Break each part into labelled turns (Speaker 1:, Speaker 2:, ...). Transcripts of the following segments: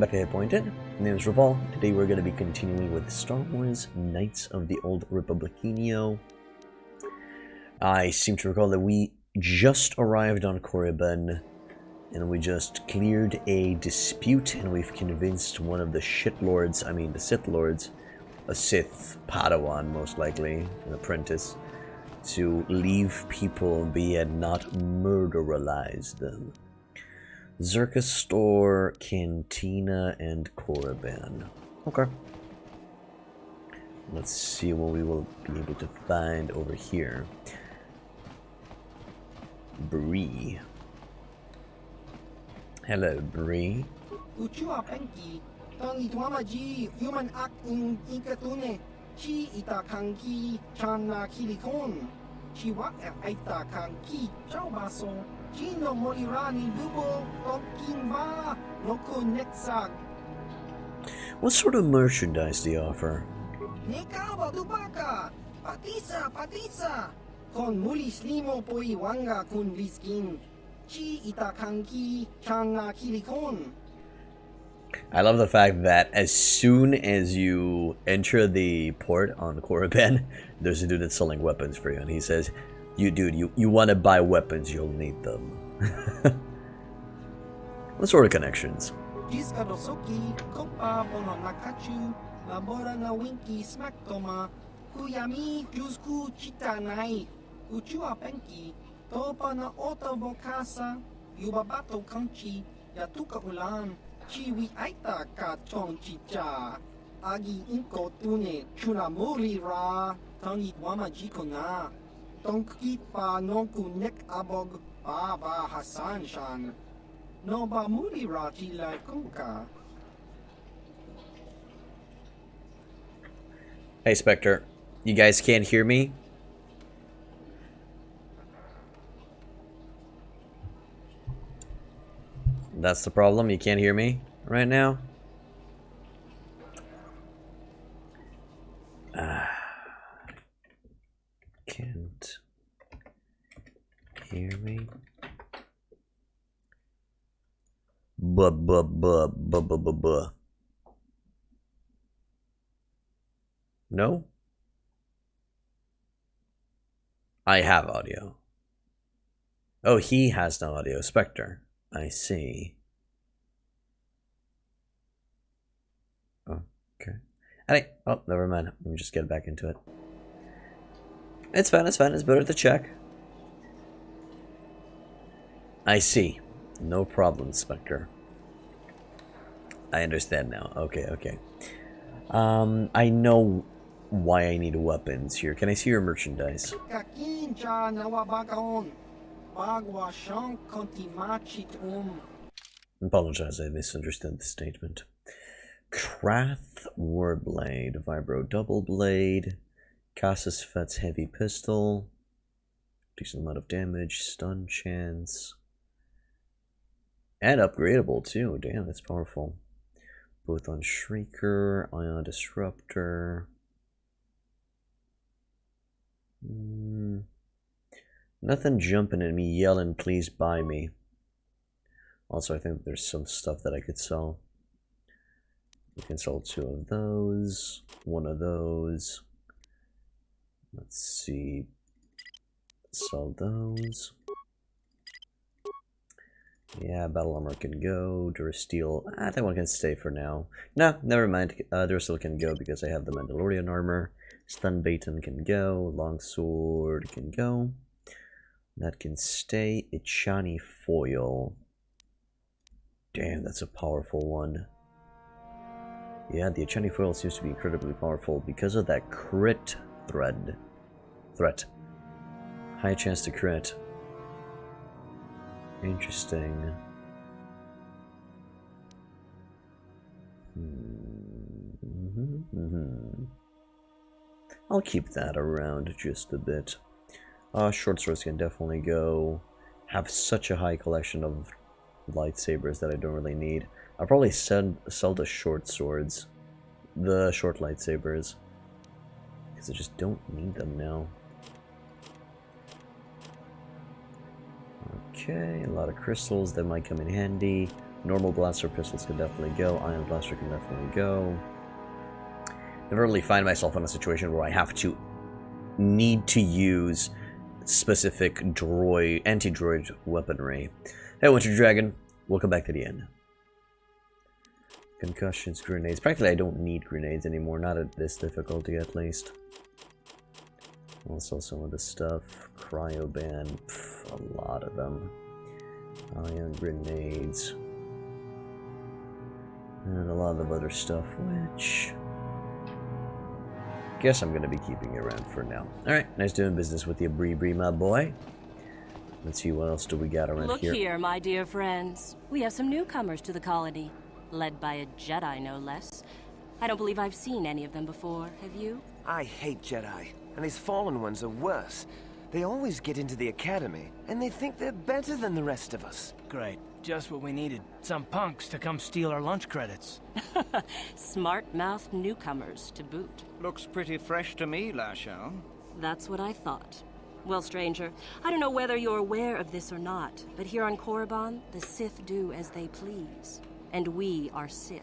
Speaker 1: Back to Hit Pointed. My name is Raval. Today we're going to be continuing with Star Wars Knights of the Old Republicinio. I seem to recall that we just arrived on Korriban, and we just cleared a dispute, and we've convinced one of the the Sith Lords, a Sith Padawan most likely, an apprentice, to leave people be and not murderalize them. Zerka Store, Cantina, and Korriban. Okay. Let's see what we will be able to find over here. Bree. Hello, Bree.
Speaker 2: Uchua penki, tangi tuamaji, human act in inkatune, chi ita kanki, chana kilikon, chi wak aita kanki, chau baso, chi no morirani dubo, tonkinba, noku netsag.
Speaker 1: What sort of merchandise do you offer?
Speaker 2: Nekawa dubaka, patisa, kon mulis limo poi wanga kun viskin, chi ita kanki, chana kilikon.
Speaker 1: I love the fact that as soon as you enter the port on Korriban, there's a dude that's selling weapons for you, and he says, you want to buy weapons, you'll need them. What sort of connections?
Speaker 2: Jiskadosoki, Kopa Bono Nakachu, Labora na Winky Smaktoma, Kuyami Jusku Chitanai, Uchua Penki, Topa na Ota Vokasa, Yubabato Kanchi, Yatuka Ulan, Chiwi Aita Ka Chong Chicha, Agi Inko Tune, Chunamuri Ra, Tangi Wama Jikona, Tonki Pa Nonku Nek Abog, Baba Hassan Shan. Noba Muri Ra Tila Kunka.
Speaker 1: Hey, Spectre. You guys can't hear me? That's the problem? You can't hear me right now? Can't hear me? Buh. No? I have audio. Oh, he has no audio. Spectre. I see. Okay. Oh, never mind. Let me just get back into it. It's fine. It's better to check. I see. No problem, Spectre. I understand now. Okay. I know why I need weapons here. Can I see your merchandise? Apologize, I misunderstood the statement. Krath Warblade, Vibro Double Blade, Cassus Fet's Heavy Pistol, decent amount of damage, stun chance, and upgradable too. Damn, that's powerful. Both on Shrieker, Ion Disruptor. Nothing jumping at me yelling, please buy me. Also, I think there's some stuff that I could sell. We can sell 2 of those, 1 of those. Let's see. Sell those. Yeah, battle armor can go. Durasteel, I think one can stay for now. No, never mind. Durasteel can go because I have the Mandalorian armor. Stun Baton can go. Longsword can go. That can stay. Ichani Foil. Damn, that's a powerful one. Yeah, the Ichani Foil seems to be incredibly powerful because of that crit threat. High chance to crit. Interesting. I'll keep that around just a bit. Short swords can definitely go. Have such a high collection of lightsabers that I don't really need. I'll probably sell the short swords. The short lightsabers. Because I just don't need them now. Okay, a lot of crystals that might come in handy. Normal blaster pistols can definitely go. Ion blaster can definitely go. Never really find myself in a situation where I have to need to use specific droid, anti-droid weaponry. Hey, Winter Dragon, welcome back to the end. Concussions, grenades. Practically, I don't need grenades anymore. Not at this difficulty, at least. Also, some of the stuff. Cryoban, a lot of them. Ion grenades. And a lot of other stuff, which... guess I'm going to be keeping around for now. Alright, nice doing business with you, Bree, my boy. Let's see, what else do we got around here?
Speaker 3: Look here, my dear friends. We have some newcomers to the colony. Led by a Jedi, no less. I don't believe I've seen any of them before, have you?
Speaker 4: I hate Jedi, and these fallen ones are worse. They always get into the academy, and they think they're better than the rest of us.
Speaker 5: Great. Just what we needed. Some punks to come steal our lunch credits.
Speaker 3: Smart-mouthed newcomers, to boot.
Speaker 6: Looks pretty fresh to me, Lasho.
Speaker 3: That's what I thought. Well, stranger, I don't know whether you're aware of this or not, but here on Korriban, the Sith do as they please. And we are Sith.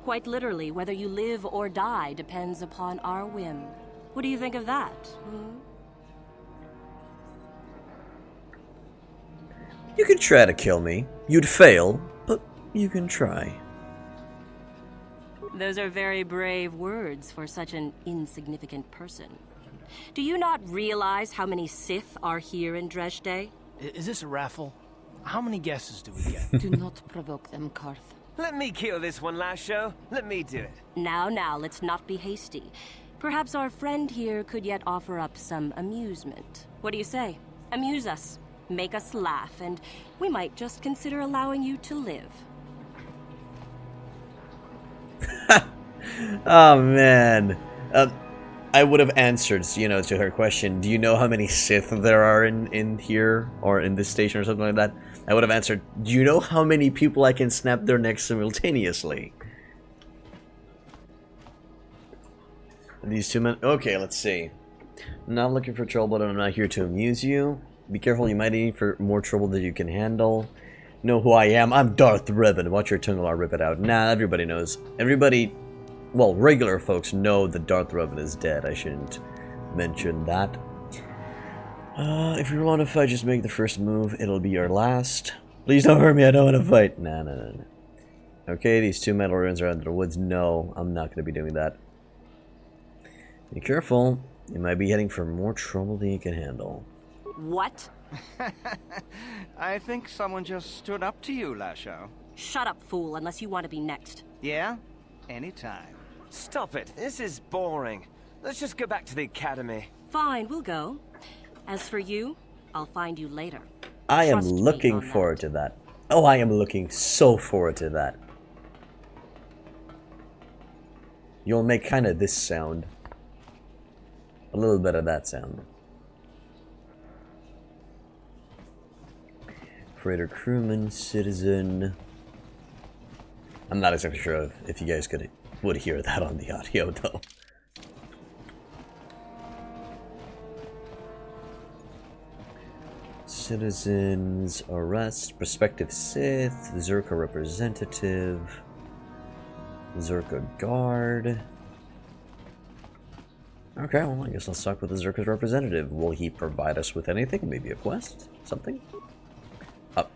Speaker 3: Quite literally, whether you live or die depends upon our whim. What do you think of that,
Speaker 1: You could try to kill me. You'd fail, but you can try.
Speaker 3: Those are very brave words for such an insignificant person. Do you not realize how many Sith are here in Dresde?
Speaker 5: Is this a raffle? How many guesses do we get?
Speaker 7: Do not provoke them, Karth.
Speaker 4: Let me kill this one, Lasho. Let me do it.
Speaker 3: Now, let's not be hasty. Perhaps our friend here could yet offer up some amusement. What do you say? Amuse us. Make us laugh, and we might just consider allowing you to live.
Speaker 1: Oh, man. I would have answered, to her question, do you know how many Sith there are in here, or in this station, or something like that? I would have answered, do you know how many people I can snap their necks simultaneously? These two men... Okay, let's see. Not looking for trouble, but I'm not here to amuse you. Be careful, you might need for more trouble than you can handle. Know who I am? I'm Darth Revan. Watch your tongue or I'll rip it out. Nah, everybody knows. Everybody... well, regular folks know that Darth Revan is dead. I shouldn't mention that. If you want to fight, just make the first move. It'll be your last. Please don't hurt me. I don't want to fight. Nah. Okay, these two metal ruins are under the woods. No, I'm not going to be doing that. Be careful. You might be heading for more trouble than you can handle.
Speaker 3: What?
Speaker 6: I think someone just stood up to you, Lasho.
Speaker 3: Shut up, fool, unless you want to be next.
Speaker 6: Yeah? Anytime.
Speaker 4: Stop it. This is boring. Let's just go back to the academy.
Speaker 3: Fine, we'll go. As for you, I'll find you later.
Speaker 1: I am
Speaker 3: Trust me
Speaker 1: looking
Speaker 3: on
Speaker 1: forward
Speaker 3: that.
Speaker 1: to that. Oh, I am looking so forward to that. You'll make kind of this sound. A little bit of that sound. Freighter crewman, citizen. I'm not exactly sure if you guys would hear that on the audio, though. Citizens, arrest, prospective Sith, Zerka representative, Zerka guard. Okay, well, I guess I'll talk with the Zerka's representative. Will he provide us with anything? Maybe a quest? Something?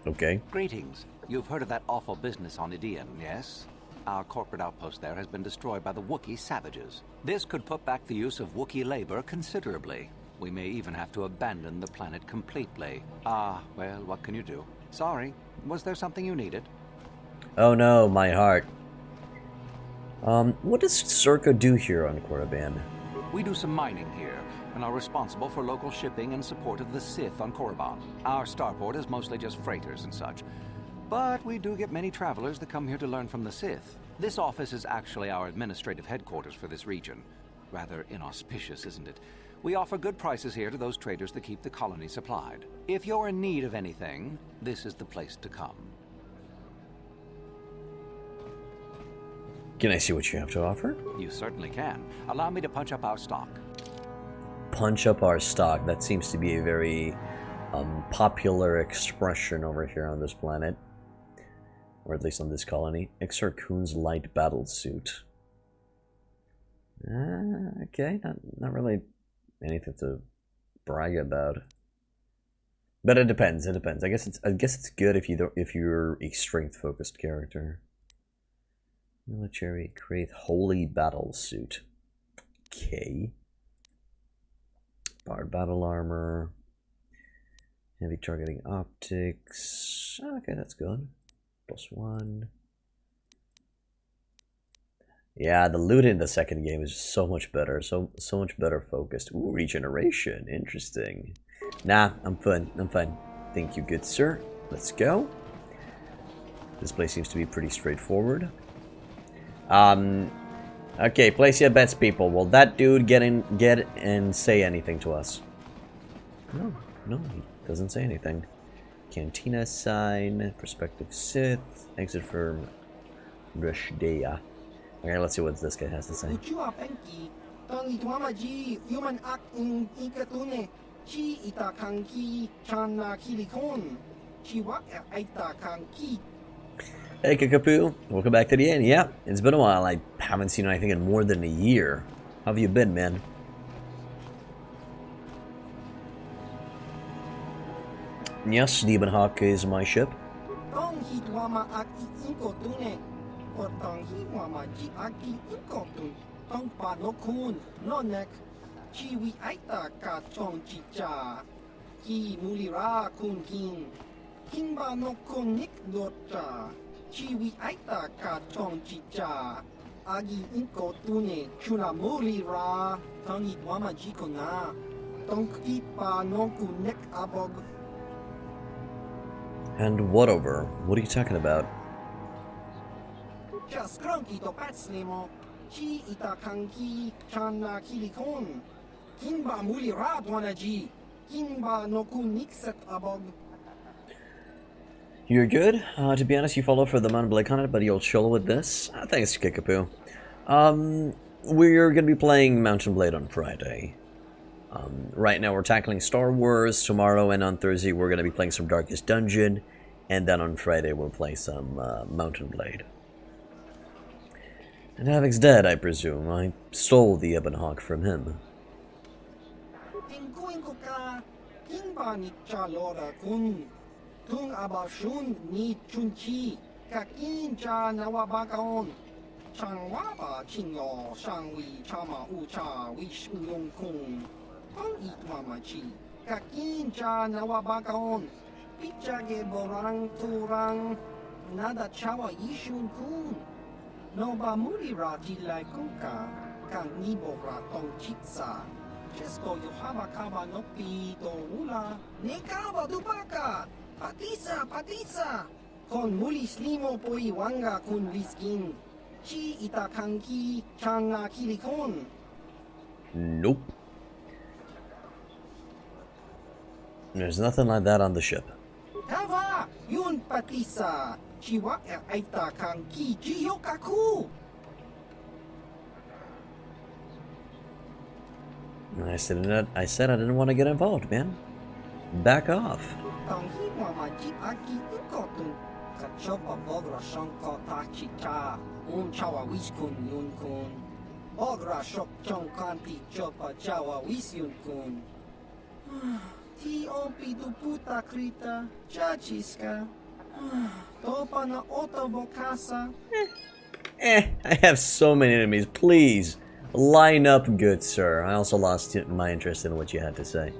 Speaker 1: Okay.
Speaker 8: Greetings. You've heard of that awful business on Idian, yes? Our corporate outpost there has been destroyed by the Wookiee savages. This could put back the use of Wookiee labor considerably. We may even have to abandon the planet completely. Well, what can you do? Sorry. Was there something you needed?
Speaker 1: Oh no, my heart. What does Zerka do here on Korriban?
Speaker 8: We do some mining here, and are responsible for local shipping and support of the Sith on Korriban. Our starport is mostly just freighters and such. But we do get many travelers that come here to learn from the Sith. This office is actually our administrative headquarters for this region. Rather inauspicious, isn't it? We offer good prices here to those traders that keep the colony supplied. If you're in need of anything, this is the place to come.
Speaker 1: Can I see what you have to offer?
Speaker 8: You certainly can. Allow me to punch up our stock.
Speaker 1: Punch up our stock. That seems to be a very popular expression over here on this planet. or at least on this colony. Exar Kun's light battle suit. Okay, not really anything to brag about. But it depends. It depends. I guess it's good if you're a strength focused character. Military create holy battle suit. Okay. Barred battle armor. Heavy targeting optics. Okay, that's good. +1. Yeah, the loot in the second game is just so much better. So much better focused. Ooh, regeneration. Interesting. Nah, I'm fine. I'm fine. Thank you, good sir. Let's go. This place seems to be pretty straightforward. Okay, place your bets, people. Will that dude get and say anything to us? No, he doesn't say anything. Cantina sign, prospective Sith, exit from Rushdea. Okay, let's see what this guy has to say. Hey Kakapu, welcome back to the inn. Yeah, it's been a while. I haven't seen anything in more than a year. How have you been, man? Yes, Demon Hawk is my ship. And what over? What are you talking about? You're good. To be honest, you follow for the Mount Blake on it, but you'll chill with this. Thanks, Kickapoo. We're gonna be playing Mountain Blade on Friday. Right now we're tackling Star Wars. Tomorrow and on Thursday we're gonna be playing some Darkest Dungeon, and then on Friday we'll play some Mountain Blade. And Havoc's dead, I presume. I stole the Ebon Hawk from him. Nope. There's nothing like that on the ship. I said I didn't want to get involved, man. Back off. I have so many enemies. Please, line up, good sir. I also lost my interest in what you had to say.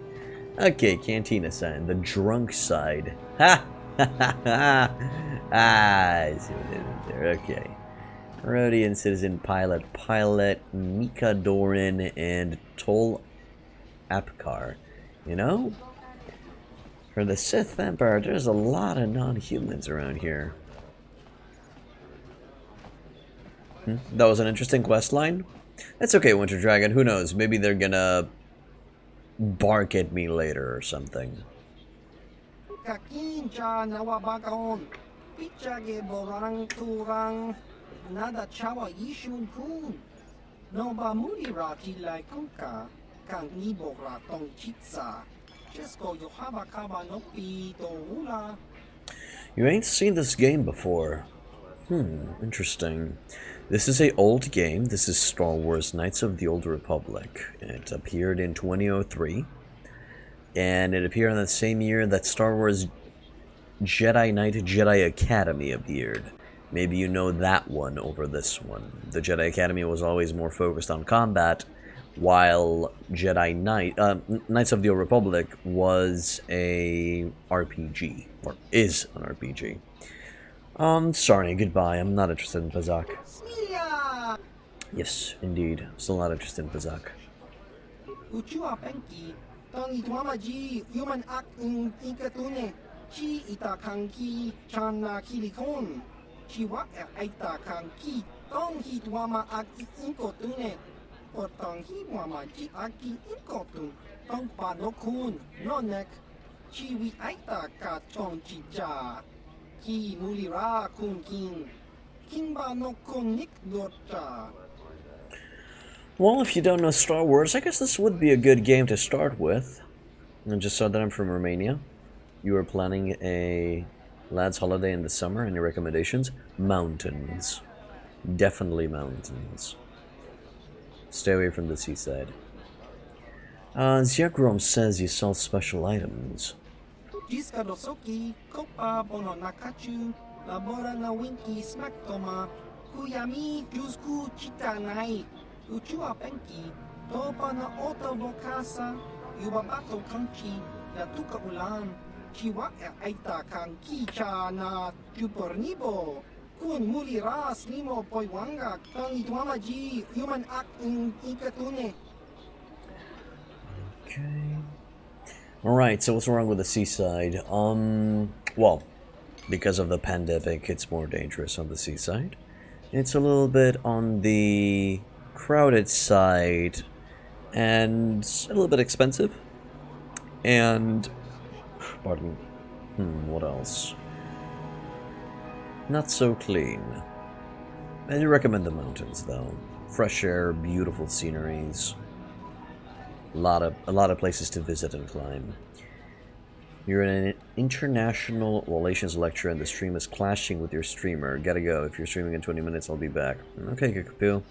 Speaker 1: Okay, Cantina sign. The drunk side. Ha! Ha ha! I see what it is there. Okay. Rhodian Citizen Pilot, Mika Doran, and Tol Apkar. You know? For the Sith Empire, there's a lot of non-humans around here. That was an interesting quest line. That's okay, Winter Dragon. Who knows? Maybe they're gonna bark at me later or something. You ain't seen this game before. Interesting. This is a old game. This is Star Wars Knights of the Old Republic. It appeared in 2003. And it appeared in the same year that Star Wars Jedi Knight Jedi Academy appeared. Maybe you know that one over this one. The Jedi Academy was always more focused on combat, while Jedi Knight, Knights of the Old Republic was a RPG, or is an RPG. Sorry, goodbye. I'm not interested in Pazak.
Speaker 2: Smilia!
Speaker 1: Yes, indeed. Still not interested in Pazak.
Speaker 2: Uchua penki, tong itwamaji, human act in ikatune, chi itakanki, chana kilikon, chiwa aitakanki, tong hitwama act inkotune, potong hitwamaji aki inkotun, tong panokun, nonek, chiwi aitaka tong chija, ki mulira kun king, kimba no kun nik dota.
Speaker 1: Well, if you don't know Star Wars, I guess this would be a good game to start with. And just so that I'm from Romania. You are planning a lad's holiday in the summer. Any recommendations? Mountains. Definitely mountains. Stay away from the seaside. Ziagrom says you sell special items.
Speaker 2: Jiskadosoki, Kopa Bono Nakachu, Labora na Winki Smaktoma, Kuyami Jusku Chitanai, Uchua Penki, Topa na Oto Vokasa, Yubabato Kanchi, Yatuka Ulan, Chiwa Aita Kanki Cha na Jupornibo, Kun Muliras Limo Poiwanga, Tangi Tuamaji, Human Act in Ikatune.
Speaker 1: Okay. Alright, so what's wrong with the seaside? Well, because of the pandemic, it's more dangerous on the seaside. It's a little bit on the crowded side, and a little bit expensive. And, pardon me, what else? Not so clean. I do recommend the mountains, though. Fresh air, beautiful sceneries. A lot of places to visit and climb. You're in an international relations lecture and the stream is clashing with your streamer. Gotta go. If you're streaming in 20 minutes, I'll be back. Okay, Kakapu.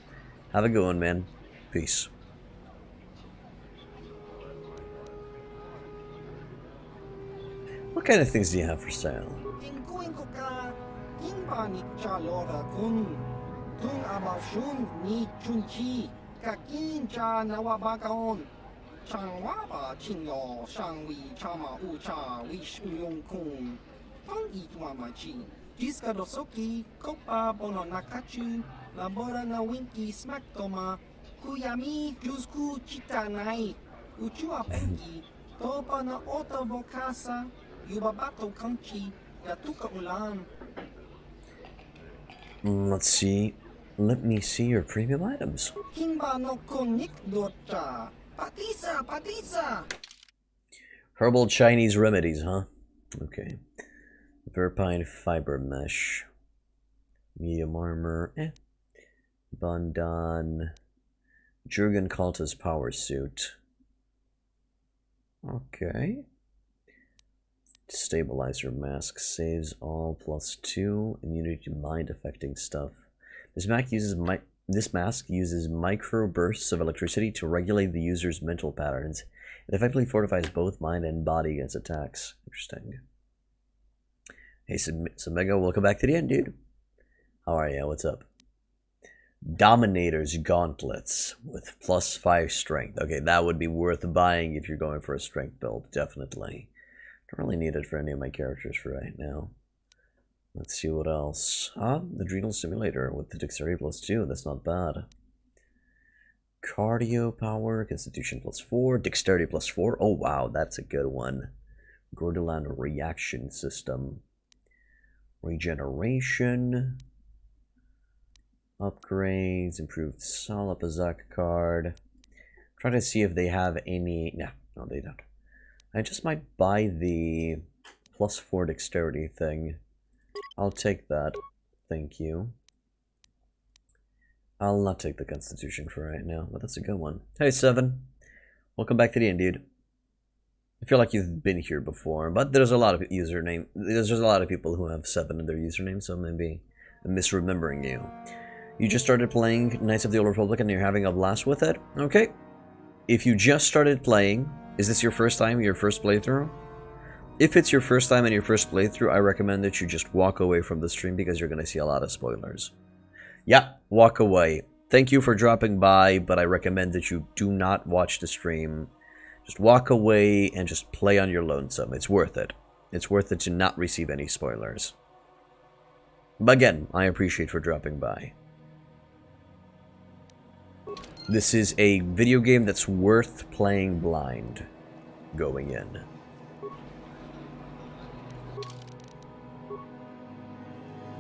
Speaker 1: Have a good one, man. Peace. What kind of things do you have for sale?
Speaker 2: Changwaba Chinyo Shangwi Chama Ucha Wish Uyung Kun Tong Itwamachi Jiskadosoki Kopa Bono Nakachu Labora na Winki Smaktoma Kuyami Jusku Chitanai Uchua Penki Topa na Oto Vokasa Yubabato Kanchi Yatuka Ulan.
Speaker 1: Let's see. Let me see your premium items.
Speaker 2: Kimba no Konik Dota. Patisa, Patisa!
Speaker 1: Herbal Chinese remedies, huh? Okay. Verpine fiber mesh. Medium armor, Bundan. Jurgen Kalta's power suit. Okay. Stabilizer mask saves all +2 immunity to mind affecting stuff. This mask uses micro bursts of electricity to regulate the user's mental patterns. It effectively fortifies both mind and body against attacks. Interesting. Hey, Mega, welcome back to the end, dude. How are you? What's up? Dominator's Gauntlets with +5 strength. Okay, that would be worth buying if you're going for a strength build, definitely. Don't really need it for any of my characters for right now. Let's see what else. The Adrenal Simulator with the Dexterity +2. That's not bad. Cardio Power, Constitution +4, Dexterity +4. Oh wow, that's a good one. Gordolan Reaction System. Regeneration. Upgrades. Improved Salapazak card. Try to see if they have any. No, they don't. I just might buy the +4 Dexterity thing. I'll take that. Thank you. I'll not take the Constitution for right now, but that's a good one. Hey, Seven. Welcome back to the end, dude. I feel like you've been here before, but there's a lot of username. There's just a lot of people who have 7 in their username, so maybe I'm misremembering you. You just started playing Knights of the Old Republic and you're having a blast with it? Okay. If you just started playing, is this your first time, your first playthrough? If it's your first time and your first playthrough, I recommend that you just walk away from the stream because you're going to see a lot of spoilers. Yeah, walk away. Thank you for dropping by, but I recommend that you do not watch the stream. Just walk away and just play on your lonesome. It's worth it. It's worth it to not receive any spoilers. But again, I appreciate for dropping by. This is a video game that's worth playing blind going in.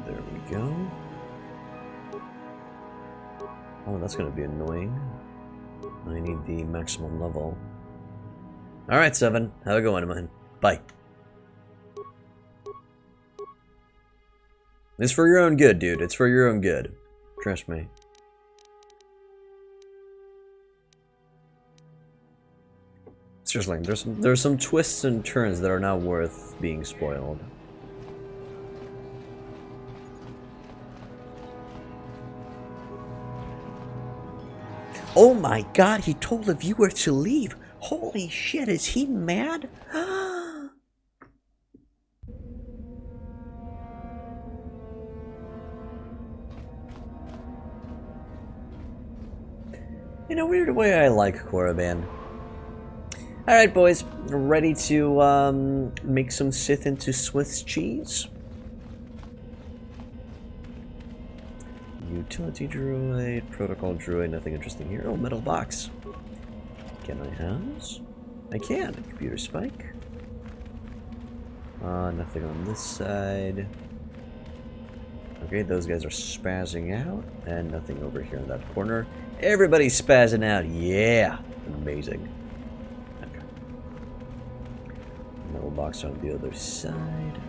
Speaker 1: There we go. Oh, that's going to be annoying. I need the maximum level. Alright, 7. Have a good one, man. Bye. It's for your own good, dude. It's for your own good. Trust me. Seriously, there's some twists and turns that are not worth being spoiled. Oh my god, he told the viewer to leave. Holy shit, is he mad? In a weird way, I like Korriban. Alright, boys. Ready to make some Sith into Swiss cheese? Utility droid, protocol droid, nothing interesting here. Oh, metal box. Can I house? I can. Computer spike. Nothing on this side. Okay, those guys are spazzing out. And nothing over here in that corner. Everybody's spazzing out. Yeah. Amazing. Okay. Metal box on the other side.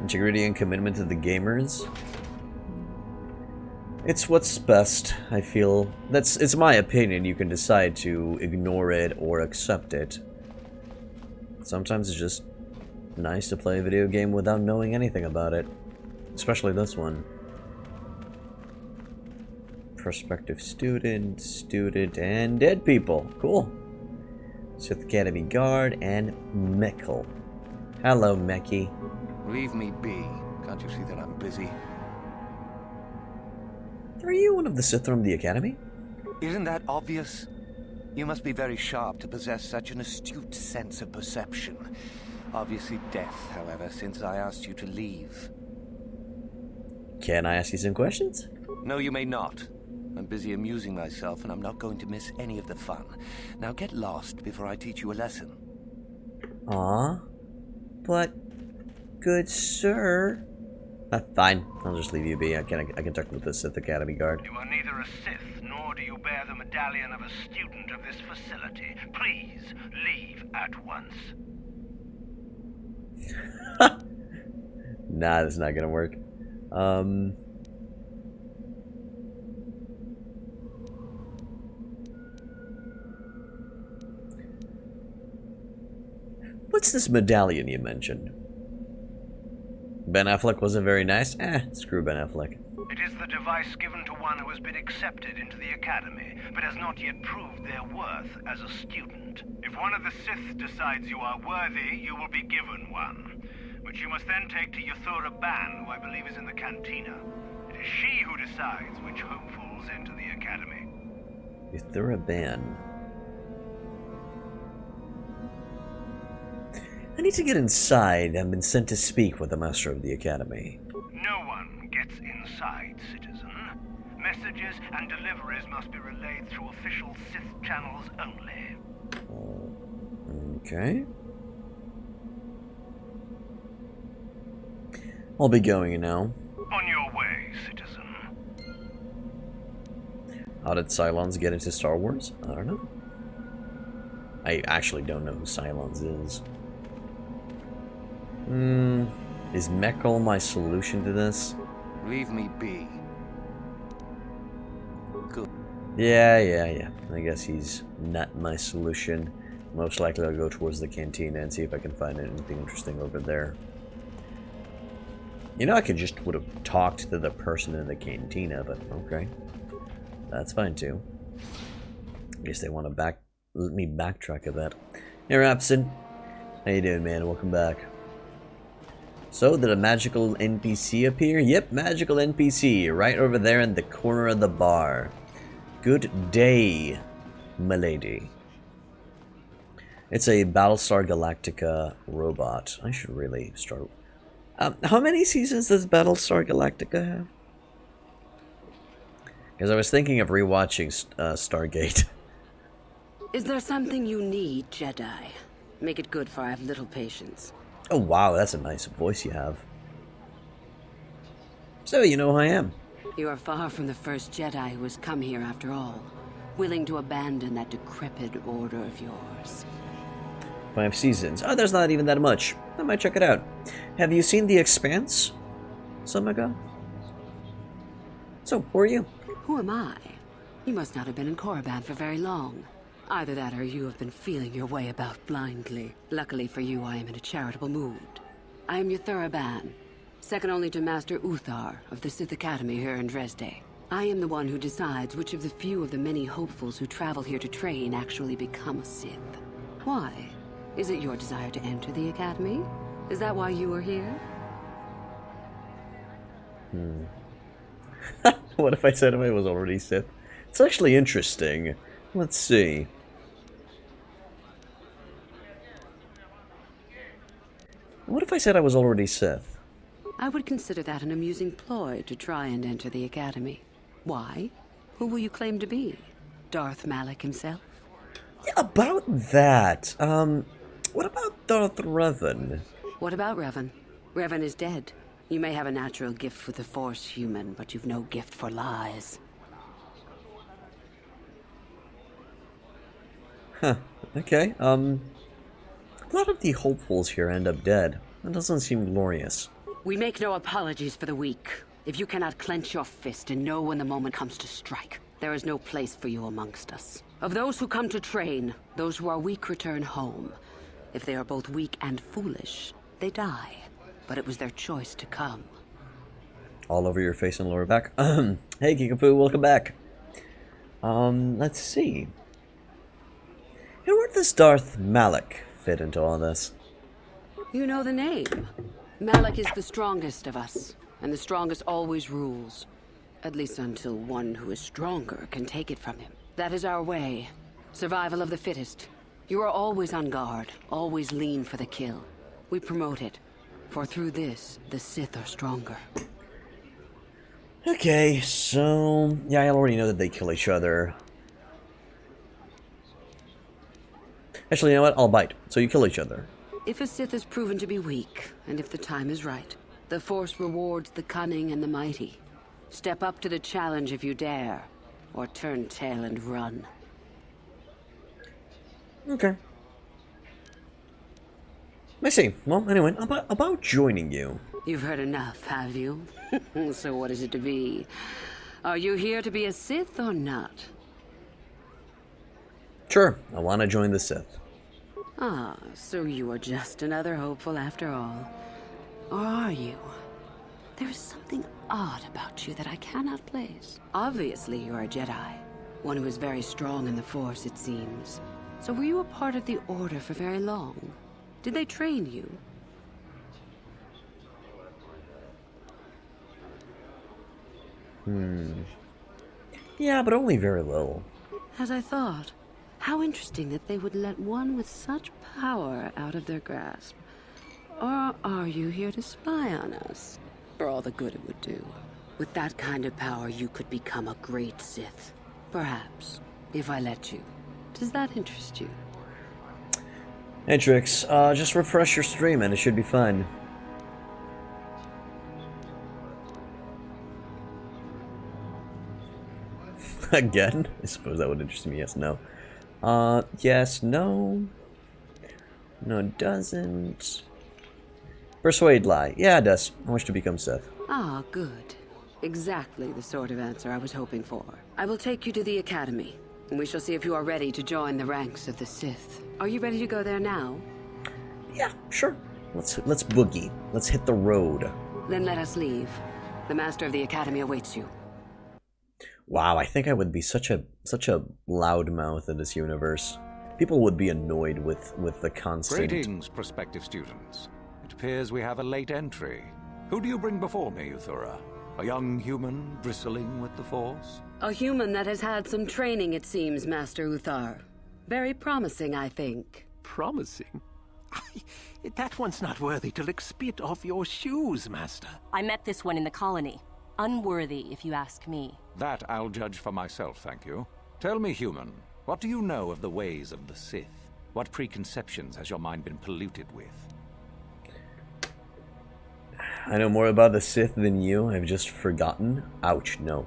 Speaker 1: Integrity and commitment to the gamers. It's what's best, I feel. It's my opinion. You can decide to ignore it or accept it. Sometimes it's just nice to play a video game without knowing anything about it. Especially this one. Prospective student, and dead people. Cool. Sith Academy guard and Meckel. Hello, Meccy.
Speaker 6: Leave me be. Can't you see that I'm busy?
Speaker 1: Are you one of the Sith from the Academy?
Speaker 6: Isn't that obvious? You must be very sharp to possess such an astute sense of perception. Obviously death, however, since I asked you to leave.
Speaker 1: Can I ask you some questions?
Speaker 6: No, you may not. I'm busy amusing myself, and I'm not going to miss any of the fun. Now get lost before I teach you a lesson.
Speaker 1: But, good sir... fine. I'll just leave you be. I can talk with the Sith Academy guard.
Speaker 7: You are neither a Sith, nor do you bear the medallion of a student of this facility. Please, leave at once.
Speaker 1: Nah, that's not gonna work. What's this medallion you mentioned? Ben Affleck wasn't very nice? Screw Ben Affleck.
Speaker 7: It is the device given to one who has been accepted into the Academy, but has not yet proved their worth as a student. If one of the Sith decides you are worthy, you will be given one, which you must then take to Yathura Ban, who I believe is in the cantina. It is she who decides which hopefuls enter the Academy.
Speaker 1: Yathura Ban. I need to get inside. I've been sent to speak with the Master of the Academy.
Speaker 7: No one gets inside, citizen. Messages and deliveries must be relayed through official Sith channels only.
Speaker 1: Okay. I'll be going now.
Speaker 7: On your way, citizen.
Speaker 1: How did Cylons get into Star Wars? I don't know. I actually don't know who Cylons is. Is Meckel my solution to this?
Speaker 6: Leave me be. Good.
Speaker 1: Yeah. I guess he's not my solution. Most likely I'll go towards the cantina and see if I can find anything interesting over there. You know, I could just would have talked to the person in the cantina, but okay. That's fine too. I guess they want to let me backtrack a bit. Hey Rapson. How you doing, man? Welcome back. So, did a magical NPC appear? Yep, magical NPC, right over there in the corner of the bar. Good day, milady. It's a Battlestar Galactica robot. I should really start... how many seasons does Battlestar Galactica have? Because I was thinking of rewatching Stargate.
Speaker 9: Is there something you need, Jedi? Make it good, for I have little patience.
Speaker 1: Oh wow, that's a nice voice you have. So, you know who I am.
Speaker 9: You are far from the first Jedi who has come here after all, willing to abandon that decrepit order of yours.
Speaker 1: 5 seasons. Oh, there's not even that much. I might check it out. Have you seen The Expanse, Samaga? So, who are you?
Speaker 9: Who am I? You must not have been in Korriban for very long. Either that or you have been feeling your way about blindly. Luckily for you, I am in a charitable mood. I am Yuthura Ban, second only to Master Uthar of the Sith Academy here in Dresde. I am the one who decides which of the few of the many hopefuls who travel here to train actually become a Sith. Why? Is it your desire to enter the Academy? Is that why you are here?
Speaker 1: What if I said I was already Sith? It's actually interesting. Let's see. What if I said I was already Sith?
Speaker 9: I would consider that an amusing ploy to try and enter the Academy. Why? Who will you claim to be? Darth Malak himself?
Speaker 1: Yeah, about that. What about Darth Revan?
Speaker 9: What about Revan? Revan is dead. You may have a natural gift for the Force, human, but you've no gift for lies.
Speaker 1: Huh. Okay, a lot of the hopefuls here end up dead. That doesn't seem glorious.
Speaker 9: We make no apologies for the weak. If you cannot clench your fist and know when the moment comes to strike, there is no place for you amongst us. Of those who come to train, those who are weak return home. If they are both weak and foolish, they die. But it was their choice to come.
Speaker 1: All over your face and lower back. Hey Kickapoo, welcome back. Let's see. Hey, where does Darth Malak fit into all this?
Speaker 9: You know the name. Malak is the strongest of us, and the strongest always rules. At least until one who is stronger can take it from him. That is our way. Survival of the fittest. You are always on guard, always lean for the kill. We promote it, for through this, the Sith are stronger.
Speaker 1: Okay, so... yeah, I already know that they kill each other. Actually, you know what? I'll bite. So you kill each other.
Speaker 9: If a Sith is proven to be weak, and if the time is right, the Force rewards the cunning and the mighty. Step up to the challenge if you dare, or turn tail and run.
Speaker 1: Okay. I see. Well, anyway, about joining you.
Speaker 9: You've heard enough, have you? So what is it to be? Are you here to be a Sith or not?
Speaker 1: Sure, I want to join the Sith.
Speaker 9: Ah, so you are just another hopeful after all. Or are you? There is something odd about you that I cannot place. Obviously, you are a Jedi. One who is very strong in the Force, it seems. So were you a part of the Order for very long? Did they train you?
Speaker 1: Yeah, but only very little.
Speaker 9: As I thought. How interesting that they would let one with such power out of their grasp. Or are you here to spy on us? For all the good it would do. With that kind of power, you could become a great Sith. Perhaps, if I let you. Does that interest you?
Speaker 1: Hey Trix, just refresh your stream and it should be fine. Again? I suppose that would interest me, yes, no. Yes, no. No, it doesn't. Persuade lie. Yeah, it does. I wish to become Sith.
Speaker 9: Ah, good. Exactly the sort of answer I was hoping for. I will take you to the Academy, and we shall see if you are ready to join the ranks of the Sith. Are you ready to go there now?
Speaker 1: Yeah, sure. Let's boogie. Let's hit the road.
Speaker 9: Then let us leave. The Master of the Academy awaits you.
Speaker 1: Wow, I think I would be such a loudmouth in this universe. People would be annoyed with the constant...
Speaker 8: Greetings, prospective students. It appears we have a late entry. Who do you bring before me, Uthura? A young human bristling with the Force?
Speaker 9: A human that has had some training, it seems, Master Uthar. Very promising, I think.
Speaker 10: Promising? That one's not worthy to lick spit off your shoes, Master.
Speaker 3: I met this one in the colony. Unworthy, if you ask me.
Speaker 8: That I'll judge for myself, thank you. Tell me, human, what do you know of the ways of the Sith? What preconceptions has your mind been polluted with?
Speaker 1: I know more about the Sith than you. I've just forgotten. Ouch, no.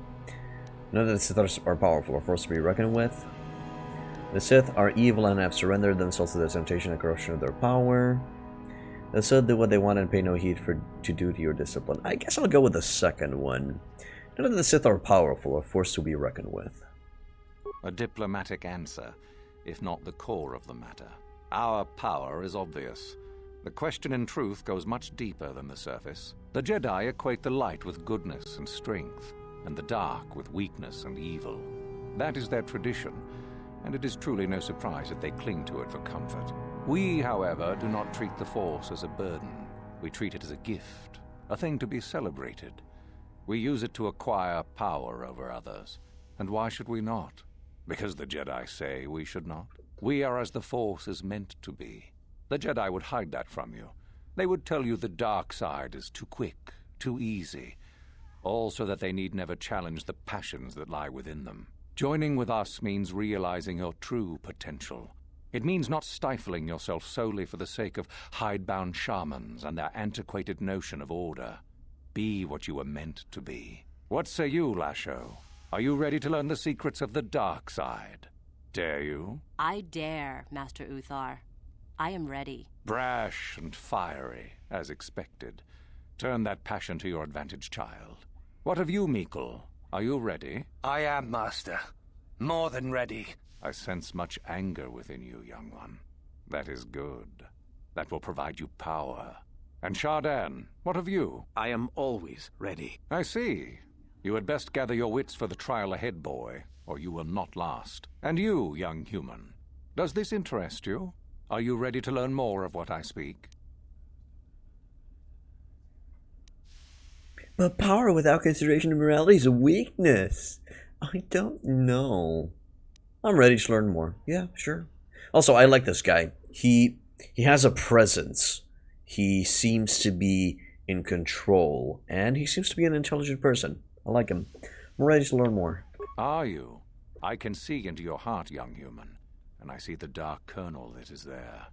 Speaker 1: Know that the Sith are powerful, a force to be reckoned with. The Sith are evil and have surrendered themselves to the temptation and corruption of their power. The Sith do what they want and pay no heed to duty or discipline. I guess I'll go with the second one. None of the Sith are powerful, a force to be reckoned with.
Speaker 8: A diplomatic answer, if not the core of the matter. Our power is obvious. The question in truth goes much deeper than the surface. The Jedi equate the light with goodness and strength, and the dark with weakness and evil. That is their tradition, and it is truly no surprise that they cling to it for comfort. We, however, do not treat the Force as a burden. We treat it as a gift, a thing to be celebrated. We use it to acquire power over others. And why should we not? Because the Jedi say we should not. We are as the Force is meant to be. The Jedi would hide that from you. They would tell you the dark side is too quick, too easy, all so that they need never challenge the passions that lie within them. Joining with us means realizing your true potential. It means not stifling yourself solely for the sake of hidebound shamans and their antiquated notion of order. Be what you were meant to be. What say you, Lasho? Are you ready to learn the secrets of the dark side? Dare you?
Speaker 3: I dare, Master Uthar. I am ready.
Speaker 8: Brash and fiery, as expected. Turn that passion to your advantage, child. What of you, Meekle? Are you ready?
Speaker 6: I am, Master. More than ready.
Speaker 8: I sense much anger within you, young one. That is good. That will provide you power. And Shardan, what of you?
Speaker 10: I am always ready.
Speaker 8: I see. You had best gather your wits for the trial ahead, boy, or you will not last. And you, young human, does this interest you? Are you ready to learn more of what I speak?
Speaker 1: But power without consideration of morality is a weakness. I don't know. I'm ready to learn more. Yeah, sure. Also, I like this guy. He has a presence. He seems to be in control, and he seems to be an intelligent person. I like him. I'm ready to learn more.
Speaker 8: Are you? I can see into your heart, young human, and I see the dark kernel that is there.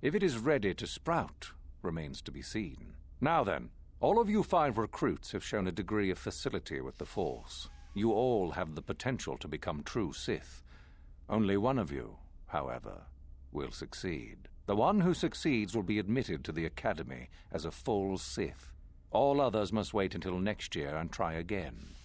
Speaker 8: If it is ready to sprout, remains to be seen. Now then, all of you 5 recruits have shown a degree of facility with the Force. You all have the potential to become true Sith. Only one of you, however, will succeed. The one who succeeds will be admitted to the Academy as a full Sith. All others must wait until next year and try again,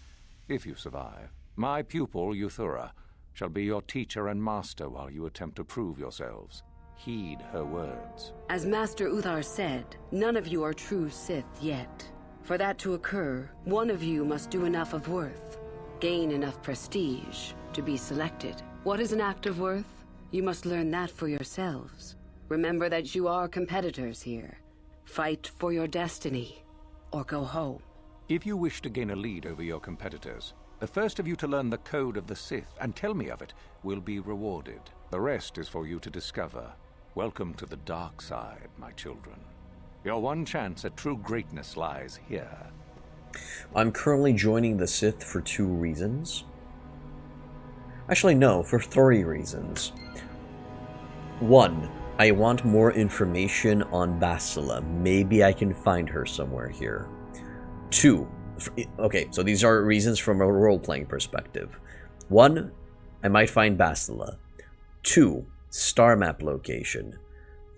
Speaker 8: if you survive. My pupil, Uthura, shall be your teacher and master while you attempt to prove yourselves. Heed her words.
Speaker 9: As Master Uthar said, none of you are true Sith yet. For that to occur, one of you must do enough of worth, gain enough prestige to be selected. What is an act of worth? You must learn that for yourselves. Remember that you are competitors here. Fight for your destiny, or go home.
Speaker 8: If you wish to gain a lead over your competitors, the first of you to learn the code of the Sith and tell me of it will be rewarded. The rest is for you to discover. Welcome to the dark side, my children. Your one chance at true greatness lies here.
Speaker 1: I'm currently joining the Sith for 2 reasons. Actually, no, for 3 reasons. 1, I want more information on Bastila. Maybe I can find her somewhere here. 2, okay, so these are reasons from a role-playing perspective. 1, I might find Bastila. 2, star map location.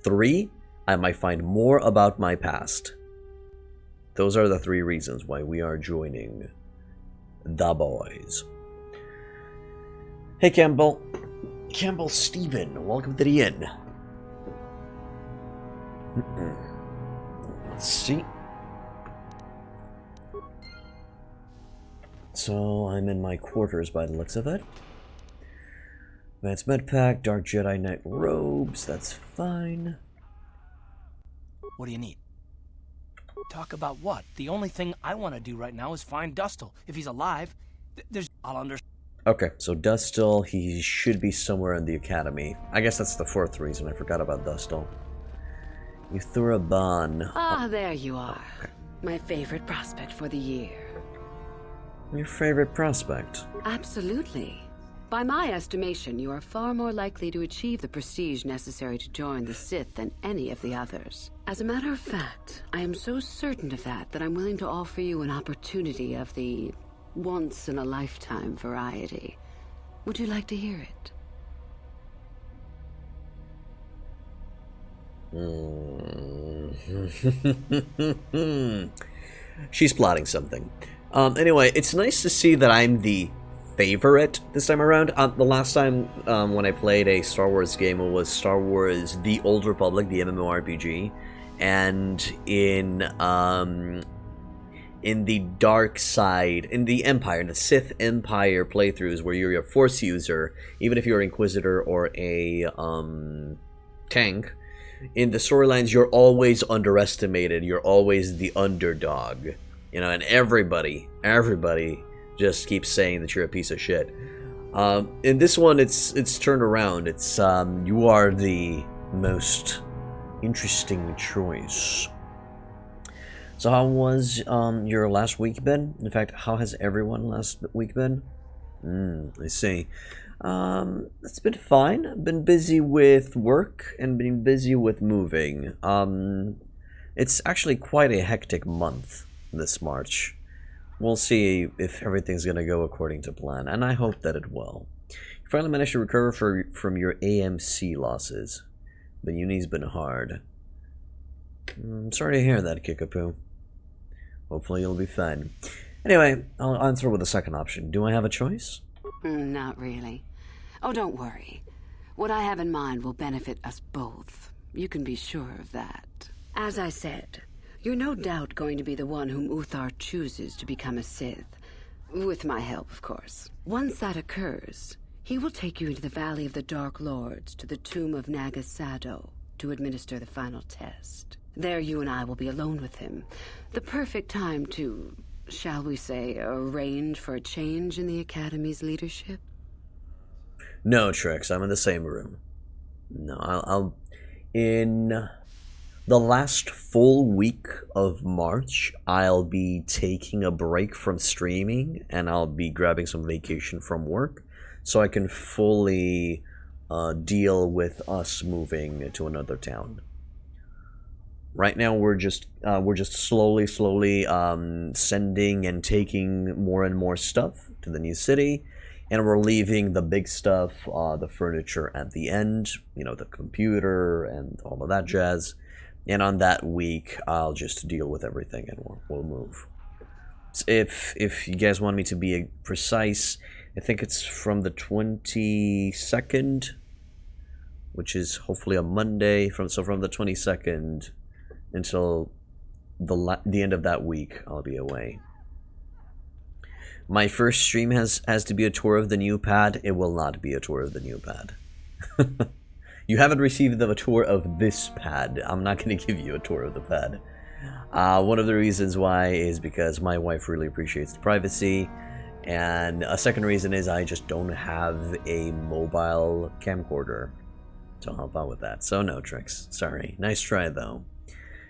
Speaker 1: 3, I might find more about my past. Those are the 3 reasons why we are joining the boys. Hey, Campbell. Campbell Steven, welcome to the inn. Let's see. So, I'm in my quarters by the looks of it. Advanced med pack, Dark Jedi Knight robes, that's fine.
Speaker 5: What do you need? Talk about what? The only thing I want to do right now is find Dustil. If he's alive, I'll understand.
Speaker 1: Okay, so Dustil, he should be somewhere in the academy. I guess that's the fourth reason. I forgot about Dustil. Euthuraban.
Speaker 9: Ah, there you are. My favorite prospect for the year.
Speaker 1: Your favorite prospect?
Speaker 9: Absolutely. By my estimation, you are far more likely to achieve the prestige necessary to join the Sith than any of the others. As a matter of fact, I am so certain of that I'm willing to offer you an opportunity of the once-in-a-lifetime variety. Would you like to hear it?
Speaker 1: She's plotting something. Anyway, it's nice to see that I'm the favorite this time around. The last time when I played a Star Wars game, it was Star Wars The Old Republic, the MMORPG, and in the dark side, in the Empire, in the Sith Empire playthroughs, where you're a Force user, even if you're an Inquisitor or a tank, in the storylines, you're always underestimated. You're always the underdog. You know, and everybody just keeps saying that you're a piece of shit. In this one, it's turned around. It's you are the most interesting choice. So how was your last week been? In fact, how has everyone last week been? I see. It's been fine. I've been busy with work and been busy with moving. It's actually quite a hectic month this March. We'll see if everything's gonna go according to plan, and I hope that it will. You finally managed to recover from your AMC losses, but uni's been hard. I'm sorry to hear that, Kickapoo. Hopefully you'll be fine. Anyway, I'll answer with the second option. Do I have a choice?
Speaker 9: Not really. Oh, don't worry. What I have in mind will benefit us both. You can be sure of that. As I said, you're no doubt going to be the one whom Uthar chooses to become a Sith. With my help, of course. Once that occurs, he will take you into the Valley of the Dark Lords to the tomb of Nagasado to administer the final test. There you and I will be alone with him. The perfect time to, shall we say, arrange for a change in the Academy's leadership?
Speaker 1: No, Trix, I'm in the same room. No, I'll in the last full week of March, I'll be taking a break from streaming, and I'll be grabbing some vacation from work, so I can fully deal with us moving to another town. Right now, we're just slowly sending and taking more and more stuff to the new city, and we're leaving the big stuff, the furniture at the end, you know, the computer and all of that jazz. And on that week, I'll just deal with everything and we'll move. If you guys want me to be precise, I think it's from the 22nd, which is hopefully a Monday. From the 22nd until the end of that week, I'll be away. My first stream has to be a tour of the new pad. It will not be a tour of the new pad. You haven't received a tour of this pad. I'm not going to give you a tour of the pad. One of the reasons why is because my wife really appreciates the privacy. And a second reason is I just don't have a mobile camcorder to help out with that. So no, Trix. Sorry. Nice try, though.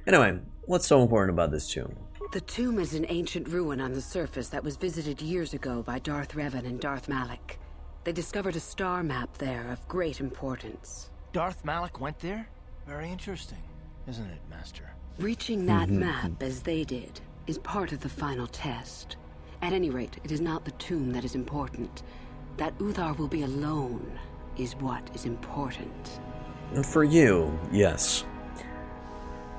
Speaker 1: Anyway, what's so important about this tomb?
Speaker 9: The tomb is an ancient ruin on the surface that was visited years ago by Darth Revan and Darth Malak. They discovered a star map there of great importance.
Speaker 5: Darth Malak went there? Very interesting, isn't it, Master?
Speaker 9: Reaching that map, as they did, is part of the final test. At any rate, it is not the tomb that is important. That Uthar will be alone is what is important.
Speaker 1: For you, yes.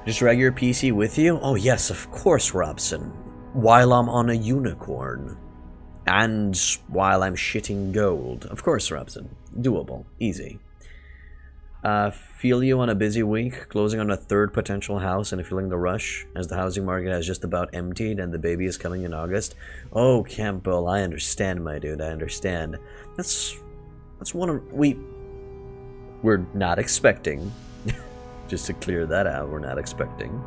Speaker 1: Just drag your PC with you? Oh yes, of course, Robson. While I'm on a unicorn. And while I'm shitting gold. Of course, Rabson. Doable. Easy. Feel you on a busy week, closing on a third potential house and feeling the rush as the housing market has just about emptied and the baby is coming in August. Oh, Campbell, I understand, my dude, I understand. That's one of... We're not expecting. Just to clear that out, we're not expecting.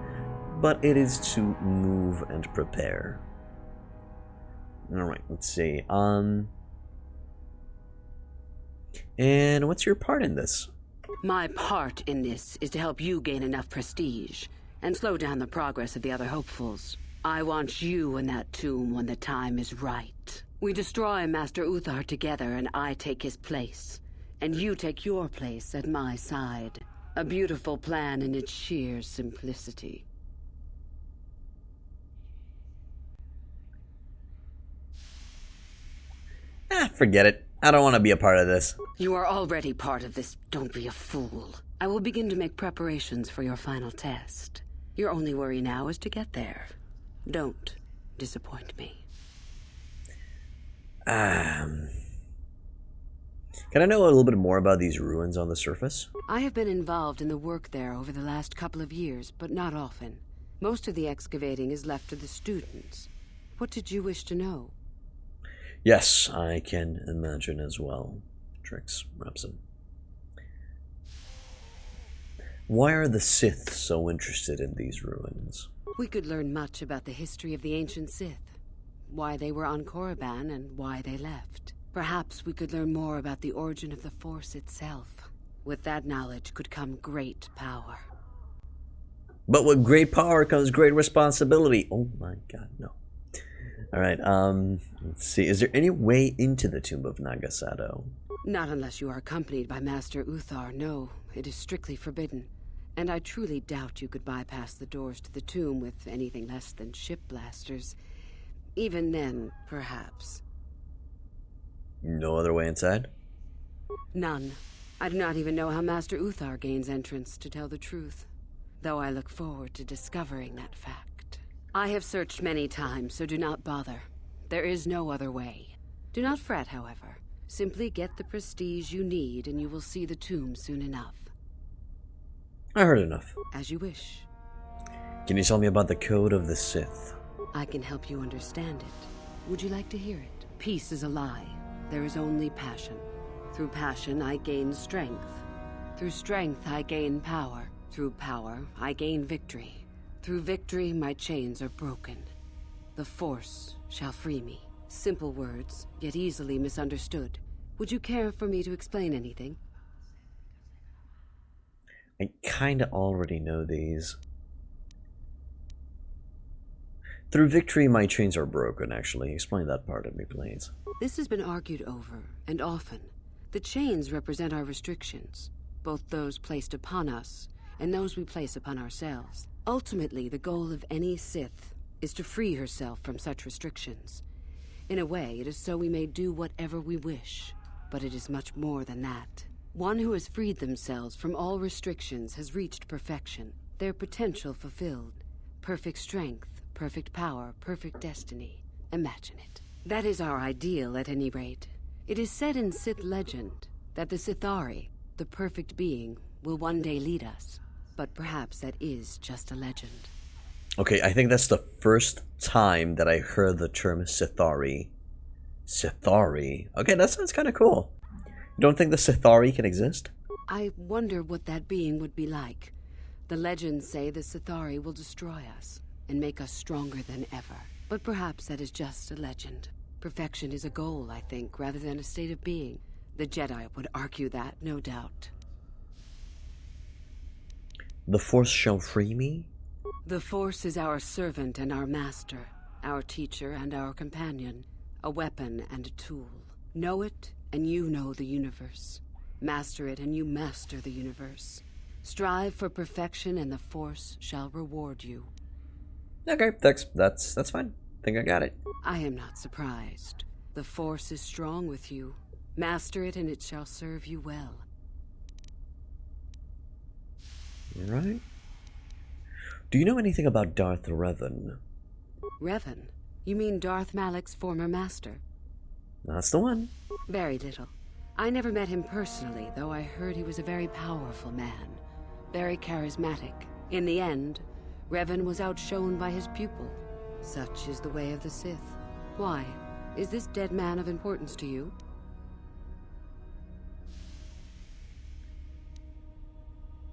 Speaker 1: But it is to move and prepare. Alright, let's see. And what's your part in this?
Speaker 9: My part in this is to help you gain enough prestige and slow down the progress of the other hopefuls. I want you in that tomb when the time is right. We destroy Master Uthar together and I take his place. And you take your place at my side. A beautiful plan in its sheer simplicity.
Speaker 1: Forget it. I don't want to be a part of this.
Speaker 9: You are already part of this. Don't be a fool. I will begin to make preparations for your final test. Your only worry now is to get there. Don't disappoint me.
Speaker 1: Can I know a little bit more about these ruins on the surface?
Speaker 9: I have been involved in the work there over the last couple of years, but not often. Most of the excavating is left to the students. What did you wish to know?
Speaker 1: Yes, I can imagine as well. Trix, Rabson. Why are the Sith so interested in these ruins?
Speaker 9: We could learn much about the history of the ancient Sith, why they were on Korriban and why they left. Perhaps we could learn more about the origin of the Force itself. With that knowledge could come great power.
Speaker 1: But with great power comes great responsibility. Oh my god, no. Alright, let's see. Is there any way into the tomb of Nagasado?
Speaker 9: Not unless you are accompanied by Master Uthar. No, it is strictly forbidden. And I truly doubt you could bypass the doors to the tomb with anything less than ship blasters. Even then, perhaps.
Speaker 1: No other way inside?
Speaker 9: None. I do not even know how Master Uthar gains entrance, to tell the truth. Though I look forward to discovering that fact. I have searched many times, so do not bother. There is no other way. Do not fret, however. Simply get the prestige you need, and you will see the tomb soon enough.
Speaker 1: I heard enough.
Speaker 9: As you wish.
Speaker 1: Can you tell me about the Code of the Sith?
Speaker 9: I can help you understand it. Would you like to hear it? Peace is a lie. There is only passion. Through passion, I gain strength. Through strength, I gain power. Through power, I gain victory. Through victory, my chains are broken. The Force shall free me. Simple words, yet easily misunderstood. Would you care for me to explain anything?
Speaker 1: I kinda already know these. Through victory, my chains are broken, actually. Explain that part of me, please.
Speaker 9: This has been argued over, and often. The chains represent our restrictions, both those placed upon us and those we place upon ourselves. Ultimately, the goal of any Sith is to free herself from such restrictions. In a way, it is so we may do whatever we wish, but it is much more than that. One who has freed themselves from all restrictions has reached perfection, their potential fulfilled. Perfect strength, perfect power, perfect destiny. Imagine it. That is our ideal, at any rate. It is said in Sith legend that the Sithari, the perfect being, will one day lead us. But perhaps that is just a legend.
Speaker 1: Okay, I think that's the first time that I heard the term Sithari. Sithari? Okay, that sounds kind of cool. You don't think the Sithari can exist?
Speaker 9: I wonder what that being would be like. The legends say the Sithari will destroy us and make us stronger than ever. But perhaps that is just a legend. Perfection is a goal, I think, rather than a state of being. The Jedi would argue that, no doubt.
Speaker 1: The Force shall free me?
Speaker 9: The Force is our servant and our master, our teacher and our companion, a weapon and a tool. Know it, and you know the universe. Master it, and you master the universe. Strive for perfection, and the Force shall reward you.
Speaker 1: Okay, that's fine. I think I got it.
Speaker 9: I am not surprised. The Force is strong with you. Master it, and it shall serve you well.
Speaker 1: Alright. Do you know anything about Darth Revan?
Speaker 9: Revan? You mean Darth Malak's former master?
Speaker 1: That's the one.
Speaker 9: Very little. I never met him personally, though I heard he was a very powerful man. Very charismatic. In the end, Revan was outshone by his pupil. Such is the way of the Sith. Why? Is this dead man of importance to you?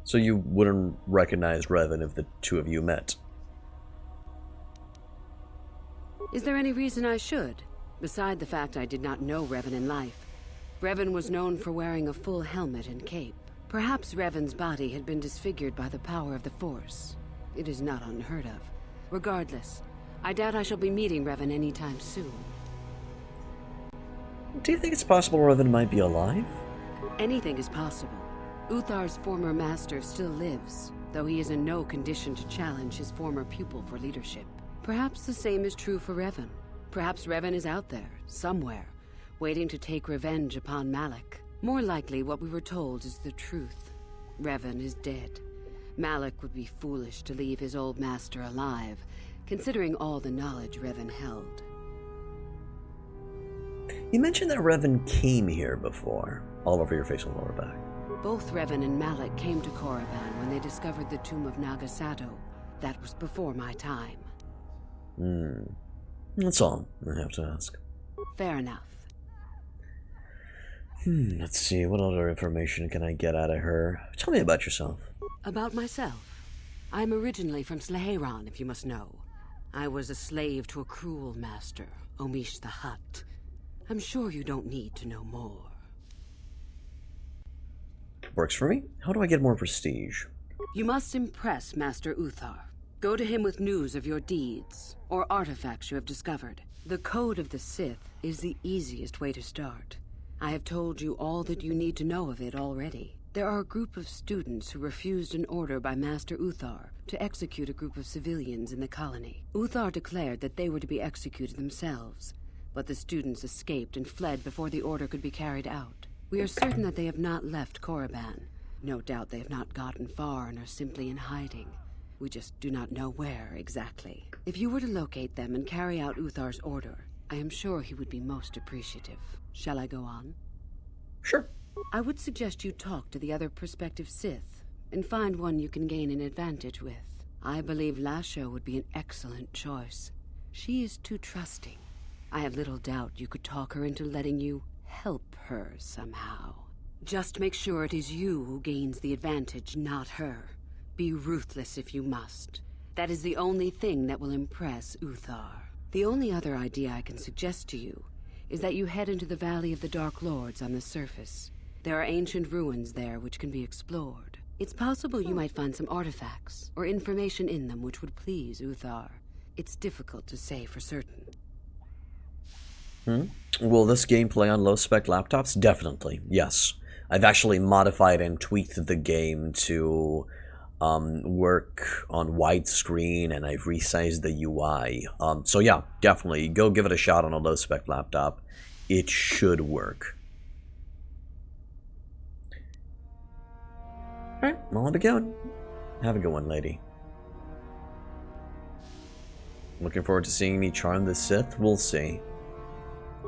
Speaker 1: So you wouldn't recognize Revan if the two of you met?
Speaker 9: Is there any reason I should? Beside the fact I did not know Revan in life. Revan was known for wearing a full helmet and cape. Perhaps Revan's body had been disfigured by the power of the Force. It is not unheard of. Regardless, I doubt I shall be meeting Revan anytime soon.
Speaker 1: Do you think it's possible Revan might be alive?
Speaker 9: Anything is possible. Uthar's former master still lives, though he is in no condition to challenge his former pupil for leadership. Perhaps the same is true for Revan. Perhaps Revan is out there, somewhere, waiting to take revenge upon Malak. More likely, what we were told is the truth. Revan is dead. Malak would be foolish to leave his old master alive, considering all the knowledge Revan held.
Speaker 1: You mentioned that Revan came here before. All over your face and lower back.
Speaker 9: Both Revan and Malak came to Korriban when they discovered the tomb of Nagasato. That was before my time.
Speaker 1: That's all I have to ask.
Speaker 9: Fair enough.
Speaker 1: Let's see, what other information can I get out of her? Tell me about yourself.
Speaker 9: About myself. I'm originally from Sleheyron, if you must know. I was a slave to a cruel master, Omish the Hutt. I'm sure you don't need to know more.
Speaker 1: Works for me. How do I get more prestige?
Speaker 9: You must impress Master Uthar. Go to him with news of your deeds, or artifacts you have discovered. The Code of the Sith is the easiest way to start. I have told you all that you need to know of it already. There are a group of students who refused an order by Master Uthar to execute a group of civilians in the colony. Uthar declared that they were to be executed themselves, but the students escaped and fled before the order could be carried out. We are certain that they have not left Korriban. No doubt they have not gotten far and are simply in hiding. We just do not know where exactly. If you were to locate them and carry out Uthar's order, I am sure he would be most appreciative. Shall I go on?
Speaker 1: Sure.
Speaker 9: I would suggest you talk to the other prospective Sith, and find one you can gain an advantage with. I believe Lasho would be an excellent choice. She is too trusting. I have little doubt you could talk her into letting you help her somehow. Just make sure it is you who gains the advantage, not her. Be ruthless if you must. That is the only thing that will impress Uthar. The only other idea I can suggest to you is that you head into the Valley of the Dark Lords on the surface. There are ancient ruins there which can be explored. It's possible you might find some artifacts or information in them which would please Uthar. It's difficult to say for certain.
Speaker 1: Will this game play on low-spec laptops? Definitely, yes. I've actually modified and tweaked the game to work on widescreen, and I've resized the UI. So yeah, definitely, go give it a shot on a low-spec laptop. It should work. Alright, well, I'll be going. Have a good one, lady. Looking forward to seeing me charm the Sith? We'll see.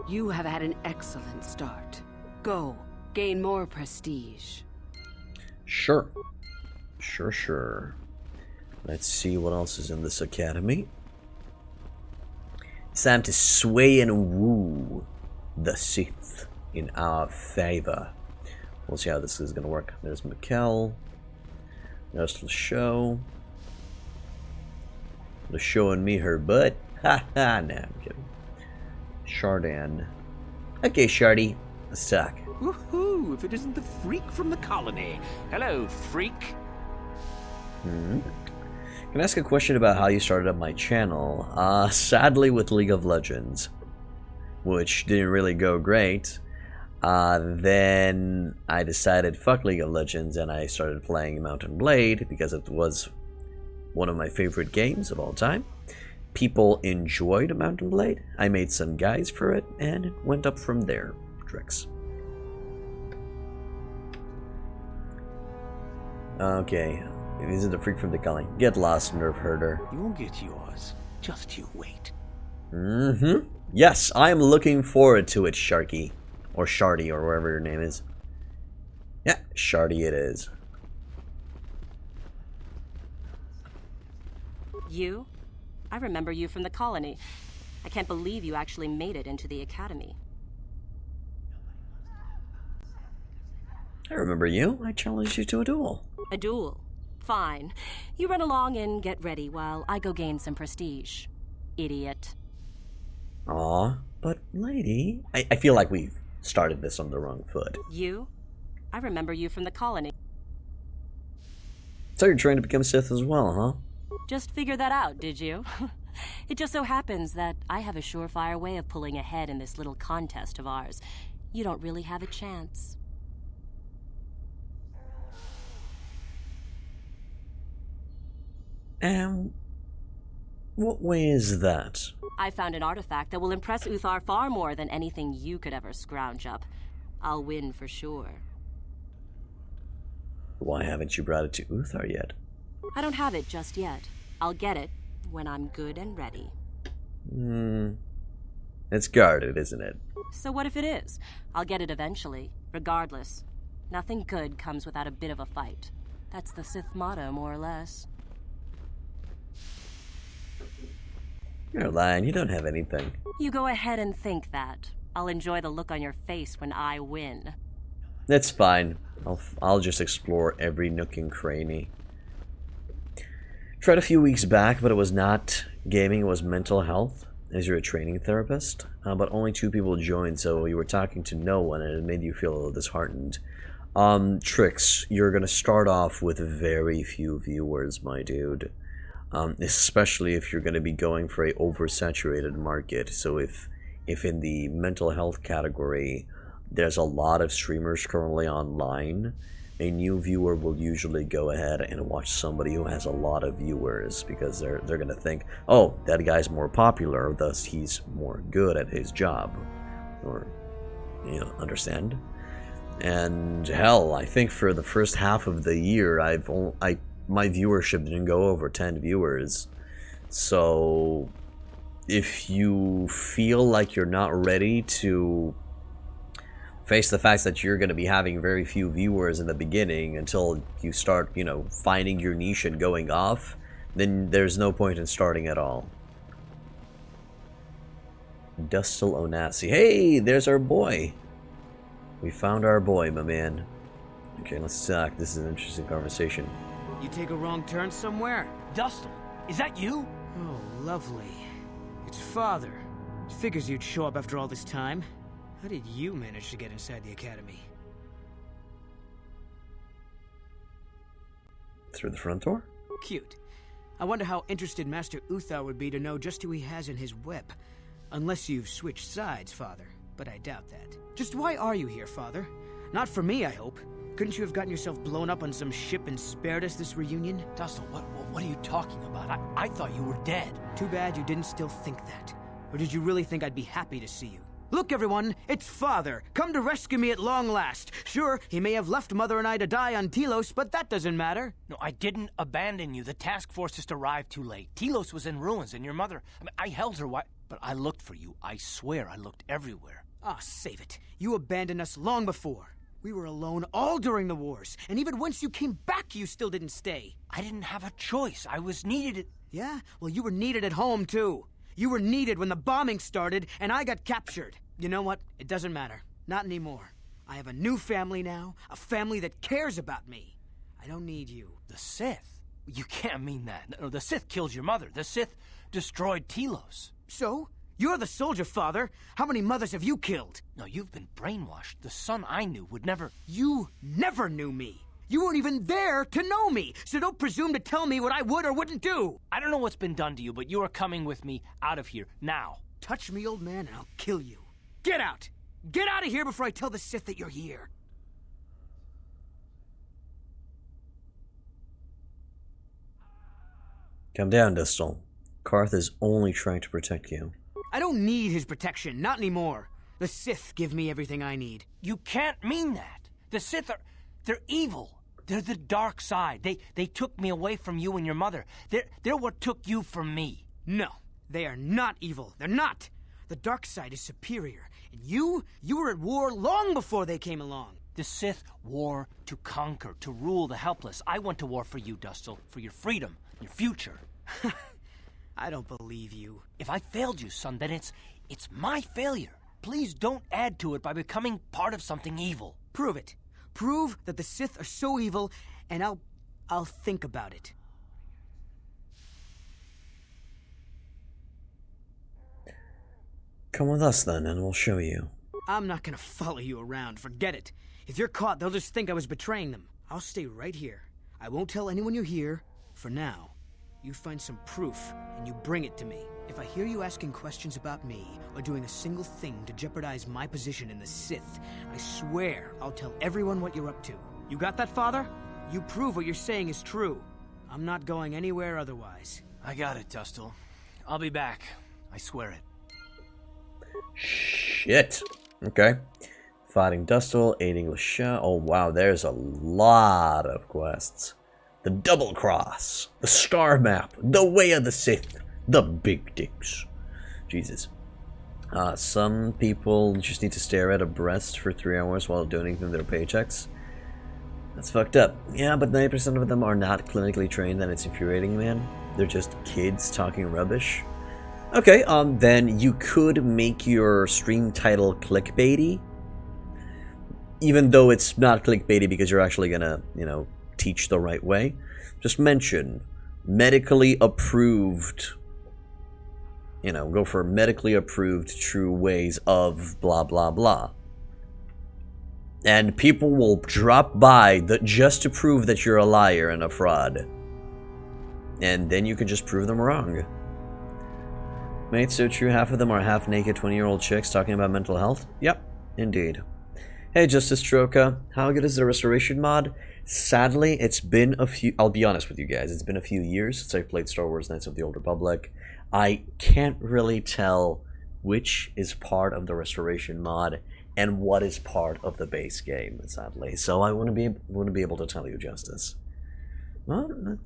Speaker 9: You have had an excellent start. Go, gain more prestige.
Speaker 1: Sure. Sure. Let's see what else is in this academy. It's time to sway and woo the Sith in our favor. We'll see how this is going to work. There's Mikkel. There's Lasho. Lasho and me her butt. Ha ha, nah, I'm kidding. Shardan. Okay, Shardy. Let's talk.
Speaker 10: Woohoo! If it isn't the freak from the colony. Hello, freak.
Speaker 1: Can I ask a question about how you started up my channel? Sadly with League of Legends, which didn't really go great. Then I decided fuck League of Legends and I started playing Mount and Blade because it was one of my favorite games of all time. People enjoyed Mount and Blade. I made some guys for it and it went up from there. Tricks. Okay. Is it the freak from the colony? Get lost, nerve herder.
Speaker 10: You'll get yours. Just you wait.
Speaker 1: Yes, I am looking forward to it, Sharky. Or Shardy, or wherever your name is. Yeah, Shardy it is.
Speaker 3: You? I remember you from the colony. I can't believe you actually made it into the academy.
Speaker 1: I remember you. I challenged you to a duel.
Speaker 3: A duel? Fine. You run along and get ready while I go gain some prestige. Idiot.
Speaker 1: Aw, but lady... I feel like we've started this on the wrong foot.
Speaker 3: You? I remember you from the colony.
Speaker 1: So you're trying to become Sith as well, huh?
Speaker 3: Just figured that out, did you? It just so happens that I have a surefire way of pulling ahead in this little contest of ours. You don't really have a chance.
Speaker 1: What way is that?
Speaker 3: I found an artifact that will impress Uthar far more than anything you could ever scrounge up. I'll win for sure.
Speaker 1: Why haven't you brought it to Uthar yet?
Speaker 3: I don't have it just yet. I'll get it when I'm good and ready.
Speaker 1: It's guarded, isn't it?
Speaker 3: So what if it is? I'll get it eventually, regardless. Nothing good comes without a bit of a fight. That's the Sith motto, more or less.
Speaker 1: You're lying, you don't have anything.
Speaker 3: You go ahead and think that. I'll enjoy the look on your face when I win.
Speaker 1: That's fine. I'll just explore every nook and cranny. Tried a few weeks back, but it was not gaming, it was mental health, as you're a training therapist. But only 2 people joined, so you were talking to no one, and it made you feel a little disheartened. Tricks, you're gonna start off with very few viewers, my dude. Especially if you're gonna be going for a oversaturated market. So if in the mental health category, there's a lot of streamers currently online, a new viewer will usually go ahead and watch somebody who has a lot of viewers, because they're gonna think, oh, that guy's more popular, thus he's more good at his job, or, you know, understand? And hell, I think for the first half of the year, my viewership didn't go over 10 viewers. So if you feel like you're not ready to face the fact that you're going to be having very few viewers in the beginning until you start, you know, finding your niche and going off, then there's no point in starting at all. Dustil Onassi. Hey, there's our boy. We found our boy, my man. Okay, let's talk. This is an interesting conversation.
Speaker 11: You take a wrong turn somewhere?
Speaker 5: Dustin, is that you?
Speaker 11: Oh, lovely. It's Father. Figures you'd show up after all this time. How did you manage to get inside the academy?
Speaker 1: Through the front door?
Speaker 11: Cute. I wonder how interested Master Uthar would be to know just who he has in his web. Unless you've switched sides, Father. But I doubt that. Just why are you here, Father? Not for me, I hope. Couldn't you have gotten yourself blown up on some ship and spared us this reunion?
Speaker 5: Dustin, what are you talking about? I thought you were dead.
Speaker 11: Too bad you didn't still think that. Or did you really think I'd be happy to see you? Look, everyone, it's Father, come to rescue me at long last. Sure, he may have left Mother and I to die on Telos, but that doesn't matter.
Speaker 5: No, I didn't abandon you. The task force just arrived too late. Telos was in ruins, and your mother... I held her but I looked for you. I swear I looked everywhere.
Speaker 11: Ah, save it. You abandoned us long before. We were alone all during the wars, and even once you came back, you still didn't stay.
Speaker 5: I didn't have a choice. I was needed.
Speaker 11: Yeah? Well, you were needed at home, too. You were needed when the bombing started, and I got captured. You know what? It doesn't matter. Not anymore. I have a new family now, a family that cares about me. I don't need you.
Speaker 5: The Sith? You can't mean that. No, the Sith killed your mother. The Sith destroyed Telos.
Speaker 11: So? You're the soldier, Father. How many mothers have you killed?
Speaker 5: No, you've been brainwashed. The son I knew would never...
Speaker 11: You never knew me. You weren't even there to know me, so don't presume to tell me what I would or wouldn't do.
Speaker 5: I don't know what's been done to you, but you are coming with me out of here, now.
Speaker 11: Touch me, old man, and I'll kill you. Get out! Get out of here before I tell the Sith that you're here.
Speaker 1: Calm down, Dustil. Karth is only trying to protect you.
Speaker 11: I don't need his protection, not anymore. The Sith give me everything I need.
Speaker 5: You can't mean that. The Sith they're evil. They're the dark side. They took me away from you and your mother. They're what took you from me.
Speaker 11: No, they are not evil. They're not. The dark side is superior. And you were at war long before they came along.
Speaker 5: The Sith war to conquer, to rule the helpless. I went to war for you, Dustil, for your freedom, your future.
Speaker 11: I don't believe you.
Speaker 5: If I failed you, son, then it's my failure. Please don't add to it by becoming part of something evil.
Speaker 11: Prove it. Prove that the Sith are so evil, and I'll think about it.
Speaker 1: Come with us then, and we'll show you.
Speaker 11: I'm not gonna follow you around, forget it. If you're caught, they'll just think I was betraying them. I'll stay right here. I won't tell anyone you're here, for now. You find some proof, and you bring it to me. If I hear you asking questions about me, or doing a single thing to jeopardize my position in the Sith, I swear I'll tell everyone what you're up to. You got that, Father? You prove what you're saying is true. I'm not going anywhere otherwise.
Speaker 5: I got it, Dustil. I'll be back. I swear it.
Speaker 1: Shit. Okay. Fighting Dustil, aiding Lasha. Oh wow, there's a lot of quests. The Double Cross, the Star Map, the Way of the Sith, the Big Dicks. Jesus. Some people just need to stare at a breast for 3 hours while donating their paychecks. That's fucked up. Yeah, but 90% of them are not clinically trained, and it's infuriating, man. They're just kids talking rubbish. Okay, then you could make your stream title clickbaity. Even though it's not clickbaity because you're actually gonna, teach the right way. Just mention medically approved, go for medically approved true ways of blah blah blah. And people will drop by just to prove that you're a liar and a fraud. And then you can just prove them wrong. Mate, so true, half of them are half-naked 20-year-old chicks talking about mental health? Yep, indeed. Hey, Justice Troka, how good is the restoration mod? Sadly, it's been a few... I'll be honest with you guys, it's been a few years since I've played Star Wars Knights of the Old Republic. I can't really tell which is part of the restoration mod and what is part of the base game, sadly. So I wouldn't be able to tell you, Justice. Well,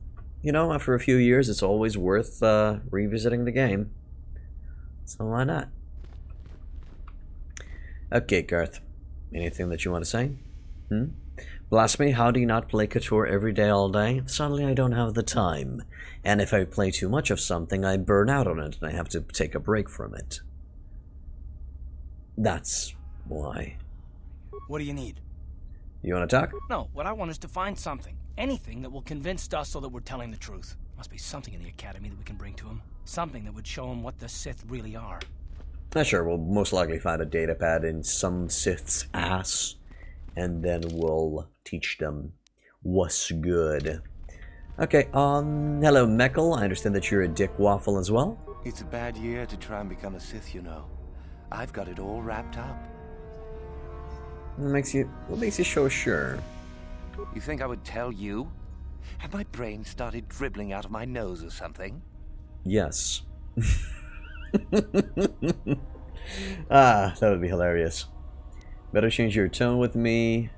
Speaker 1: after a few years, it's always worth revisiting the game. So why not? Okay, Garth. Anything that you want to say? Blasphemy, how do you not play KOTOR every day, all day? Sadly, I don't have the time. And if I play too much of something, I burn out on it, and I have to take a break from it. That's why.
Speaker 5: What do you need?
Speaker 1: You want to talk?
Speaker 5: No, what I want is to find something. Anything that will convince Dustil that we're telling the truth. Must be something in the Academy that we can bring to him. Something that would show him what the Sith really are.
Speaker 1: Sure, we'll most likely find a datapad in some Sith's ass, and then we'll teach them what's good. Okay, hello Meckel, I understand that you're a dick waffle as well?
Speaker 6: It's a bad year to try and become a Sith, I've got it all wrapped up.
Speaker 1: What makes you so sure?
Speaker 6: You think I would tell you? Have my brain started dribbling out of my nose or something?
Speaker 1: Yes. That would be hilarious. Better change your tone with me.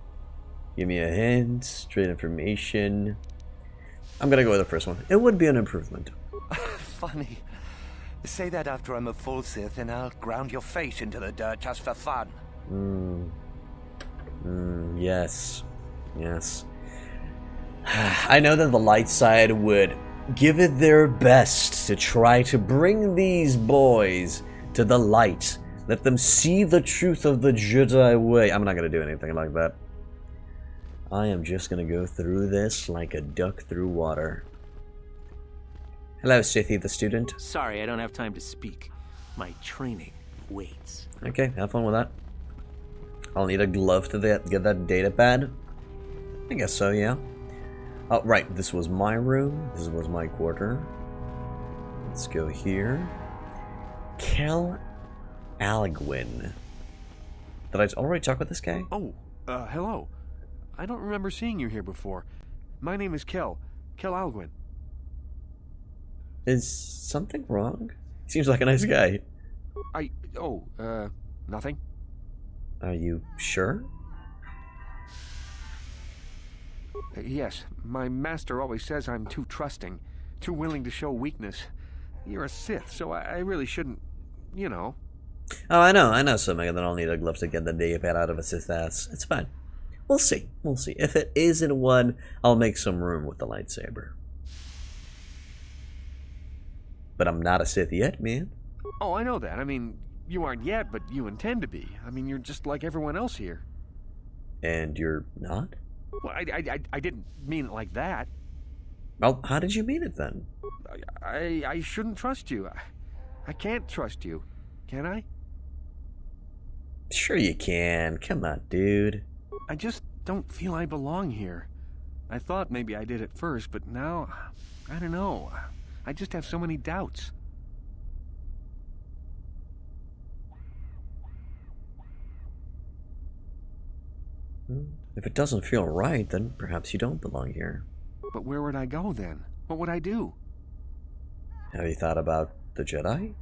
Speaker 1: Give me a hint. Straight information. I'm gonna go with the first one. It would be an improvement.
Speaker 6: Funny. Say that after I'm a full Sith and I'll ground your face into the dirt just for fun.
Speaker 1: Yes. Yes. I know that the light side would give it their best to try to bring these boys to the light. Let them see the truth of the Jedi way. I'm not going to do anything like that. I am just going to go through this like a duck through water. Hello, Sithy the student.
Speaker 10: Sorry, I don't have time to speak. My training waits.
Speaker 1: Okay, have fun with that. I'll need a glove to get that data pad. I guess so, yeah. Oh, right, this was my room. This was my quarter. Let's go here. Kel Alguin. Did I already talk with this guy?
Speaker 12: Oh, hello. I don't remember seeing you here before. My name is Kel Alguin.
Speaker 1: Is something wrong? He seems like a nice guy.
Speaker 12: Nothing.
Speaker 1: Are you sure?
Speaker 12: Yes, my master always says I'm too trusting, too willing to show weakness. You're a Sith, so I really shouldn't,
Speaker 1: Oh, I know, so Megan, that I'll need a glove to get the D-pad out of a Sith ass. It's fine. We'll see. If it isn't one, I'll make some room with the lightsaber. But I'm not a Sith yet, man.
Speaker 12: Oh, I know that. I mean, you aren't yet, but you intend to be. I mean, you're just like everyone else here.
Speaker 1: And you're not?
Speaker 12: Well, I didn't mean it like that.
Speaker 1: Well, how did you mean it then?
Speaker 12: I shouldn't trust you. I can't trust you. Can I?
Speaker 1: Sure you can. Come on, dude.
Speaker 12: I just don't feel I belong here. I thought maybe I did at first, but now, I don't know. I just have so many doubts.
Speaker 1: If it doesn't feel right, then perhaps you don't belong here.
Speaker 12: But where would I go then? What would I do?
Speaker 1: Have you thought about the Jedi?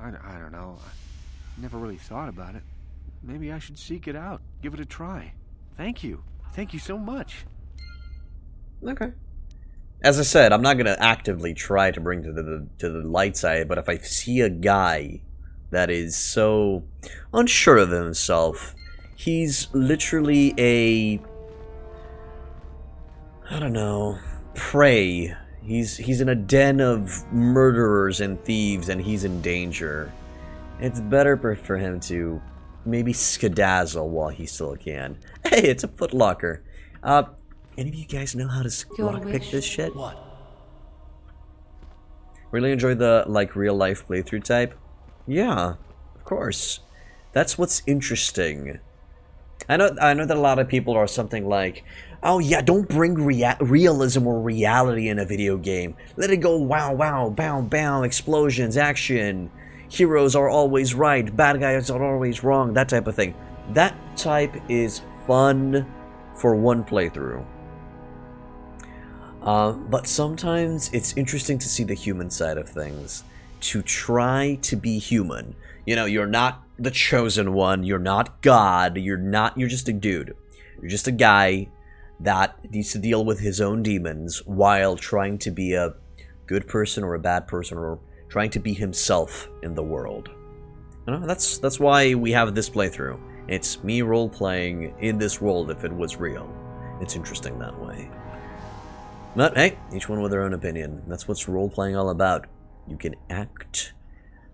Speaker 12: I don't know. I never really thought about it. Maybe I should seek it out. Give it a try. Thank you. Thank you so much.
Speaker 1: Okay. As I said, I'm not going to actively try to bring to the light side, but if I see a guy that is so unsure of himself, he's literally a, I don't know, prey. He's in a den of murderers and thieves, and he's in danger. It's better for him to maybe skedazzle while he still can. Hey, it's a footlocker. Any of you guys know how to lockpick this shit?
Speaker 5: What?
Speaker 1: Really enjoy the, like, real-life playthrough type? Yeah, of course. That's what's interesting. I know that a lot of people are something like, oh yeah, don't bring realism or reality in a video game. Let it go wow, wow, bow, bow, explosions, action. Heroes are always right, bad guys are always wrong, that type of thing. That type is fun for one playthrough. But sometimes it's interesting to see the human side of things. To try to be human. You know, you're not the chosen one, you're not God, you're just a dude. You're just a guy that needs to deal with his own demons while trying to be a good person or a bad person or trying to be himself in the world. You know, that's why we have this playthrough. It's me role-playing in this world if it was real. It's interesting that way. But hey, each one with their own opinion. That's what's role-playing all about. You can act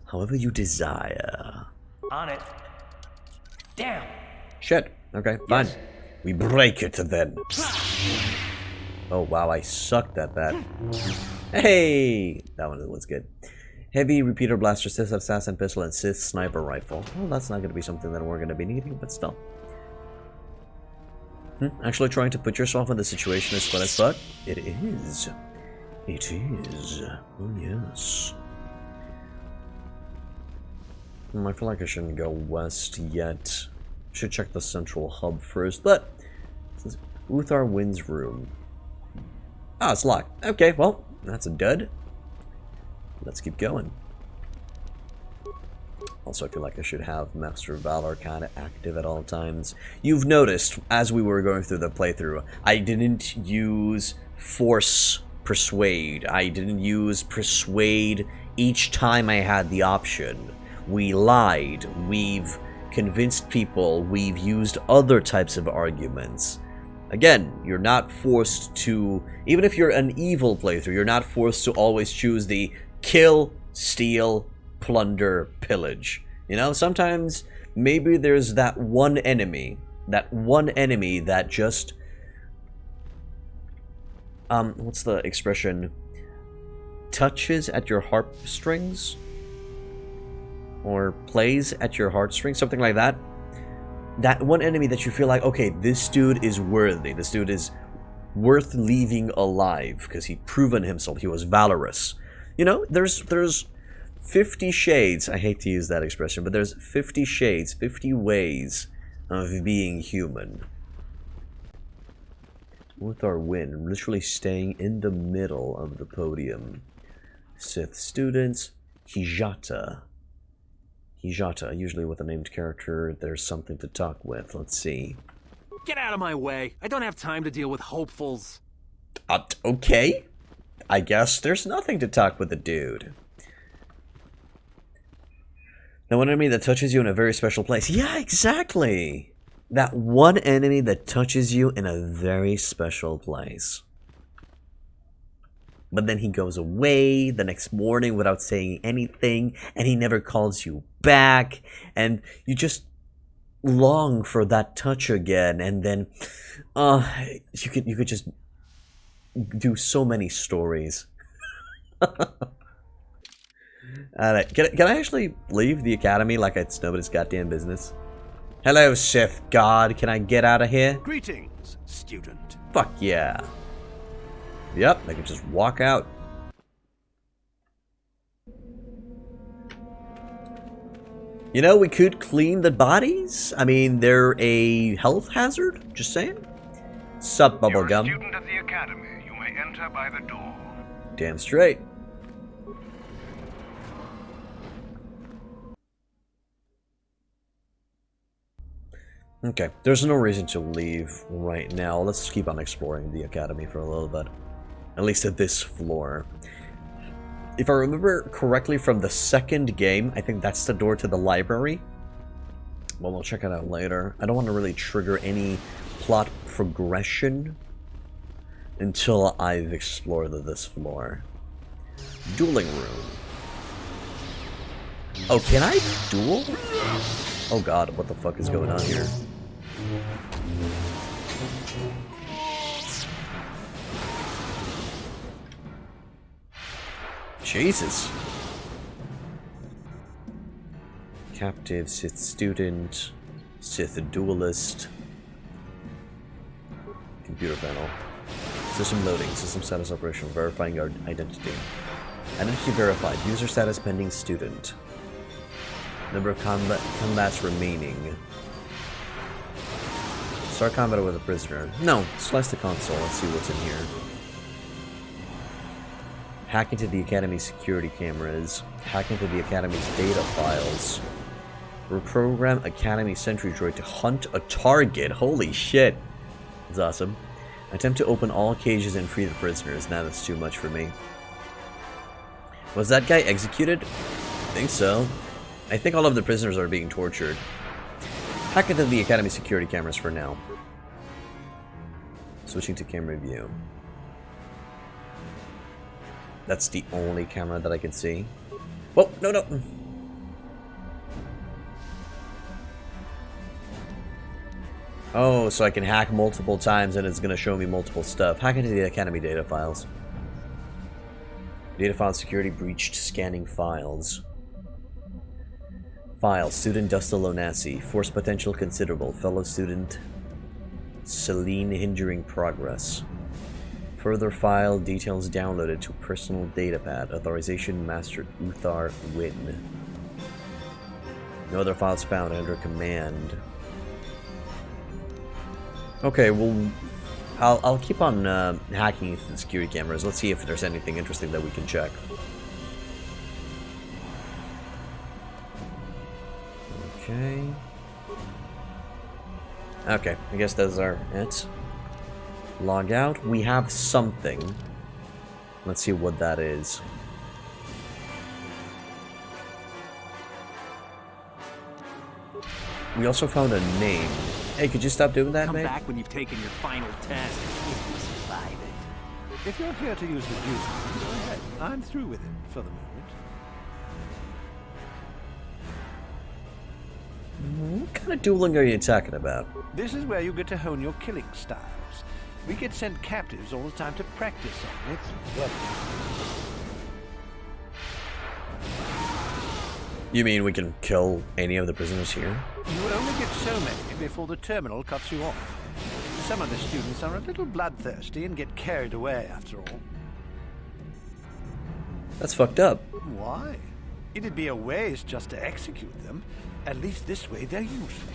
Speaker 1: however you desire.
Speaker 5: On it. Damn.
Speaker 1: Shit. Okay, fine. Yes. We break it then. Oh wow, I sucked at that. Hey! That one was good. Heavy repeater blaster, Sith assassin pistol, and Sith sniper rifle. Well, that's not going to be something that we're going to be needing, but still. Actually trying to put yourself in the situation is fun as fuck? It is. It is. Oh, yes. I feel like I shouldn't go west yet. Should check the central hub first, but this is Uthar Wind's room. Ah, it's locked. Okay, well, that's a dud. Let's keep going. Also, I feel like I should have Master of Valor kind of active at all times. You've noticed, as we were going through the playthrough, I didn't use Force Persuade. I didn't use Persuade each time I had the option. We lied. We've convinced people. We've used other types of arguments. Again, you're not forced to, even if you're an evil playthrough, you're not forced to always choose the kill, steal, plunder, pillage. You know, sometimes maybe there's that one enemy that just what's the expression? Touches at your heartstrings? Or plays at your heartstrings, something like that. That one enemy that you feel like, okay, this dude is worthy. This dude is worth leaving alive because he'd proven himself. He was valorous. You know, there's 50 shades. I hate to use that expression, but there's 50 shades, 50 ways of being human. With our win, literally staying in the middle of the podium. Sith students, Hijata. Hijata, usually with a named character, there's something to talk with. Let's see.
Speaker 5: Get out of my way. I don't have time to deal with hopefuls.
Speaker 1: Okay. I guess there's nothing to talk with the dude. That one enemy that touches you in a very special place. Yeah, exactly. That one enemy that touches you in a very special place. But then he goes away the next morning without saying anything, and he never calls you back, and you just long for that touch again, and then you could just do so many stories. Alright, can I actually leave the academy like it's nobody's goddamn business? Hello, Sith God, can I get out of here?
Speaker 10: Greetings, student.
Speaker 1: Fuck yeah. Yep, I can just walk out. You know, we could clean the bodies. I mean, they're a health hazard. Just saying. Sup, bubblegum.
Speaker 7: You're a student at the academy. You may enter by the door.
Speaker 1: Damn straight. Okay, there's no reason to leave right now. Let's keep on exploring the academy for a little bit. At least at this floor. If I remember correctly from the second game, I think that's the door to the library. Well, we'll check it out later. I don't want to really trigger any plot progression until I've explored this floor. Dueling room. Oh, can I duel? Oh god, what the fuck is going on here? Jesus. Captive, Sith student, Sith duelist. Computer panel. System loading, system status operational, verifying your identity. Identity verified, user status pending student. Number of combats remaining. Start combat with a prisoner. No, slice the console, let's see what's in here. Hack into the Academy's security cameras. Hack into the Academy's data files. Reprogram Academy Sentry Droid to hunt a target. Holy shit. That's awesome. Attempt to open all cages and free the prisoners. Nah, that's too much for me. Was that guy executed? I think so. I think all of the prisoners are being tortured. Hack into the Academy security cameras for now. Switching to camera view. That's the only camera that I can see. Whoa, no, no. Oh, so I can hack multiple times and it's going to show me multiple stuff. Hack into the Academy data files. Data file security breached, scanning files. File, student Dusta Lonassi. Force potential considerable. Fellow student Celine hindering progress. Further file, details downloaded to personal datapad. Authorization Master Uthar Win. No other files found under command. Okay, well, I'll keep on hacking into the security cameras. Let's see if there's anything interesting that we can check. Okay. Okay, I guess those are it. Log out. We have something. Let's see what that is. We also found a name. Hey, could you stop doing that,
Speaker 10: Come
Speaker 1: mate?
Speaker 10: back when you've taken your final test. If you survive it. If you're here to use the juice, go ahead. I'm through with it for the moment.
Speaker 1: What kind of dueling are you talking about?
Speaker 10: This is where you get to hone your killing styles. We get sent captives all the time to practice on it. Well,
Speaker 1: You mean we can kill any of the prisoners here?
Speaker 10: you only get so many before the terminal cuts you off. Some of the students are a little bloodthirsty and get carried away after all.
Speaker 1: That's fucked up.
Speaker 10: Why? It'd be a waste just to execute them. At least this way they're useful.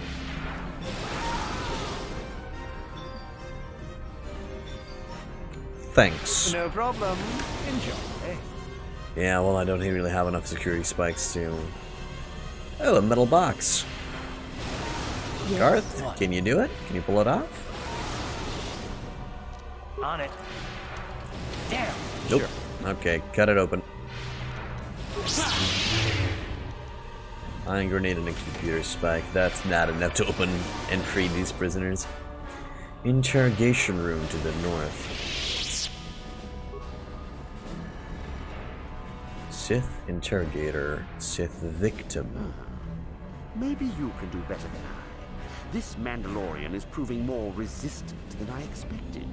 Speaker 1: Thanks.
Speaker 10: No problem. Enjoy.
Speaker 1: Yeah, well, I don't really have enough security spikes to... Oh, a metal box. Garth, can you do it? Can you pull it off?
Speaker 5: On it. Damn.
Speaker 1: Nope.
Speaker 5: Sure.
Speaker 1: Okay, cut it open. Iron grenade and a computer spike. That's not enough to open and free these prisoners. Interrogation room to the north. Sith interrogator. Sith victim.
Speaker 13: Maybe you can do better than I. This Mandalorian is proving more resistant than I expected.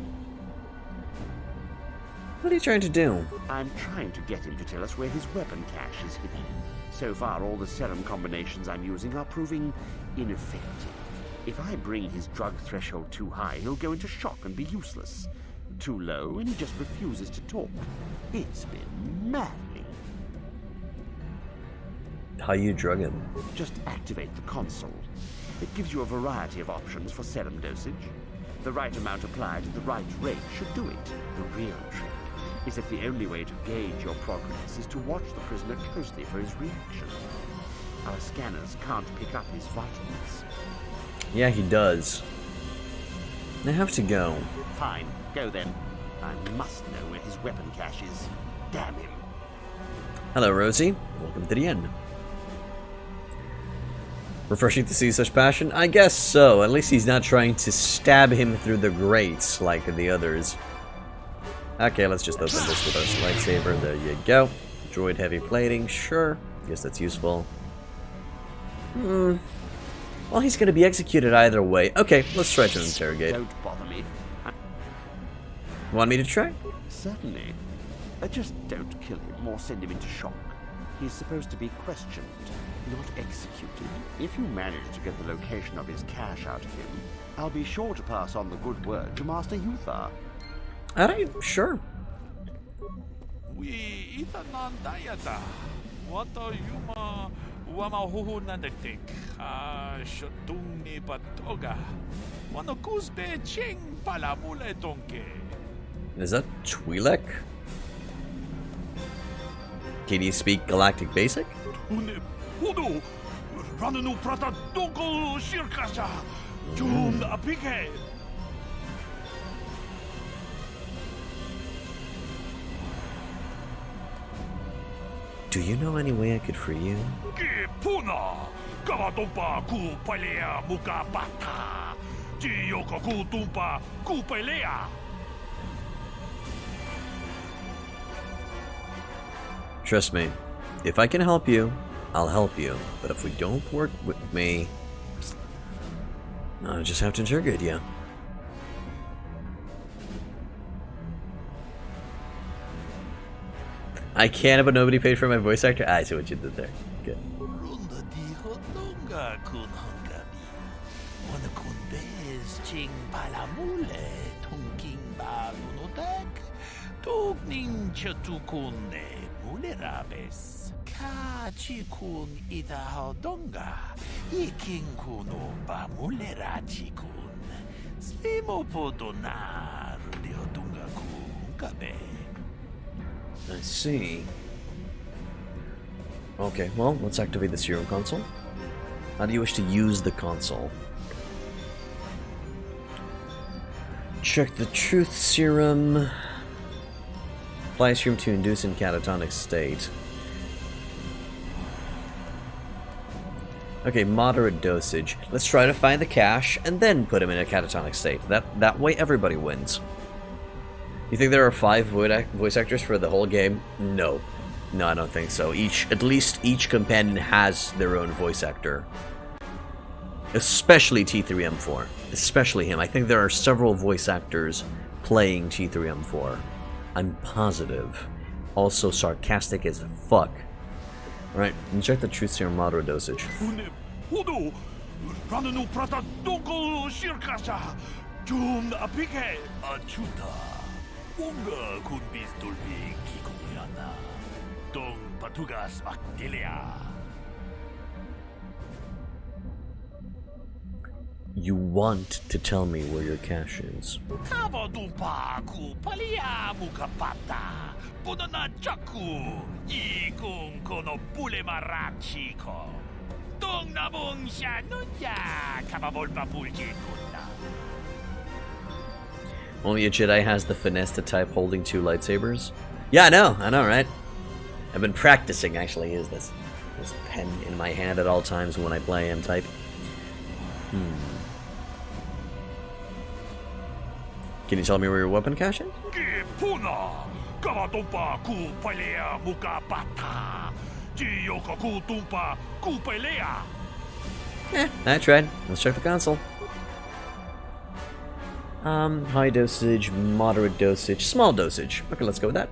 Speaker 1: What are you trying to do?
Speaker 13: I'm trying to get him to tell us where his weapon cache is hidden. So far, all the serum combinations I'm using are proving ineffective. If I bring his drug threshold too high, he'll go into shock and be useless. Too low, and he just refuses to talk. It's been maddening.
Speaker 1: How you drug him?
Speaker 13: Just activate the console. It gives you a variety of options for serum dosage. The right amount applied at the right rate should do it. The real trick is that the only way to gauge your progress is to watch the prisoner closely for his reaction. Our scanners can't pick up his vitals.
Speaker 1: Yeah, he does. I have to go.
Speaker 13: Fine, go then. I must know where his weapon cache is. Damn him.
Speaker 1: Hello, Rosie. Welcome to the end. Refreshing to see such passion? I guess so. At least he's not trying to stab him through the grates like the others. Okay, let's just open this with our lightsaber. There you go. Droid heavy plating. Sure. Guess that's useful. Well, he's going to be executed either way. Okay, let's try to interrogate.
Speaker 13: Don't bother me.
Speaker 1: Want me to try?
Speaker 13: Certainly. Just don't kill him or send him into shock. He's supposed to be questioned, not executed. If you manage to get the location of his cache out of him, I'll be sure to pass on the good word to Master Uthar.
Speaker 1: Alright, sure.
Speaker 14: We itanan dayata. What are you wama huhunandek? Shotung ni patoga. Wanokuzbe ching palamule donke.
Speaker 1: Is that Twi'lek? Can you speak Galactic Basic?
Speaker 14: Hudu rananu prata donko shirkasha. Jun apike.
Speaker 1: Do you know any way I could free you?
Speaker 14: Puna, Kawatumpa ku palea muka pata. Jiyoko ku tumpa ku palea.
Speaker 1: Trust me, if I can help you, I'll help you. But if we don't work with me, I'll just have to interrogate you. I can't, but nobody paid for my voice actor. I see what you did there. Good. I see. Okay, well, let's activate the serum console. How do you wish to use the console? Check the truth serum. Apply serum to induce in catatonic state. Okay, moderate dosage. Let's try to find the cache and then put him in a catatonic state. That way everybody wins. You think there are 5 voice actors for the whole game? No. No, I don't think so. At least each companion has their own voice actor. Especially T3M4. Especially him. I think there are several voice actors playing T3M4. I'm positive. Also sarcastic as fuck. Alright, inject the truth serum moderate dosage. You want to tell me where your cache is. Only a Jedi has the finesse to type holding 2 lightsabers? Yeah, I know, right? I've been practicing, actually, use this. This pen in my hand at all times when I play N-Type. Can you tell me where your weapon cache is? I tried. Let's check the console. High dosage, moderate dosage, small dosage. Okay, let's go with that.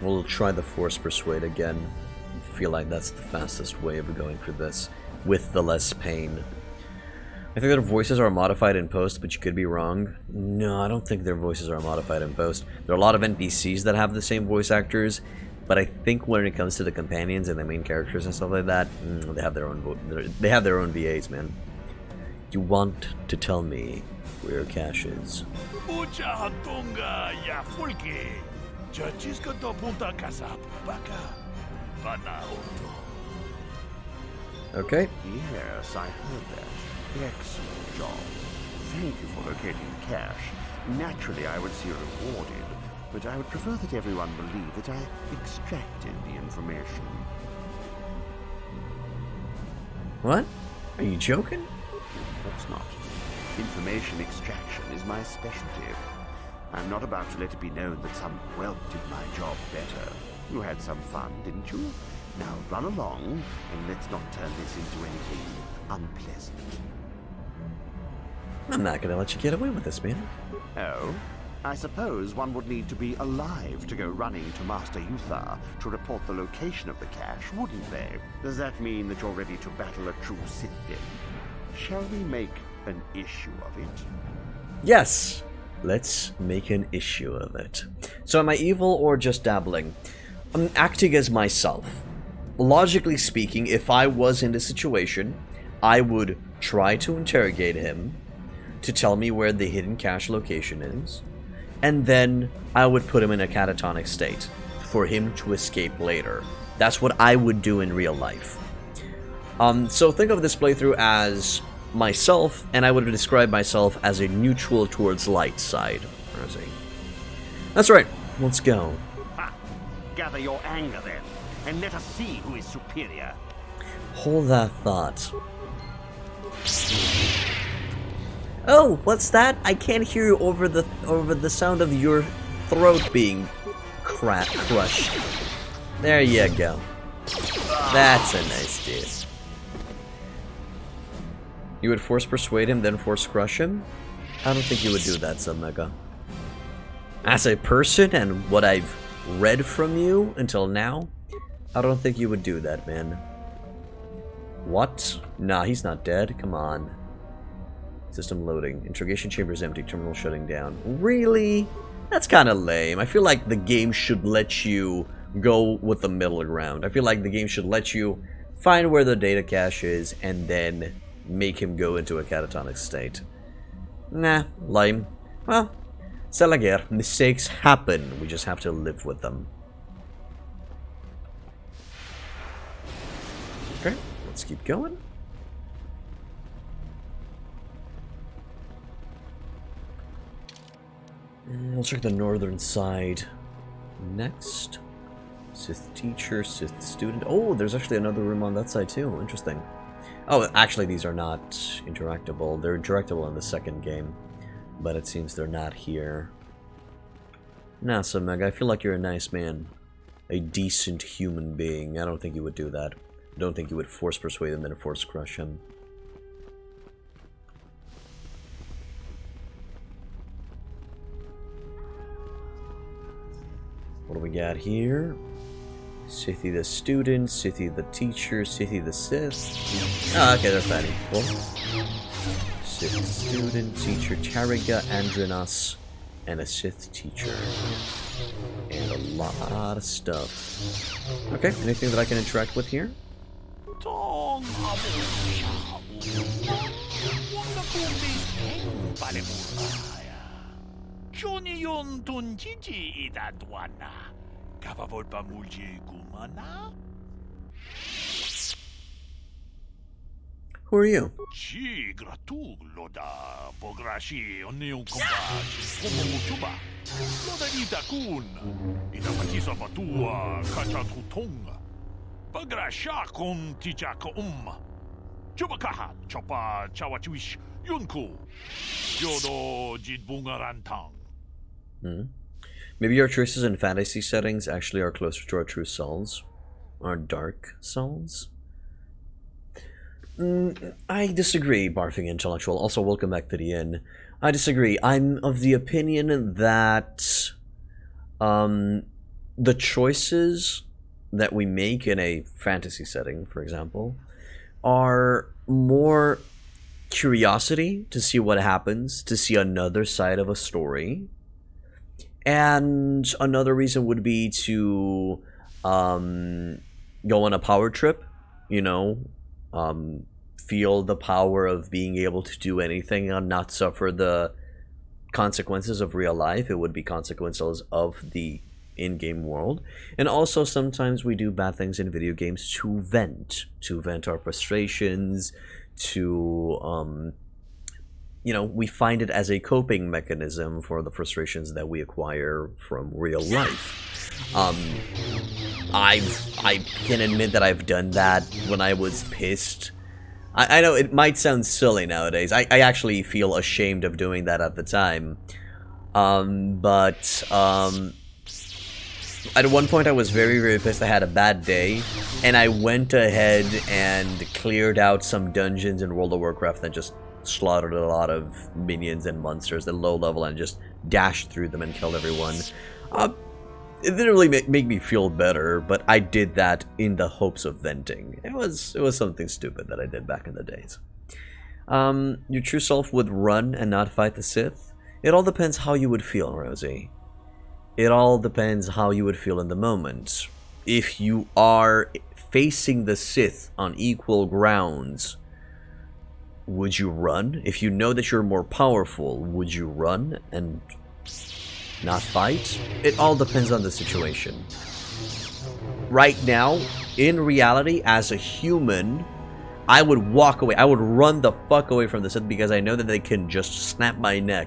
Speaker 1: We'll try the Force Persuade again. I feel like that's the fastest way of going for this, with the less pain. I think their voices are modified in post, but you could be wrong. No, I don't think their voices are modified in post. There are a lot of NPCs that have the same voice actors, but I think when it comes to the companions and the main characters and stuff like that, they have their own VAs, man. You want to tell me where your cache is? Okay.
Speaker 13: Yes, I heard that. Excellent job. Thank you for locating the cache. Naturally, I would see you rewarded, but I would prefer that everyone believe that I extracted the information.
Speaker 1: What? Are you joking?
Speaker 13: Of course not. Information extraction is my specialty. I'm not about to let it be known that some whelp did my job better. You had some fun, didn't you? Now run along, and let's not turn this into anything unpleasant.
Speaker 1: I'm not gonna let you get away with this, man.
Speaker 13: Oh? I suppose one would need to be alive to go running to Master Uthar to report the location of the cache, wouldn't they? Does that mean that you're ready to battle a true Sith then? Shall we make an issue of it?
Speaker 1: Yes! Let's make an issue of it. So am I evil or just dabbling? I'm acting as myself. Logically speaking, if I was in this situation, I would try to interrogate him to tell me where the hidden cache location is, and then I would put him in a catatonic state for him to escape later. That's what I would do in real life. So think of this playthrough as myself, and I would describe myself as a neutral towards light side. That's right, let's go.
Speaker 13: Ha! Gather your anger then, and let us see who is superior.
Speaker 1: Hold that thought. Oh, what's that? I can't hear you over the sound of your throat being crushed. There you go. That's a nice dude. You would force persuade him, then force crush him? I don't think you would do that, Submega. As a person and what I've read from you until now, I don't think you would do that, man. What? Nah, he's not dead. Come on. System loading. Interrogation chamber is empty. Terminal shutting down. Really? That's kind of lame. I feel like the game should let you go with the middle ground. I feel like the game should let you find where the data cache is and then make him go into a catatonic state. Nah, lame. Well, c'est la guerre. Mistakes happen. We just have to live with them. Okay, let's keep going. We'll check the northern side next. Sith teacher, Sith student. Oh, there's actually another room on that side too. Interesting. Oh, actually these are not interactable. They're interactable in the second game, but it seems they're not here. Nah, Submega, I feel like you're a nice man. A decent human being. I don't think you would do that. I don't think you would force persuade him, then force crush him. What do we got here? Sithy the student, Sithy the teacher, Sithy the Sith. Oh, okay, they're fighting. Cool. Sith student, teacher Tariga, Andronos, and a Sith teacher. And a lot of stuff. Okay, anything that I can interact with here? Who are you?
Speaker 14: Ci gratulo da pograshi oneu kombaji como chuba. Loda ita kun. Ita patisa batua kacha tutonga. Pagrasha kon tijaka Chuba kaha chopa chawachuish yunku. Yodo jidbungarantang.
Speaker 1: Maybe our choices in fantasy settings actually are closer to our true selves. Our dark selves? I disagree, Barfing Intellectual. Also, welcome back to the inn. I disagree. I'm of the opinion that the choices that we make in a fantasy setting, for example, are more curiosity to see what happens, to see another side of a story. And another reason would be to go on a power trip, you know, feel the power of being able to do anything and not suffer the consequences of real life. It would be consequences of the in-game world. And also sometimes we do bad things in video games to vent our frustrations, to you know, we find it as a coping mechanism for the frustrations that we acquire from real life. I can admit that I've done that when I was pissed. I know it might sound silly nowadays. I actually feel ashamed of doing that at the time. But at one point I was very, very pissed. I had a bad day, and I went ahead and cleared out some dungeons in World of Warcraft and just slaughtered a lot of minions and monsters at low level and just dashed through them and killed everyone. It didn't really make me feel better, but I did that in the hopes of venting. It was something stupid that I did back in the days. Your true self would run and not fight the Sith? It all depends how you would feel, Rosie. It all depends how you would feel in the moment. If you are facing the Sith on equal grounds, would you run? If you know that you're more powerful, would you run and not fight? It all depends on the situation. Right now, in reality, as a human, I would walk away. I would run the fuck away from the Sith because I know that they can just snap my neck.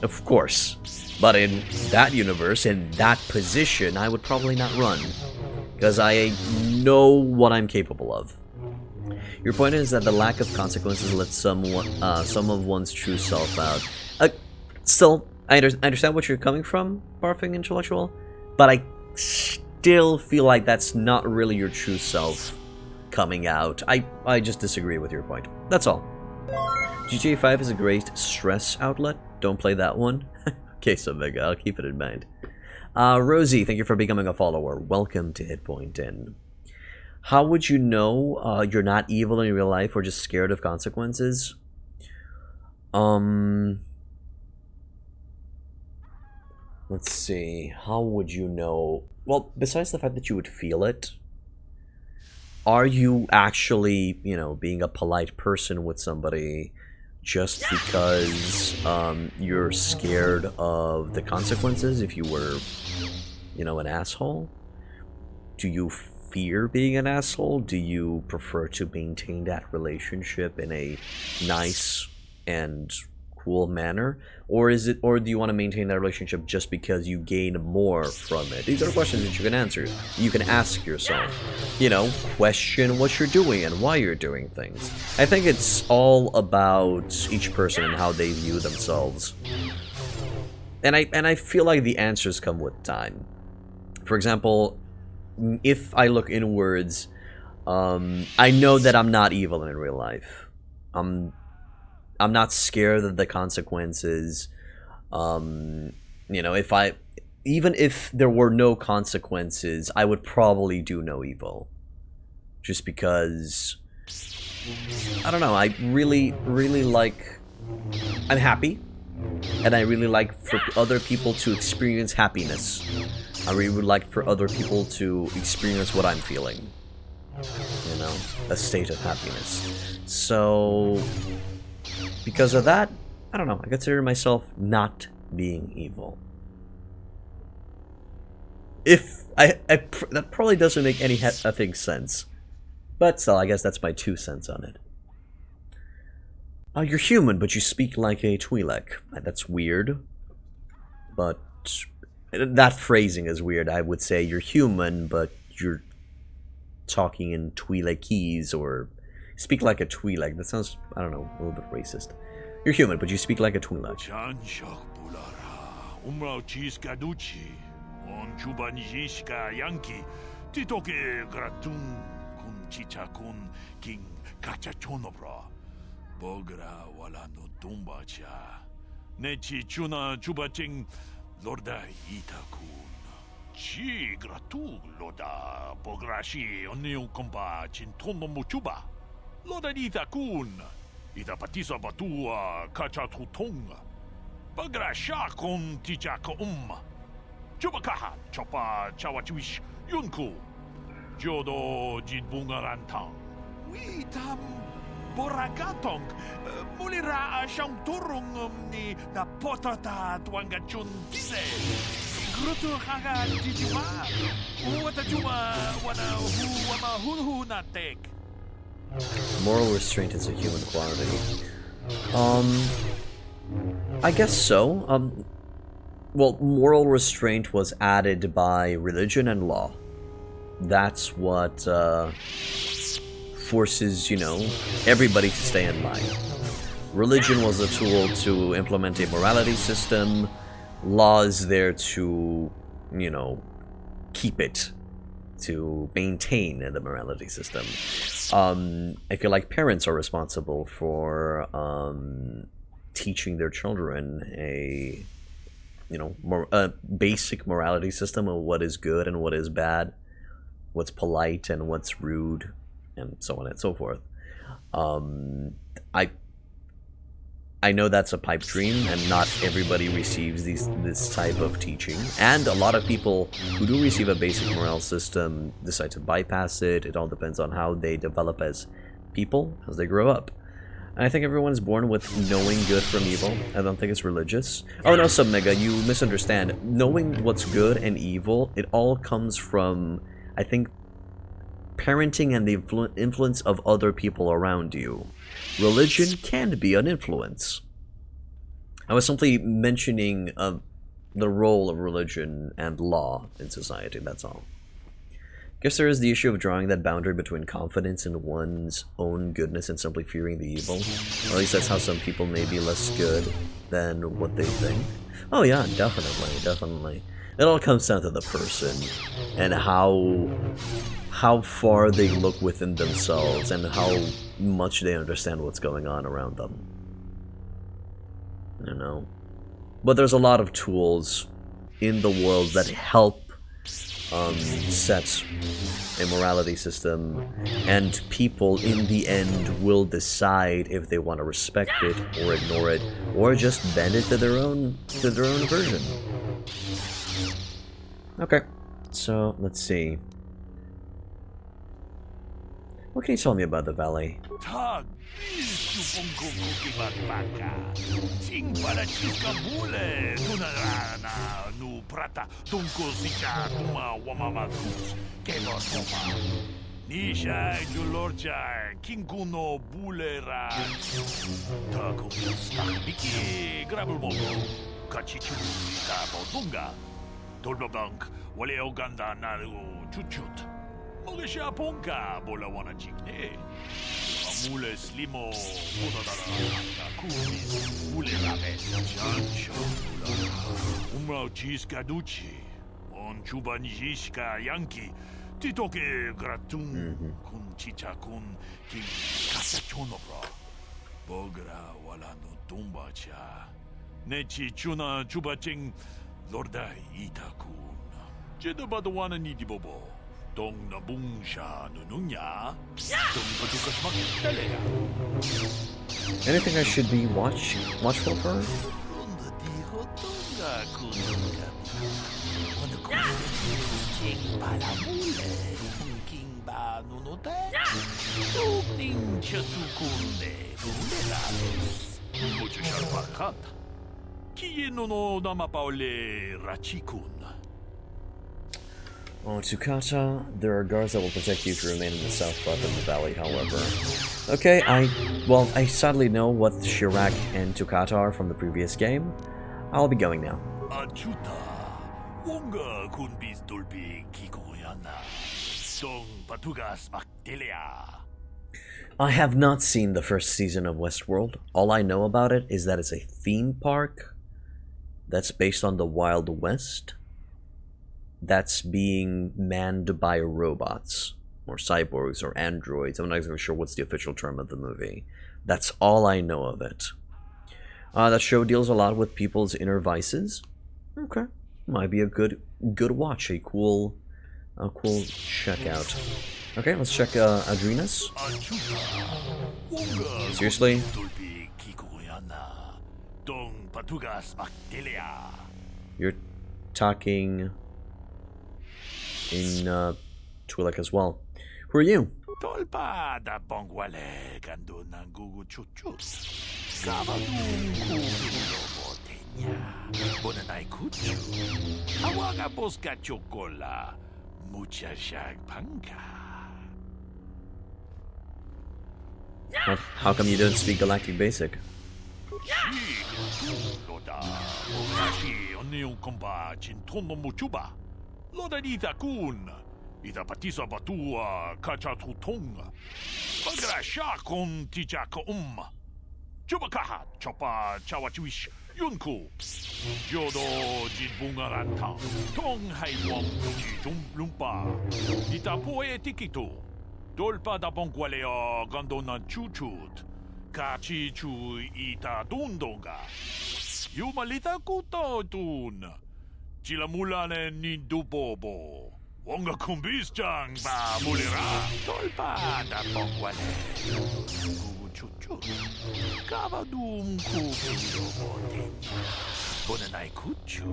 Speaker 1: Of course. But in that universe, in that position, I would probably not run. Because I know what I'm capable of. Your point is that the lack of consequences lets some of one's true self out. Still, I understand what you're coming from, Barfing Intellectual, but I still feel like that's not really your true self coming out. I just disagree with your point. That's all. GTA 5 is a great stress outlet. Don't play that one. Okay, so Vega, I'll keep it in mind. Rosie, thank you for becoming a follower. Welcome to Hitpoint Inn. How would you know you're not evil in real life or just scared of consequences? Let's see. How would you know? Well, besides the fact that you would feel it, are you actually, you know, being a polite person with somebody just because you're scared of the consequences if you were, you know, an asshole? Do you fear being an asshole? Do you prefer to maintain that relationship in a nice and cool manner? Or is it, or do you want to maintain that relationship just because you gain more from it? These are questions that you can answer. You can ask yourself, you know, question what you're doing and why you're doing things. I think it's all about each person and how they view themselves. And I feel like the answers come with time. For example, if I look inwards, I know that I'm not evil in real life. I'm not scared of the consequences. You know, even if there were no consequences, I would probably do no evil. Just because, I don't know, I really, really like, I'm happy. And I really like for other people to experience happiness. I really would like for other people to experience what I'm feeling. You know, a state of happiness. So, because of that, I don't know, I consider myself not being evil. that probably doesn't make any effing sense. But still, I guess that's my 2 cents on it. You're human, but you speak like a Twi'lek. That's weird. But that phrasing is weird. I would say you're human, but you're talking in Twi'lekese, or speak like a Twi'lek. That sounds, I don't know, a little bit racist. You're human, but you speak like a Twi'lek.
Speaker 14: Bogra wala no tumbacha. Nechi chuna chubaching Lorda Itakun. Chi gratu loda bograshi oniu komba chintono muchuba. Loda Itakun. Ida patisa batua kachatutonga. Bagrasha kon tichaka Chubakaha chopa chawachish yunku. Jodo jidbungarantang. We tam Boragatong, mulira siyang turong ni na potata tuangachun tise. Gruto kaga tijuma. Uwata juma wana hu natek.
Speaker 1: Moral restraint is a human quality. I guess so. Well, moral restraint was added by religion and law. That's what, forces, you know, everybody to stay in line. Religion was a tool to implement a morality system. Law is there to, you know, keep it, to maintain the morality system. I feel like parents are responsible for teaching their children a, you know, a basic morality system of what is good and what is bad, what's polite and what's rude, and so on and so forth. I know that's a pipe dream, and not everybody receives this type of teaching. And a lot of people who do receive a basic morale system decide to bypass it. It all depends on how they develop as people, as they grow up. And I think everyone's born with knowing good from evil. I don't think it's religious. Oh no, Submega, you misunderstand. Knowing what's good and evil, it all comes from, I think, parenting and the influence of other people around you. Religion can be an influence. I was simply mentioning the role of religion and law in society, that's all. Guess there is the issue of drawing that boundary between confidence in one's own goodness and simply fearing the evil. Or at least that's how some people may be less good than what they think. Oh yeah, definitely. It all comes down to the person and how far they look within themselves and how much they understand what's going on around them. You know? But there's a lot of tools in the world that help set a morality system, and people in the end will decide if they want to respect it or ignore it or just bend it to their own version. Okay, so let's see. What can you tell me about the valley?
Speaker 14: Nisha Julorja Kinkuno Bulera Takum Stakbiki Grabelmobo Kachichu Tabotunga Tolbabank Wale Oganda Naru Chuchut Mogesha Ponka Bolawana Chikne Mule Slimo Potadara Kumis Bulera Chancho Umrao Chiska Duchi On Chubanjishka Yankee Titoke Gratun Kun Chicha Kun King Kasachonobra Bogra Wala no Tumbacha Nechi Chuna Chubaching Lorda Itakun Jedabadawana Nidibobo Dong Nabungsha Nununya Dong Badukas Maktelea.
Speaker 1: Anything I should be watchful for? On Tsukata, there are guards that will protect you if you remain in the south part of the valley, however. Okay, I sadly know what Shirak and Tsukata are from the previous game. I'll be going now. I have not seen the first season of Westworld. All I know about it is that it's a theme park that's based on the Wild West that's being manned by robots, or cyborgs, or androids. I'm not exactly sure what's the official term of the movie. That's all I know of it. That show deals a lot with people's inner vices. Okay. Might be a good watch, a cool check out. Okay, let's check Adrena's. Seriously? You're talking in Twi'lek as well. Who are you? How come you don't speak Galactic Basic?
Speaker 14: Ida patisa batua kacha tutonga. Bagrasha kon tijaka Chubakaha chopa chawachiwish yunku. Jodo jibungaranta. Tong haiwam jijum lumpa. Ita poe tikitu. Dolpa da bongualea gandona chuchut. Kachi chu ita dundonga. Yumalita kuto tun. Chilamulane nindubobo. Wonga kumbis jang ba mulira. Dolpa da bonguale. Chuchu. Kavadum kubido botenya. Bonanai kuchu.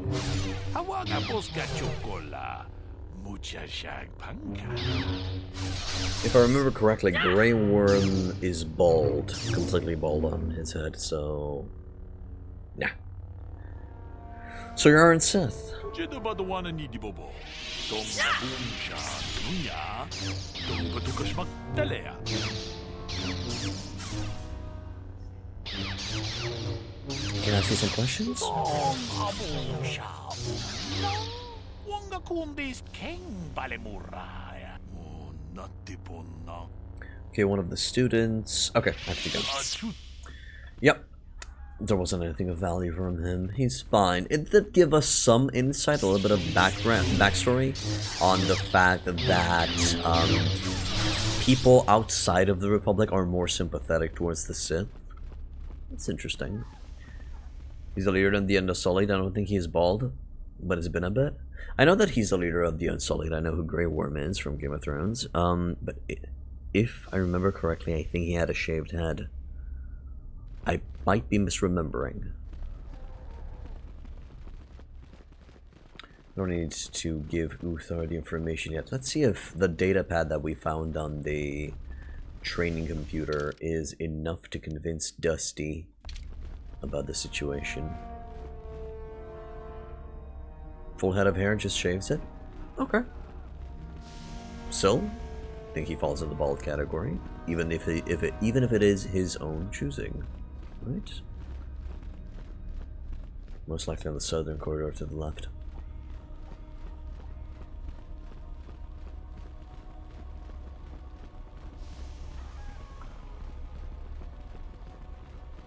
Speaker 14: Hawaga boska chocola. Mucha shag panka.
Speaker 1: If I remember correctly, Grey Worm is bald. Completely bald on his head, so... yeah. So you aren't Sith. Can I ask you some questions? Okay, one of the students... okay, I have to go. Yep. There wasn't anything of value from him. He's fine. It did give us some insight, a little bit of backstory on the fact that people outside of the Republic are more sympathetic towards the Sith. That's interesting. He's the leader of the Unsullied. I don't think he's bald, but it's been a bit. I know that he's the leader of the Unsullied. I know who Grey Worm is from Game of Thrones. But if I remember correctly, I think he had a shaved head. I might be misremembering. I don't need to give Uthar the information yet. Let's see if the datapad that we found on the training computer is enough to convince Dusty about the situation. Full head of hair, just shaves it? Okay. So, I think he falls in the bald category, even if it is his own choosing. Right. Most likely on the southern corridor to the left.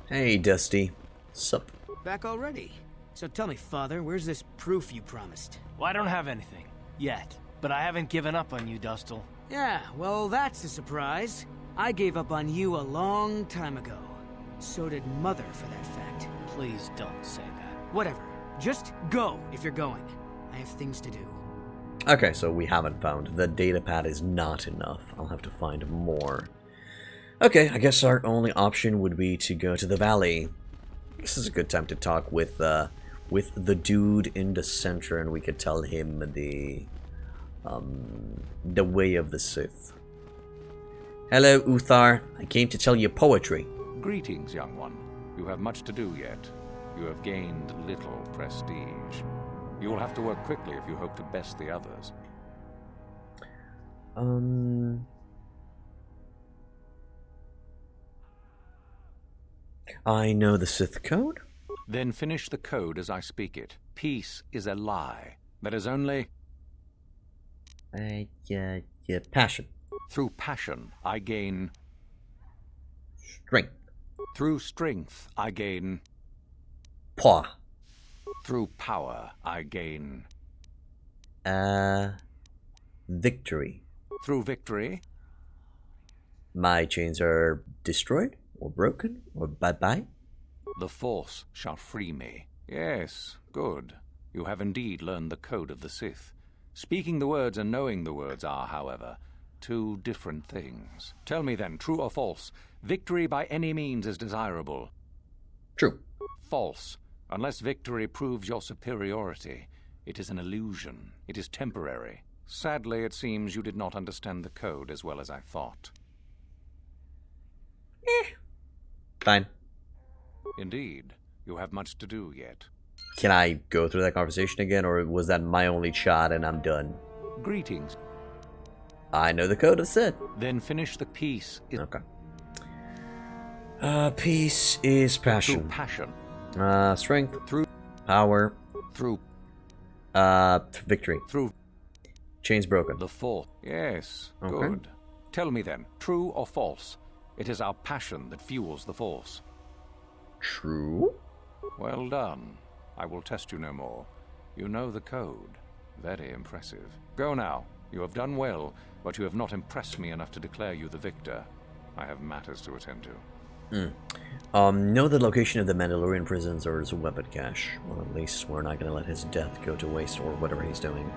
Speaker 1: Hey, Dusty. Sup?
Speaker 11: Back already? So tell me, Father, where's this proof you promised?
Speaker 5: Well, I don't have anything. Yet. But I haven't given up on you, Dustle.
Speaker 11: Yeah, well, that's a surprise. I gave up on you a long time ago. So did Mother, for that fact.
Speaker 5: Please don't say that.
Speaker 11: Whatever. Just go, if you're going. I have things to do.
Speaker 1: Okay, so we haven't found. The datapad is not enough. I'll have to find more. Okay, I guess our only option would be to go to the valley. This is a good time to talk with the dude in the center, and we could tell him the way of the Sith. Hello, Uthar. I came to tell you poetry.
Speaker 8: Greetings, young one. You have much to do yet. You have gained little prestige. You will have to work quickly if you hope to best the others.
Speaker 1: I know the Sith code.
Speaker 8: Then finish the code as I speak it. Peace is a lie. That is only...
Speaker 1: Passion.
Speaker 8: Through passion, I gain...
Speaker 1: Strength.
Speaker 8: Through strength, I gain...
Speaker 1: Power.
Speaker 8: Through power, I gain...
Speaker 1: Victory.
Speaker 8: Through victory...
Speaker 1: My chains are destroyed, or broken, or bye-bye.
Speaker 8: The Force shall free me. Yes, good. You have indeed learned the code of the Sith. Speaking the words and knowing the words are, however, two different things. Tell me then, true or false, victory by any means is desirable.
Speaker 1: True.
Speaker 8: False. Unless victory proves your superiority, it is an illusion. It is temporary. Sadly, it seems you did not understand the code as well as I thought.
Speaker 1: Fine.
Speaker 8: Indeed. You have much to do yet.
Speaker 1: Can I go through that conversation again, or was that my only shot and I'm done?
Speaker 8: Greetings.
Speaker 1: I know the code of Sith.
Speaker 8: Then finish the peace.
Speaker 1: Okay. Peace is passion.
Speaker 8: Through passion.
Speaker 1: Strength.
Speaker 8: Through
Speaker 1: power.
Speaker 8: Through
Speaker 1: victory.
Speaker 8: Through
Speaker 1: chains broken.
Speaker 8: The Force. Yes.
Speaker 1: Okay.
Speaker 8: Good. Tell me then, true or false? It is our passion that fuels the Force.
Speaker 1: True.
Speaker 8: Well done. I will test you no more. You know the code. Very impressive. Go now. You have done well, but you have not impressed me enough to declare you the victor. I have matters to attend to.
Speaker 1: Know the location of the Mandalorian prisons or his weapon cache. Well, at least we're not going to let his death go to waste or whatever he's doing.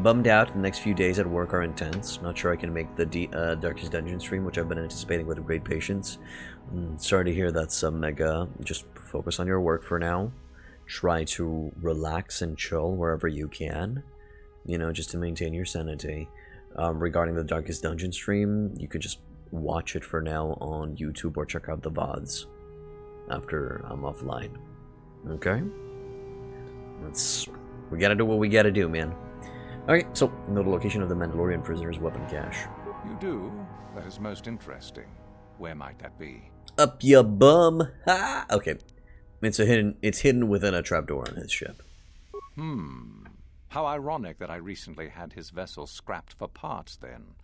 Speaker 1: Bummed out, the next few days at work are intense. Not sure I can make the Darkest Dungeon stream, which I've been anticipating with great patience. Sorry to hear that, Mega. Just focus on your work for now. Try to relax and chill wherever you can. You know, just to maintain your sanity. Regarding the Darkest Dungeon stream, you could just watch it for now on YouTube or check out the VODs after I'm offline. Okay? We gotta do what we gotta do, man. Okay, so, know the location of the Mandalorian prisoner's weapon cache.
Speaker 8: You do? That is most interesting. Where might that be?
Speaker 1: Up your bum! Ha! Okay. It's hidden within a trapdoor on his ship.
Speaker 8: How ironic that I recently had his vessel scrapped for parts then.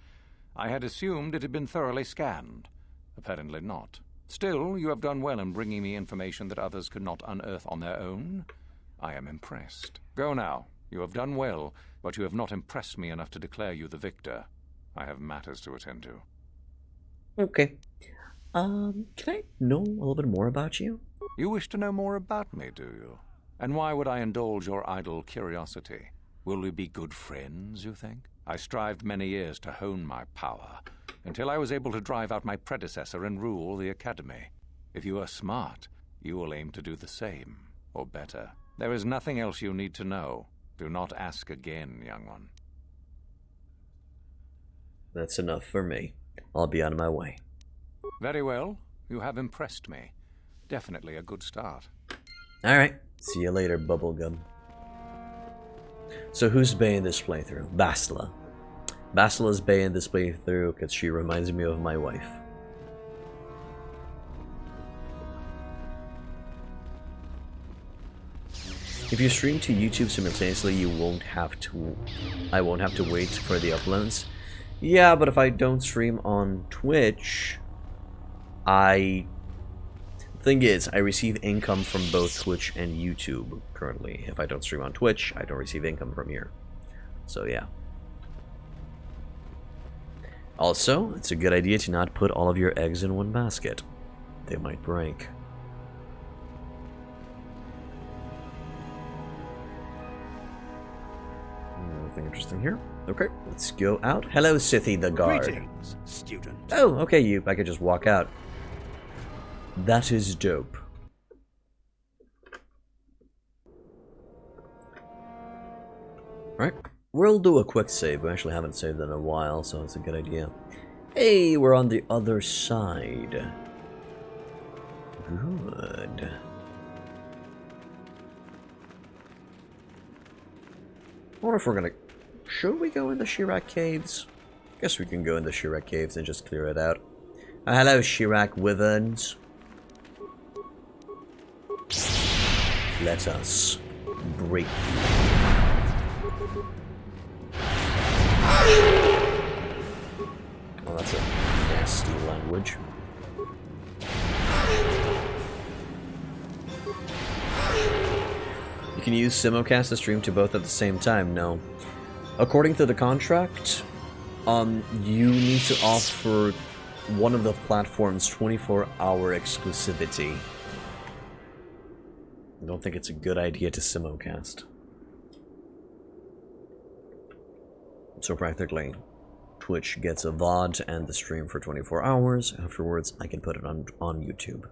Speaker 8: I had assumed it had been thoroughly scanned. Apparently not. Still, you have done well in bringing me information that others could not unearth on their own. I am impressed. Go now. You have done well, but you have not impressed me enough to declare you the victor. I have matters to attend to.
Speaker 1: Okay. Can I know a little bit more about you?
Speaker 8: You wish to know more about me, do you? And why would I indulge your idle curiosity? Will we be good friends, you think? I strived many years to hone my power, until I was able to drive out my predecessor and rule the Academy. If you are smart, you will aim to do the same, or better. There is nothing else you need to know. Do not ask again, young one.
Speaker 1: That's enough for me. I'll be on my way.
Speaker 8: Very well. You have impressed me. Definitely a good start.
Speaker 1: Alright. See you later, Bubblegum. So who's baying this playthrough? Bastila. Bastila's baying this playthrough because she reminds me of my wife. If you stream to YouTube simultaneously, I won't have to wait for the uploads. Yeah, but if I don't stream on Twitch, thing is, I receive income from both Twitch and YouTube currently. If I don't stream on Twitch, I don't receive income from here. So yeah. Also, it's a good idea to not put all of your eggs in one basket. They might break. Nothing interesting here. Okay, let's go out. Hello, Sithy the guard.
Speaker 10: Greetings, student.
Speaker 1: Oh, okay, I could just walk out. That is dope. Alright, we'll do a quick save. We actually haven't saved in a while, so it's a good idea. Hey, we're on the other side. Good. I wonder if we're gonna... Should we go in the Shirak Caves? Guess we can go in the Shirak caves and just clear it out. Hello, Shirak Wyverns. Let us break. Oh, that's a nasty language. You can use simulcast to stream to both at the same time. No. According to the contract, you need to offer one of the platforms 24-hour exclusivity. I don't think it's a good idea to simulcast. So practically, Twitch gets a VOD and the stream for 24 hours. Afterwards, I can put it on YouTube.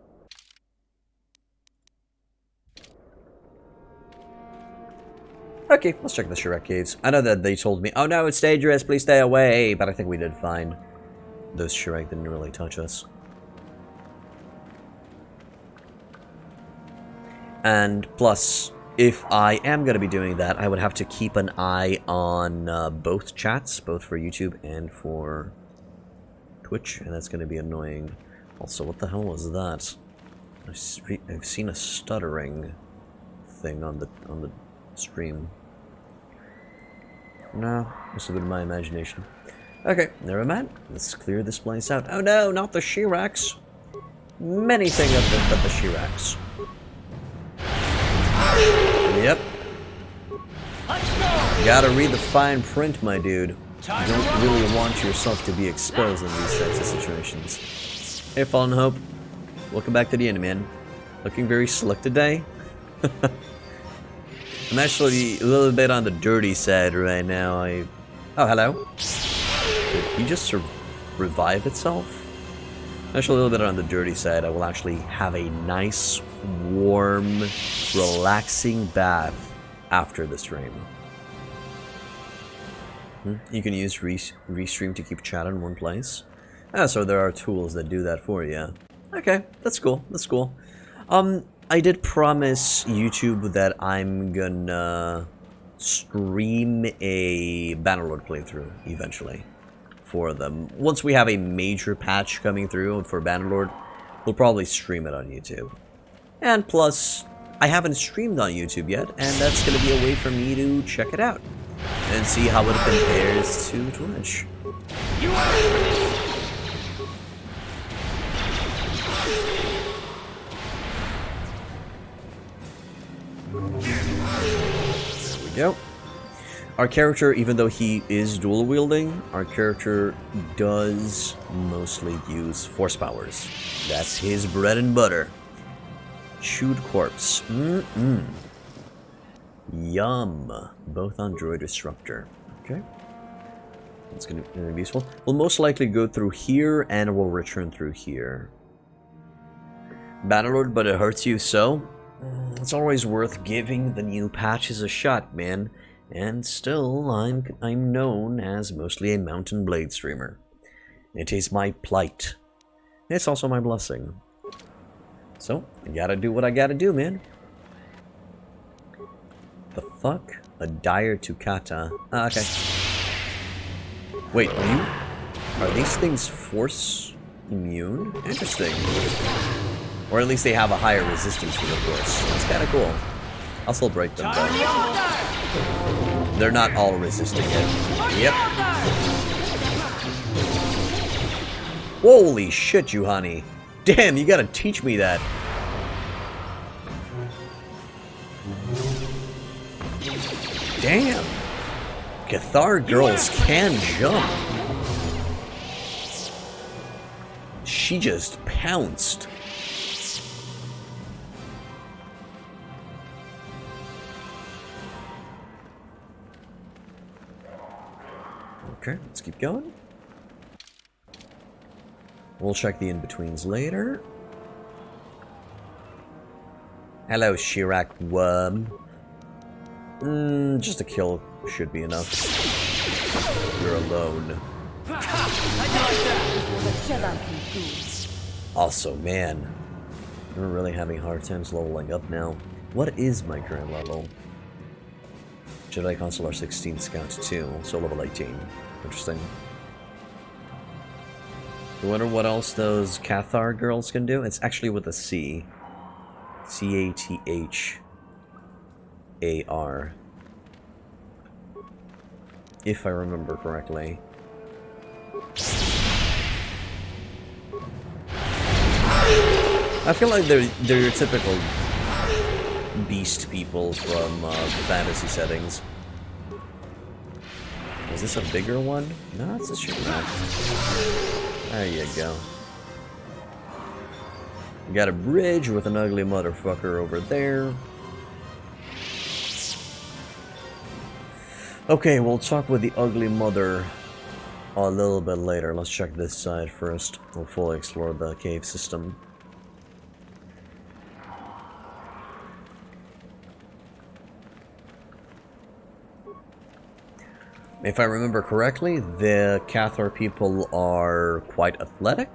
Speaker 1: Okay, let's check the Shirak caves. I know that they told me, oh no, it's dangerous, please stay away, but I think we did fine. Those Shirak didn't really touch us. And plus, if I am going to be doing that, I would have to keep an eye on both chats, both for YouTube and for Twitch, and that's going to be annoying. Also, what the hell was that? I've seen a stuttering thing on the stream. No, must have been my imagination. Okay, never mind. Let's clear this place out. Oh no, not the Shiraks. Many things but the Shiraks. Yep. You gotta read the fine print, my dude. You don't really want yourself to be exposed in these types of situations. Hey, Fallen Hope. Welcome back to the end, man. Looking very slick today. I'm actually a little bit on the dirty side right now. Oh, hello. Did he just revive itself? Actually, a little bit on the dirty side. I will actually have a nice, warm, relaxing bath after the stream. You can use Restream to keep chat in one place. Ah, so there are tools that do that for you. Okay, that's cool. That's cool. I did promise YouTube that I'm gonna stream a Bannerlord playthrough eventually for them. Once we have a major patch coming through for Bannerlord, we'll probably stream it on YouTube. And plus, I haven't streamed on YouTube yet, and that's gonna be a way for me to check it out and see how it compares to Twitch. There we go. Our character, even though he is dual wielding, our character does mostly use force powers. That's his bread and butter. Chewed corpse. Yum. Both on droid disruptor. Okay. That's gonna be useful. We'll most likely go through here and we'll return through here. Bannerlord, but it hurts you so? It's always worth giving the new patches a shot, man. And still, I'm known as mostly a Mountain Blade streamer. It is my plight. It's also my blessing. So, I gotta do what I gotta do, man. The fuck? A dire Tukata. Ah, okay. Wait, are these things force immune? Interesting. Or at least they have a higher resistance to the force. That's kinda cool. I'll still break them though. They're not all resisting it. Yep. Holy shit, you honey. Damn, you gotta teach me that. Damn. KOTOR girls can jump. She just pounced. Okay, let's keep going. We'll check the in-betweens later. Hello, Shirak worm. Just a kill should be enough. You're alone. Also, man, we're really having hard times leveling up now. What is my current level? Jedi Consular 16, Scout 2, so level 18. Interesting. I wonder what else those KOTOR girls can do. It's actually with a C. C-A-T-H-A-R. If I remember correctly. I feel like they're your typical beast people from fantasy settings. Is this a bigger one? No, it's a shipwreck. There you go. We got a bridge with an ugly motherfucker over there. Okay, we'll talk with the ugly mother a little bit later. Let's check this side first. We'll fully explore the cave system. If I remember correctly, the KOTOR people are quite athletic.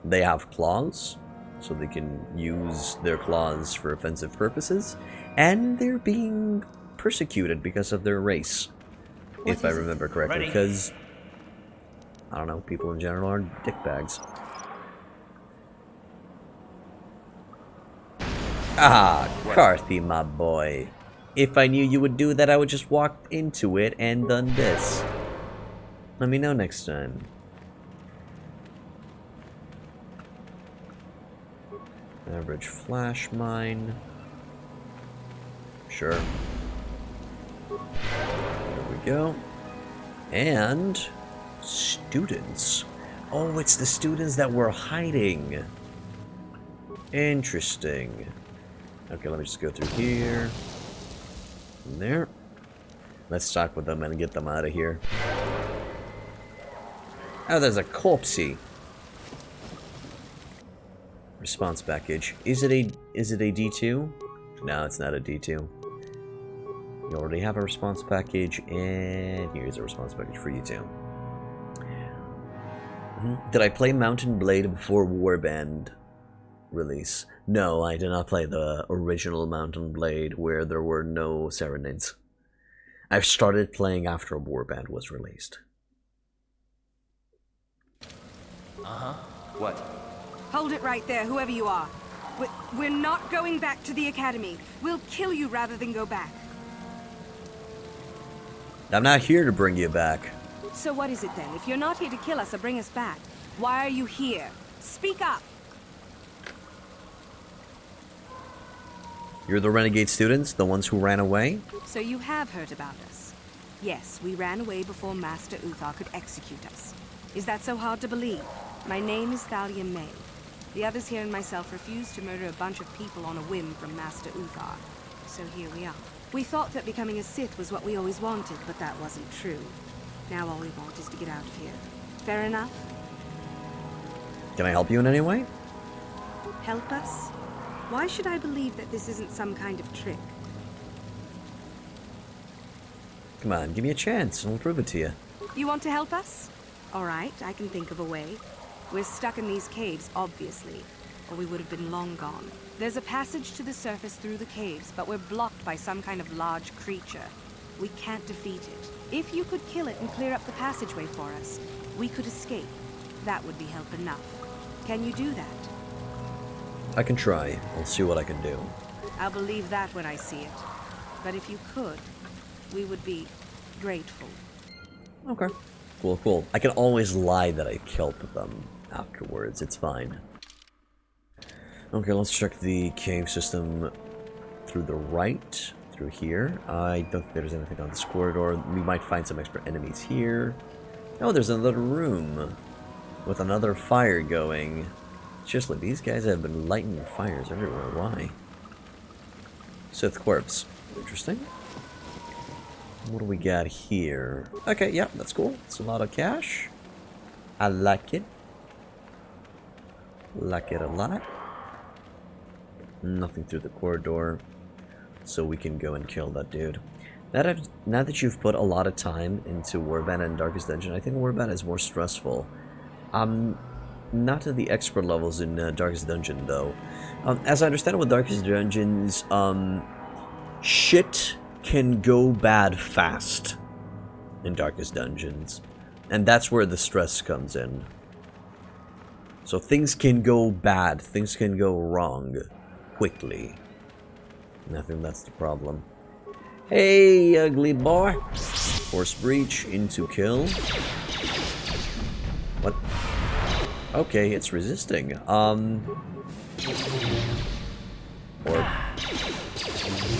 Speaker 1: They have claws, so they can use their claws for offensive purposes. And they're being persecuted because of their race. If I remember correctly, because, I don't know, people in general are dickbags. Ah, Carthy, my boy. If I knew you would do that, I would just walk into it and done this. Let me know next time. Average flash mine. Sure. There we go. And students. Oh, it's the students that were hiding. Interesting. Okay, let me just go through here. There. Let's talk with them and get them out of here. Oh, there's a corpsey. Response package. Is it a D2? No, it's not a D2. You already have a response package, and here's a response package for you too. Did I play Mountain Blade before Warband release? No, I did not play the original Mountain Blade where there were no serenades. I've started playing after Warband was released.
Speaker 15: Uh-huh.
Speaker 6: What?
Speaker 16: Hold it right there, whoever you are. We're not going back to the academy. We'll kill you rather than go back.
Speaker 1: I'm not here to bring you back.
Speaker 16: So what is it then? If you're not here to kill us or bring us back, why are you here? Speak up!
Speaker 1: You're the renegade students, the ones who ran away?
Speaker 16: So you have heard about us. Yes, we ran away before Master Uthar could execute us. Is that so hard to believe? My name is Thalia May. The others here and myself refused to murder a bunch of people on a whim from Master Uthar. So here we are. We thought that becoming a Sith was what we always wanted, but that wasn't true. Now all we want is to get out of here. Fair enough?
Speaker 1: Can I help you in any way?
Speaker 16: Help us? Why should I believe that this isn't some kind of trick?
Speaker 1: Come on, give me a chance, and I'll prove it to you.
Speaker 16: You want to help us? All right, I can think of a way. We're stuck in these caves, obviously, or we would have been long gone. There's a passage to the surface through the caves, but we're blocked by some kind of large creature. We can't defeat it. If you could kill it and clear up the passageway for us, we could escape. That would be help enough. Can you do that?
Speaker 1: I can try. I'll see what I can do.
Speaker 16: I'll believe that when I see it. But if you could, we would be grateful.
Speaker 1: Okay. Cool, cool. I can always lie that I killed them afterwards. It's fine. Okay, let's check the cave system through the right. Through here. I don't think there's anything on this corridor. We might find some extra enemies here. Oh, there's another room with another fire going. Seriously, these guys have been lighting fires everywhere. Why? Sith corpse. Interesting. What do we got here? Okay, yeah, that's cool. It's a lot of cash. I like it. Like it a lot. Nothing through the corridor. So we can go and kill that dude. Now that you've put a lot of time into Warband and Darkest Dungeon, I think Warband is more stressful. Not at the expert levels in Darkest Dungeon, though. As I understand it with Darkest Dungeons, shit can go bad fast in Darkest Dungeons. And that's where the stress comes in. So things can go bad, things can go wrong quickly. And I think that's the problem. Hey, ugly boy. Force breach into kill. What? Okay, it's resisting. Or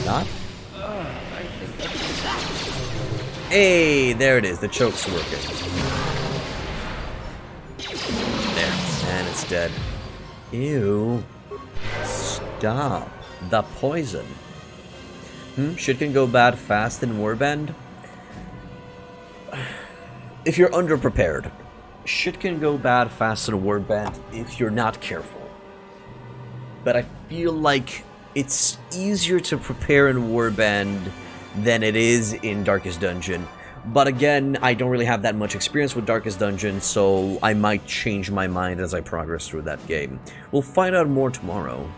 Speaker 1: not? Hey, there it is. The choke's working. There. And it's dead. Ew. Stop. The poison. Shit can go bad fast in Warband. If you're underprepared. Shit can go bad fast in Warband if you're not careful. But I feel like it's easier to prepare in Warband than it is in Darkest Dungeon. But again, I don't really have that much experience with Darkest Dungeon, so I might change my mind as I progress through that game. We'll find out more tomorrow.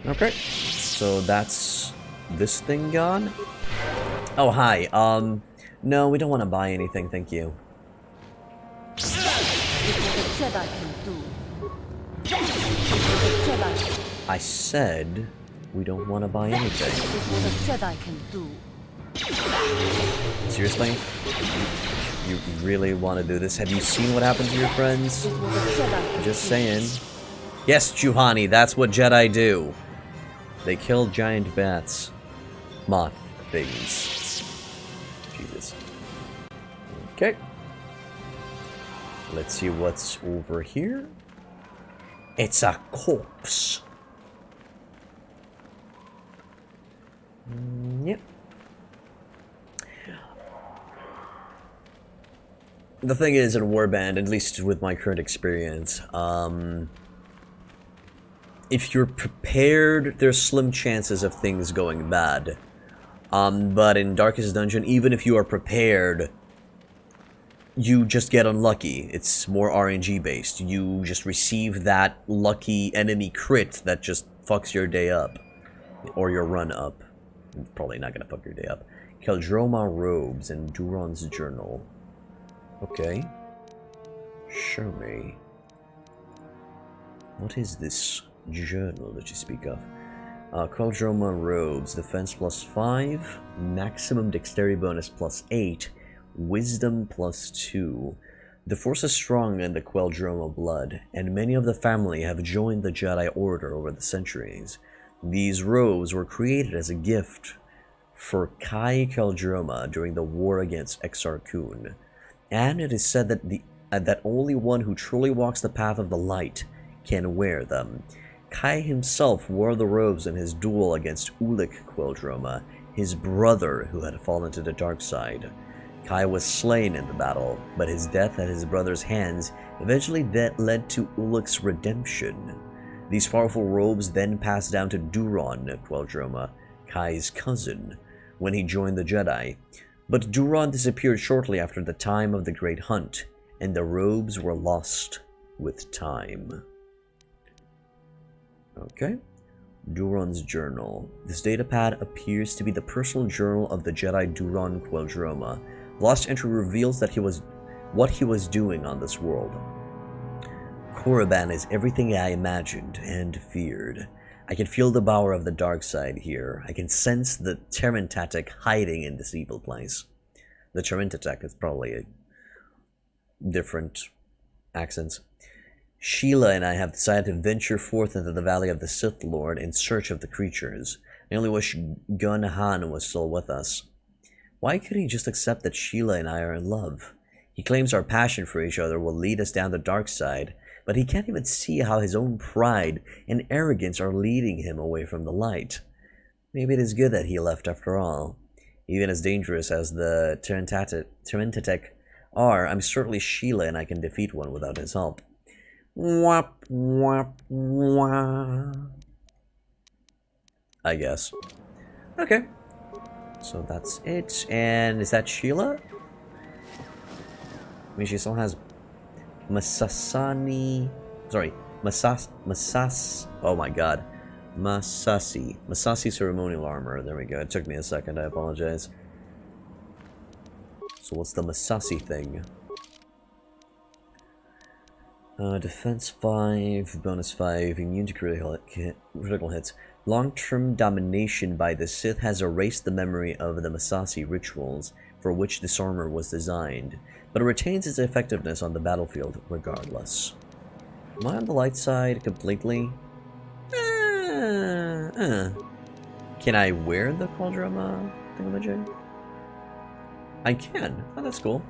Speaker 1: Okay, so that's this thing gone. Oh, hi. No, we don't want to buy anything, thank you. I said we don't want to buy anything. Seriously? You really want to do this? Have you seen what happened to your friends? Just saying. Yes, Juhani, that's what Jedi do. They kill giant bats. Moth things. Jesus. Okay. Let's see what's over here. It's a corpse. Yep. The thing is, in Warband, at least with my current experience, if you're prepared, there's slim chances of things going bad. But in Darkest Dungeon, even if you are prepared, you just get unlucky. It's more RNG based. You just receive that lucky enemy crit that just fucks your day up. Or your run up. It's probably not gonna fuck your day up. Keldroma robes and Duron's journal. Okay. Show me. What is this journal that you speak of? Keldroma robes, defense +5, maximum dexterity bonus +8, wisdom +2. The force is strong in the Keldroma blood, and many of the family have joined the Jedi Order over the centuries. These robes were created as a gift for Kai Keldroma during the war against Exar Kun, and it is said that only one who truly walks the path of the light can wear them. Kai himself wore the robes in his duel against Ulic Keldroma, his brother who had fallen to the dark side. Kai was slain in the battle, but his death at his brother's hands eventually led to Ulic's redemption. These powerful robes then passed down to Duron Keldroma, Kai's cousin, when he joined the Jedi. But Duron disappeared shortly after the time of the Great Hunt, and the robes were lost with time. Okay. Duron's journal. This datapad appears to be the personal journal of the Jedi Duron Keldroma. The last entry reveals that what he was doing on this world. Korriban is everything I imagined and feared. I can feel the power of the dark side here. I can sense the Terentatek hiding in this evil place. The Terentatek is probably a different accents. Sheila and I have decided to venture forth into the Valley of the Sith Lord in search of the creatures. I only wish Gun Han was still with us. Why couldn't he just accept that Sheila and I are in love? He claims our passion for each other will lead us down the dark side, but he can't even see how his own pride and arrogance are leading him away from the light. Maybe it is good that he left after all. Even as dangerous as the Terentatek are, I'm certainly Sheila and I can defeat one without his help. Wap, wap, wap. I guess. Okay. So that's it. And is that Sheila? I mean, she still has Masasani. Sorry, oh my god. Masasi ceremonial armor. There we go. It took me a second. I apologize. So what's the Masasi thing? Defense 5, bonus 5, immune to critical hits. Long-term domination by the Sith has erased the memory of the Massassi rituals for which this armor was designed, but it retains its effectiveness on the battlefield regardless. Am I on the light side completely? Can I wear the Keldroma thingamajig? I can. Oh, that's cool.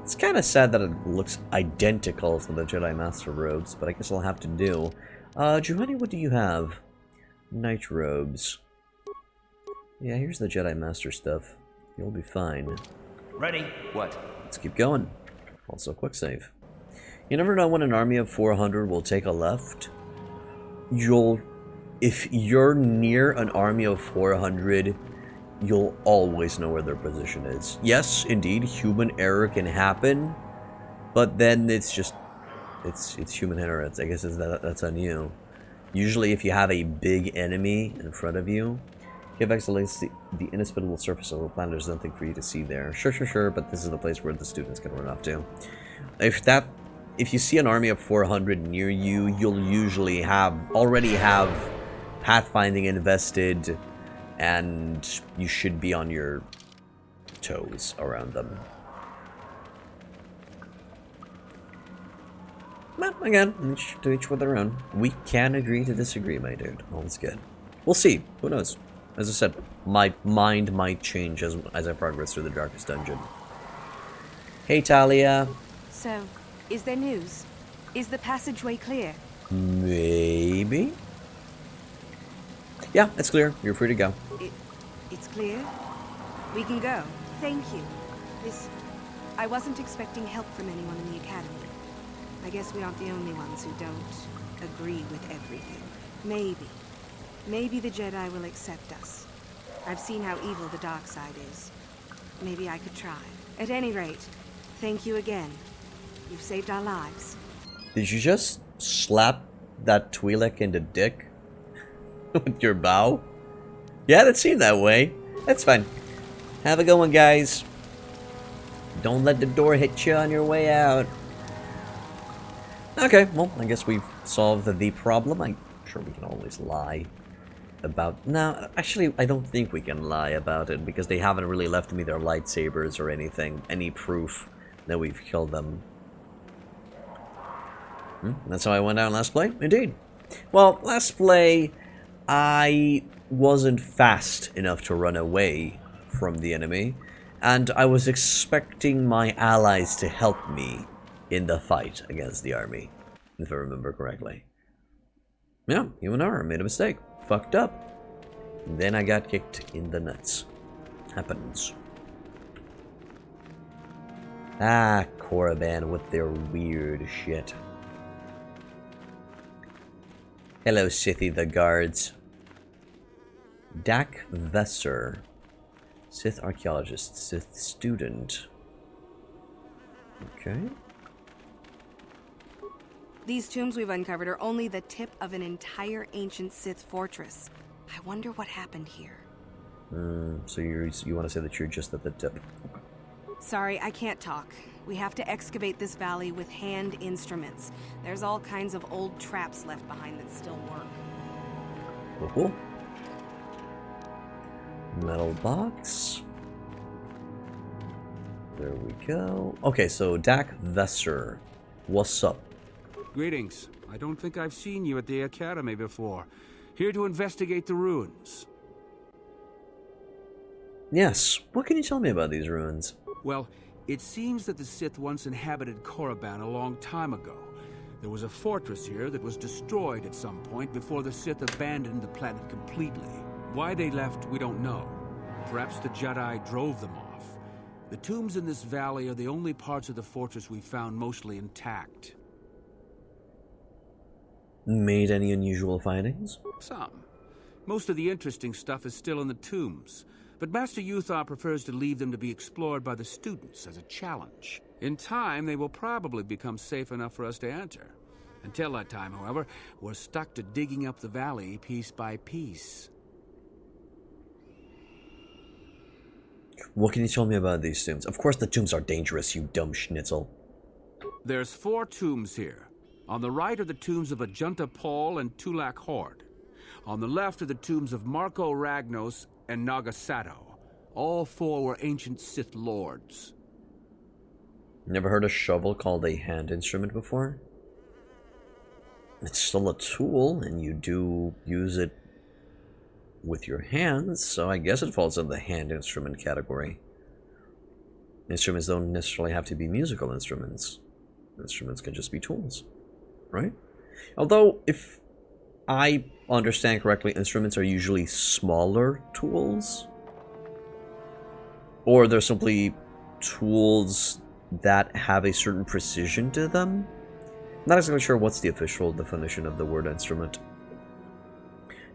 Speaker 1: It's kind of sad that it looks identical to the Jedi Master robes, but I guess I'll have to do. Juhani, what do you have? Knight robes. Yeah, here's the Jedi Master stuff. You'll be fine.
Speaker 15: Ready? What?
Speaker 1: Let's keep going. Also, quick save. You never know when an army of 400 will take a left. If you're near an army of 400, you'll always know where their position is. Yes, indeed, human error can happen, but then it's human error. I guess that's on you. Usually, if you have a big enemy in front of you, give excellence the inhospitable surface of the planet. There's nothing for you to see there. Sure, but this is the place where the students can run off to. If you see an army of 400 near you, you'll usually already have pathfinding invested, and you should be on your toes around them. But again, to each with their own. We can agree to disagree, my dude. All's good. We'll see. Who knows? As I said, my mind might change as I progress through the darkest dungeon. Hey, Talia.
Speaker 16: So, is there news? Is the passageway clear?
Speaker 1: Maybe? Yeah, it's clear. You're free to go.
Speaker 16: It's clear? We can go. Thank you. I wasn't expecting help from anyone in the Academy. I guess we aren't the only ones who don't agree with everything. Maybe the Jedi will accept us. I've seen how evil the dark side is. Maybe I could try. At any rate, thank you again. You've saved our lives.
Speaker 1: Did you just slap that Twi'lek in the dick with your bow? Yeah, that seemed that way. That's fine. Have a good one, guys. Don't let the door hit you on your way out. Okay, well, I guess we've solved the problem. I'm sure we can always lie about... No, actually, I don't think we can lie about it, because they haven't really left me their lightsabers or anything. Any proof that we've killed them. That's how I went down last play? Indeed. Well, last play, I wasn't fast enough to run away from the enemy, and I was expecting my allies to help me in the fight against the army, if I remember correctly. Yeah, human error, made a mistake, fucked up. And then I got kicked in the nuts. Happens. Ah, Korriban with their weird shit. Hello, Sithy the guards. Dak Vesser. Sith archaeologist, Sith student. Okay.
Speaker 16: These tombs we've uncovered are only the tip of an entire ancient Sith fortress. I wonder what happened here.
Speaker 1: So you want to say that you're just at the tip?
Speaker 16: Sorry, I can't talk. We have to excavate this valley with hand instruments. There's all kinds of old traps left behind that still work.
Speaker 1: Cool. Metal box. There we go. Okay, so Dak Vesser. What's up?
Speaker 12: Greetings. I don't think I've seen you at the Academy before. Here to investigate the ruins.
Speaker 1: Yes. What can you tell me about these ruins?
Speaker 12: Well, it seems that the Sith once inhabited Korriban a long time ago. There was a fortress here that was destroyed at some point before the Sith abandoned the planet completely. Why they left, we don't know. Perhaps the Jedi drove them off. The tombs in this valley are the only parts of the fortress we found mostly intact.
Speaker 1: Made any unusual findings?
Speaker 12: Some. Most of the interesting stuff is still in the tombs, but Master Uthar prefers to leave them to be explored by the students as a challenge. In time, they will probably become safe enough for us to enter. Until that time, however, we're stuck to digging up the valley piece by piece.
Speaker 1: What can you tell me about these tombs? Of course the tombs are dangerous, you dumb schnitzel.
Speaker 12: There's 4 tombs here. On the right are the tombs of Ajunta Paul and Tulak Horde. On the left are the tombs of Marco Ragnos and Nagasato. All four were ancient Sith lords.
Speaker 1: Never heard a shovel called a hand instrument before? It's still a tool, and you do use it with your hands, so I guess it falls in the hand instrument category. Instruments don't necessarily have to be musical instruments. Instruments can just be tools, right? Although, if I understand correctly, instruments are usually smaller tools. Or they're simply tools that have a certain precision to them. Not exactly sure what's the official definition of the word instrument.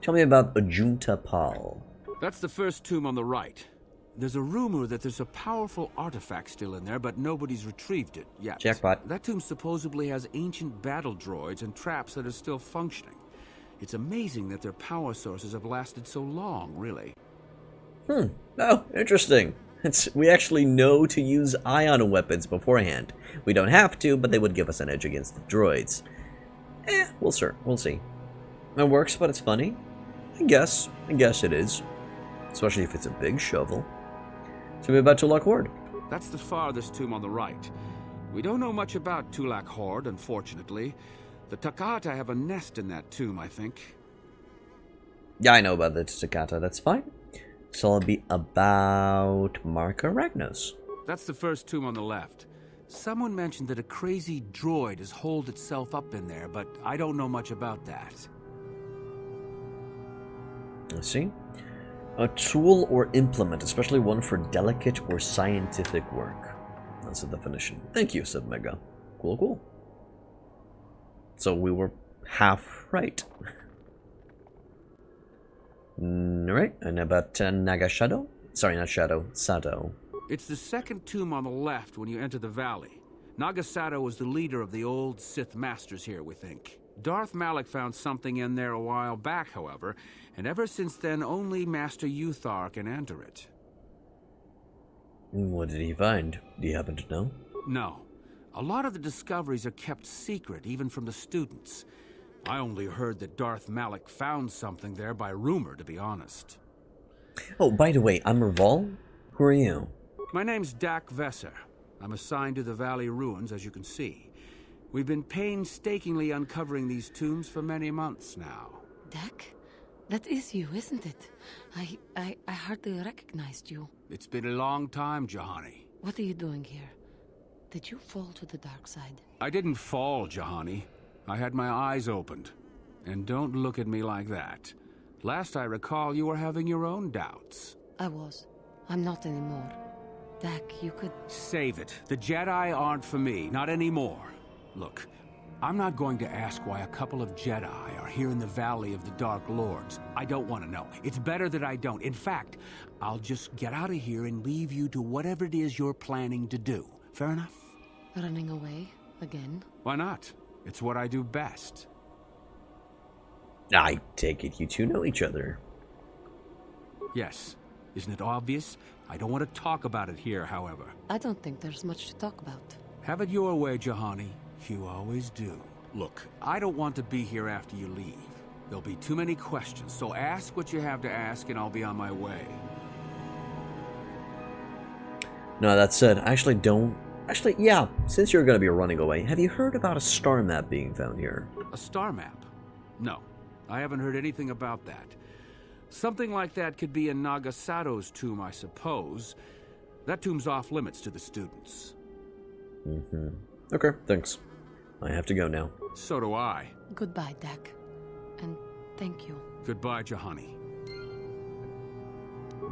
Speaker 1: Tell me about Ajunta Pal.
Speaker 12: That's the first tomb on the right. There's a rumor that there's a powerful artifact still in there, but nobody's retrieved it yet.
Speaker 1: Jackpot.
Speaker 12: That tomb supposedly has ancient battle droids and traps that are still functioning. It's amazing that their power sources have lasted so long, really.
Speaker 1: Oh, interesting. We actually know to use ion weapons beforehand. We don't have to, but they would give us an edge against the droids. We'll see. It works, but it's funny. I guess it is. Especially if it's a big shovel. Tell me about Tulak Horde.
Speaker 12: That's the farthest tomb on the right. We don't know much about Tulak Horde, unfortunately. The Takata have a nest in that tomb, I think.
Speaker 1: Yeah, I know about the Takata, that's fine. So it'll be about Marco Ragnos.
Speaker 12: That's the first tomb on the left. Someone mentioned that a crazy droid has holed itself up in there, but I don't know much about that.
Speaker 1: Let's see. A tool or implement, especially one for delicate or scientific work. That's the definition. Thank you, said Mega. Cool. So we were half right. Alright, and about Nagashadow? Sorry, not Shadow, Sato.
Speaker 12: It's the second tomb on the left when you enter the valley. Nagasato was the leader of the old Sith Masters here, we think. Darth Malak found something in there a while back, however, and ever since then only Master Uthar can enter it.
Speaker 1: What did he find? Do you happen to know?
Speaker 12: No. A lot of the discoveries are kept secret, even from the students. I only heard that Darth Malak found something there by rumor, to be honest.
Speaker 1: Oh, by the way, I'm Raval. Who are you?
Speaker 12: My name's Dak Vesser. I'm assigned to the Valley Ruins, as you can see. We've been painstakingly uncovering these tombs for many months now.
Speaker 17: Dak? That is you, isn't it? I hardly recognized you.
Speaker 12: It's been a long time, Jahani.
Speaker 17: What are you doing here? Did you fall to the dark side?
Speaker 12: I didn't fall, Jahani. I had my eyes opened. And don't look at me like that. Last I recall, you were having your own doubts.
Speaker 17: I was. I'm not anymore. Dak, you could...
Speaker 12: Save it. The Jedi aren't for me, not anymore. Look, I'm not going to ask why a couple of Jedi are here in the Valley of the Dark Lords. I don't want to know. It's better that I don't. In fact, I'll just get out of here and leave you to whatever it is you're planning to do. Fair enough?
Speaker 17: Running away? Again?
Speaker 12: Why not? It's what I do best.
Speaker 1: I take it you two know each other.
Speaker 12: Yes. Isn't it obvious? I don't want to talk about it here, however.
Speaker 17: I don't think there's much to talk about.
Speaker 12: Have it your way, Jahani. You always do. Look, I don't want to be here after you leave. There'll be too many questions, so ask what you have to ask and I'll be on my way.
Speaker 1: No, that said, I actually don't... Actually, yeah, since you're going to be running away, have you heard about a star map being found here?
Speaker 12: A star map? No, I haven't heard anything about that. Something like that could be in Nagasato's tomb, I suppose. That tomb's off limits to the students.
Speaker 1: Okay, thanks. I have to go now.
Speaker 12: So do I.
Speaker 17: Goodbye, Dak. And thank you.
Speaker 12: Goodbye, Jahani.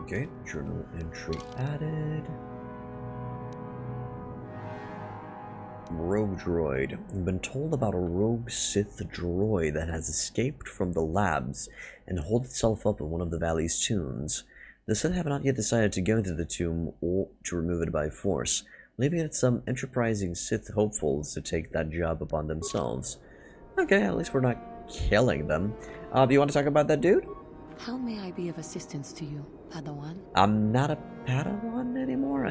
Speaker 1: Okay, journal entry added. Rogue droid. I've been told about a rogue Sith droid that has escaped from the labs and holed itself up in one of the valley's tombs. The Sith have not yet decided to go into the tomb or to remove it by force, leaving it to some enterprising Sith hopefuls to take that job upon themselves. Okay, at least we're not killing them. Do you want to talk about that dude?
Speaker 17: How may I be of assistance to you, Padawan?
Speaker 1: I'm not a Padawan anymore.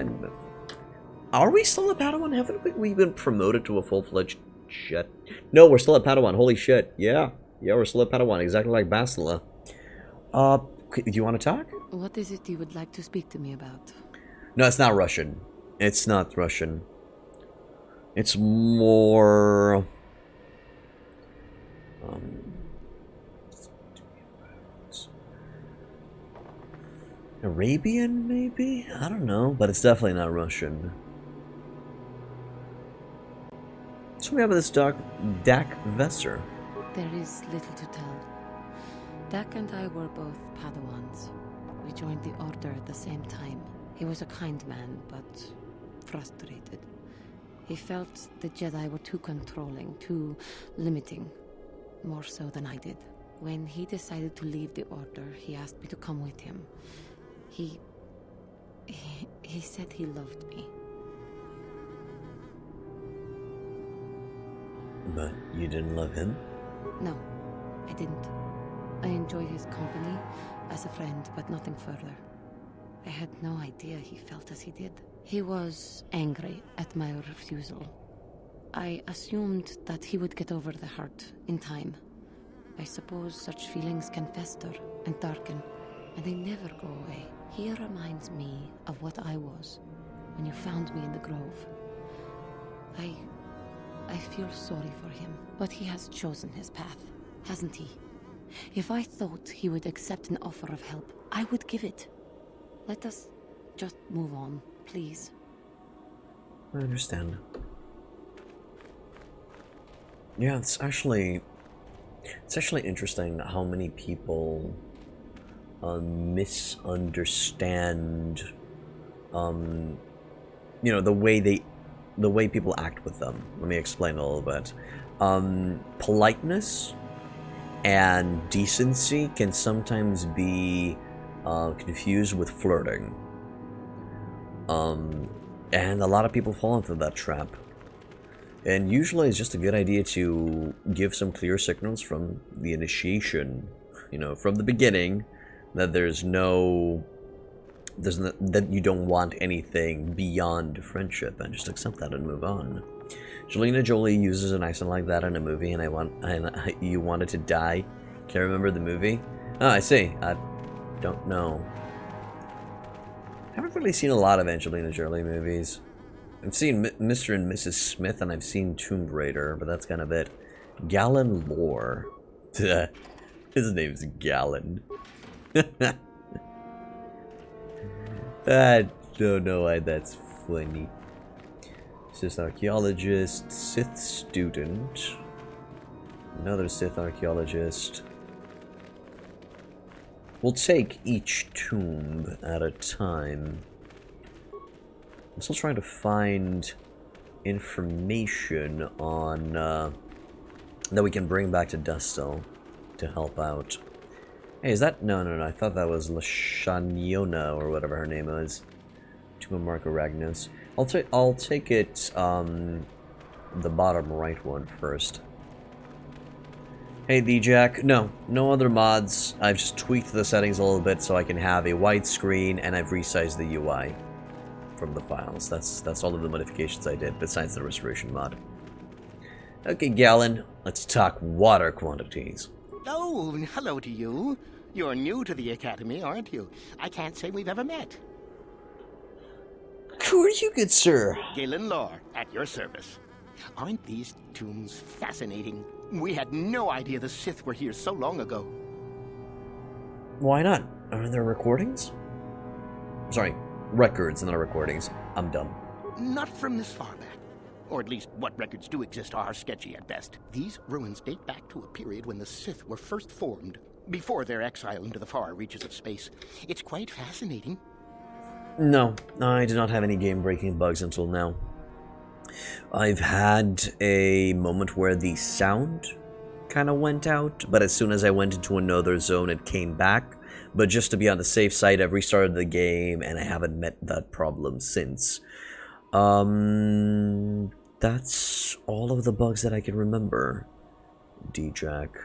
Speaker 1: Are we still a Padawan? Haven't we been promoted to a full-fledged shit. No, we're still at Padawan. Holy shit. Yeah. Yeah, we're still at Padawan, exactly like Bastila. Do you want to talk?
Speaker 17: What is it you would like to speak to me about?
Speaker 1: No, it's not Russian. It's not Russian. It's more... Arabian, maybe? I don't know, but it's definitely not Russian. So we have this Dak Vesser.
Speaker 17: There is little to tell. Dak and I were both Padawans. We joined the Order at the same time. He was a kind man, but frustrated. He felt the Jedi were too controlling, too limiting. More so than I did. When he decided to leave the Order, he asked me to come with him. He said he loved me.
Speaker 1: But you didn't love him?
Speaker 17: No, I didn't. I enjoyed his company as a friend, but nothing further. I had no idea he felt as he did. He was angry at my refusal. I assumed that he would get over the hurt in time. I suppose such feelings can fester and darken, and they never go away. He reminds me of what I was when you found me in the grove. I feel sorry for him, but he has chosen his path, hasn't he? If I thought he would accept an offer of help, I would give it. Let us just move on, please.
Speaker 1: I understand. Yeah, it's actually interesting how many people misunderstand, you know, the way people act with them. Let me explain a little bit. Politeness and decency can sometimes be confused with flirting. And a lot of people fall into that trap. And usually it's just a good idea to give some clear signals from the initiation, you know, from the beginning, that that you don't want anything beyond friendship, and just accept that and move on. Angelina Jolie uses an accent like that in a movie, and you wanted to die. Can't remember the movie? Oh, I see. I don't know. I haven't really seen a lot of Angelina Jolie movies. I've seen Mr. and Mrs. Smith, and I've seen Tomb Raider, but that's kind of it. Galen Lore. His name's Galen. I don't know why that's funny. Sith archaeologist, Sith student, another Sith archaeologist. We'll take each tomb at a time. I'm still trying to find information on that we can bring back to Dustil to help out. Hey, is that... No, I thought that was Lashaniona, or whatever her name is. Tomb of Marco Ragnos. I'll take it, the bottom right one first. Hey, D-Jack. No other mods. I've just tweaked the settings a little bit so I can have a widescreen, and I've resized the UI from the files. That's all of the modifications I did, besides the restoration mod. Okay, Galen, let's talk water quantities.
Speaker 18: Oh, hello to you. You're new to the Academy, aren't you? I can't say we've ever met.
Speaker 1: Who are you, good sir?
Speaker 18: Galen Lore, at your service. Aren't these tombs fascinating? We had no idea the Sith were here so long ago.
Speaker 1: Why not? Are there recordings? Sorry, records and not recordings. I'm dumb.
Speaker 18: Not from this far back. Or at least what records do exist are sketchy at best. These ruins date back to a period when the Sith were first formed, before their exile into the far reaches of space. It's quite fascinating.
Speaker 1: No, I do not have any game-breaking bugs until now. I've had a moment where the sound kind of went out, but as soon as I went into another zone, it came back. But just to be on the safe side, I've restarted the game, and I haven't met that problem since. That's all of the bugs that I can remember, D-Jack.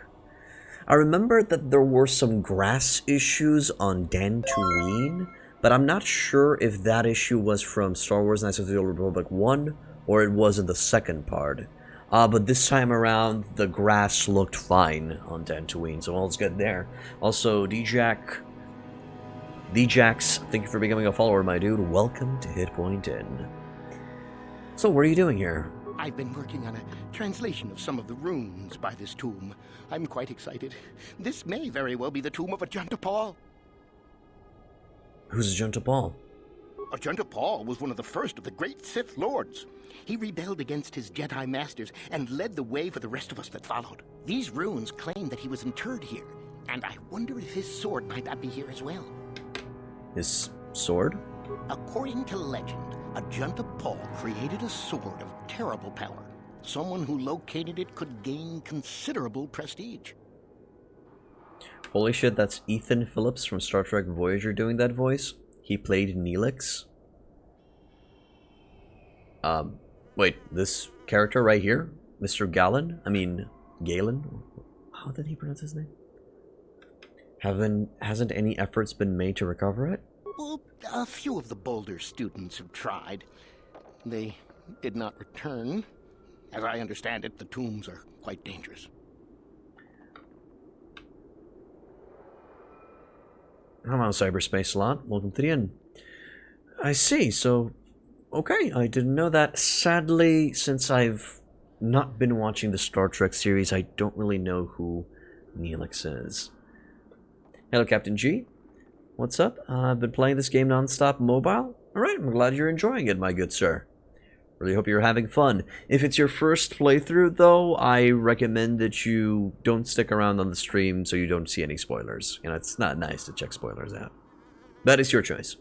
Speaker 1: I remember that there were some grass issues on Dantooine, but I'm not sure if that issue was from Star Wars Knights of the Old Republic 1, or it was in the second part. But this time around, the grass looked fine on Dantooine, so all's good there. Also, D-Jax, thank you for becoming a follower, my dude. Welcome to Hit Point Inn. So, what are you doing here?
Speaker 18: I've been working on a translation of some of the runes by this tomb. I'm quite excited. This may very well be the tomb of Ajunta Paul.
Speaker 1: Who's Ajunta Paul?
Speaker 18: Ajunta Paul was one of the first of the great Sith lords. He rebelled against his Jedi masters and led the way for the rest of us that followed. These runes claim that he was interred here, and I wonder if his sword might not be here as well.
Speaker 1: His sword?
Speaker 18: According to legend, Ajunta Paul created a sword of terrible power. Someone who located it could gain considerable prestige.
Speaker 1: Holy shit, that's Ethan Phillips from Star Trek Voyager doing that voice? He played Neelix? Wait, this character right here? Mr. Galen? How did he pronounce his name? Hasn't any efforts been made to recover it?
Speaker 18: Well, a few of the Boulder students have tried. They did not return. As I understand it, the tombs are quite dangerous.
Speaker 1: Hello, Cyberspace Slot. Welcome to the inn. I see, so... Okay, I didn't know that. Sadly, since I've not been watching the Star Trek series, I don't really know who Neelix is. Hello, Captain G. What's up? I've been playing this game non-stop mobile. Alright, I'm glad you're enjoying it, my good sir. Really hope you're having fun. If it's your first playthrough, though, I recommend that you don't stick around on the stream so you don't see any spoilers. You know, it's not nice to check spoilers out. That is your choice.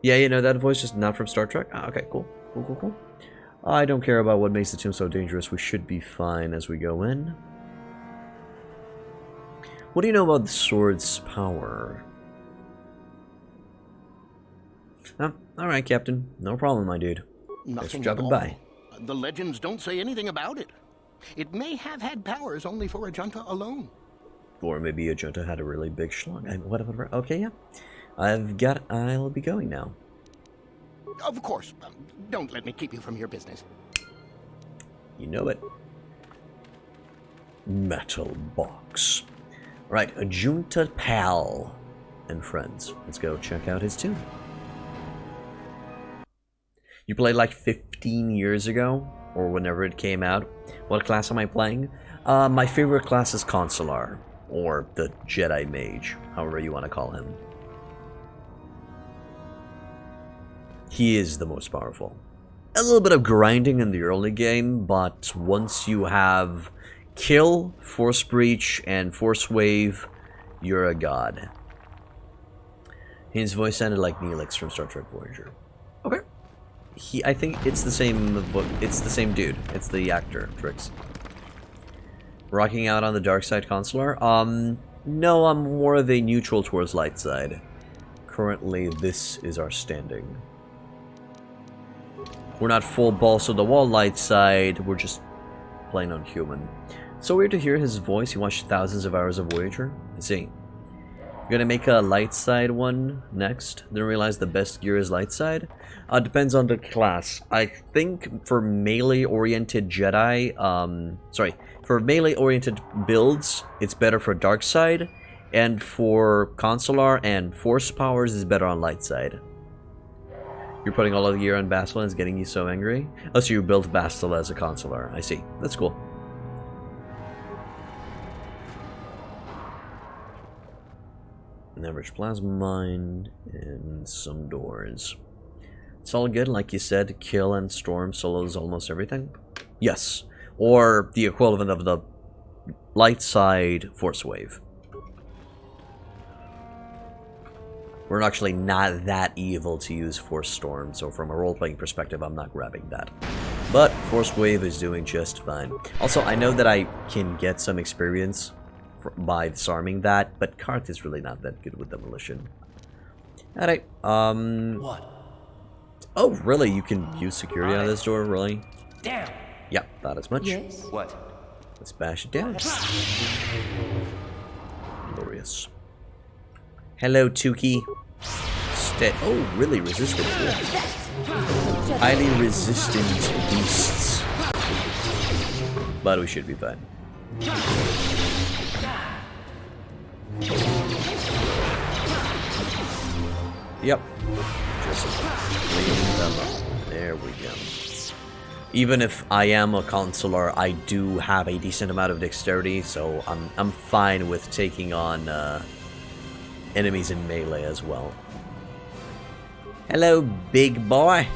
Speaker 1: Yeah, you know that voice, just not from Star Trek? Ah, okay, cool. Cool. I don't care about what makes the tomb so dangerous. We should be fine as we go in. What do you know about the sword's power? Oh, alright, Captain. No problem, my dude. Thanks for dropping by.
Speaker 18: The legends don't say anything about it. It may have had powers only for Ajunta alone.
Speaker 1: Or maybe Ajunta had a really big schlong. Whatever. Okay, yeah. I'll be going now.
Speaker 18: Of course. Don't let me keep you from your business.
Speaker 1: You know it. Metal box. Right, Ajunta Pal and friends. Let's go check out his tomb. You played like 15 years ago, or whenever it came out. What class am I playing? My favorite class is Consular, or the Jedi Mage, however you want to call him. He is the most powerful. A little bit of grinding in the early game, but once you have Kill, Force Breach, and Force Wave, you're a god. His voice sounded like Neelix from Star Trek Voyager. Okay. I think it's the same dude. It's the actor, Trix. Rocking out on the dark side, Consular? No, I'm more of a neutral towards light side. Currently, this is our standing. We're not full balls to the wall light side, we're just plain on human. So weird to hear his voice. He watched thousands of hours of Voyager. I see. We're gonna make a light side one next. Then realize the best gear is light side. Depends on the class. I think for melee-oriented Jedi, for melee-oriented builds, it's better for dark side, and for Consular and Force powers, is better on light side. You're putting all of the gear on Bastila and it's getting you so angry? Oh, so you built Bastila as a Consular. I see. That's cool. An average plasma mine and some doors. It's all good, like you said. Kill and Storm solos almost everything. Yes, or the equivalent of the light side Force Wave. We're actually not that evil to use Force Storm, so from a role-playing perspective, I'm not grabbing that. But Force Wave is doing just fine. Also, I know that I can get some experience by disarming that, but Karth is really not that good with demolition. Alright,
Speaker 15: What?
Speaker 1: Oh, really? You can use security on this door, really?
Speaker 15: Damn!
Speaker 1: Yeah, thought as much.
Speaker 15: Yes. What?
Speaker 1: Let's bash it down. Glorious. Hello, Tukey. Oh, really resistant. Yeah. Highly resistant beasts. but we should be fine. Yep. Just clean them up. There we go. Even if I am a consular, I do have a decent amount of dexterity, so I'm fine with taking on enemies in melee as well. Hello, big boy.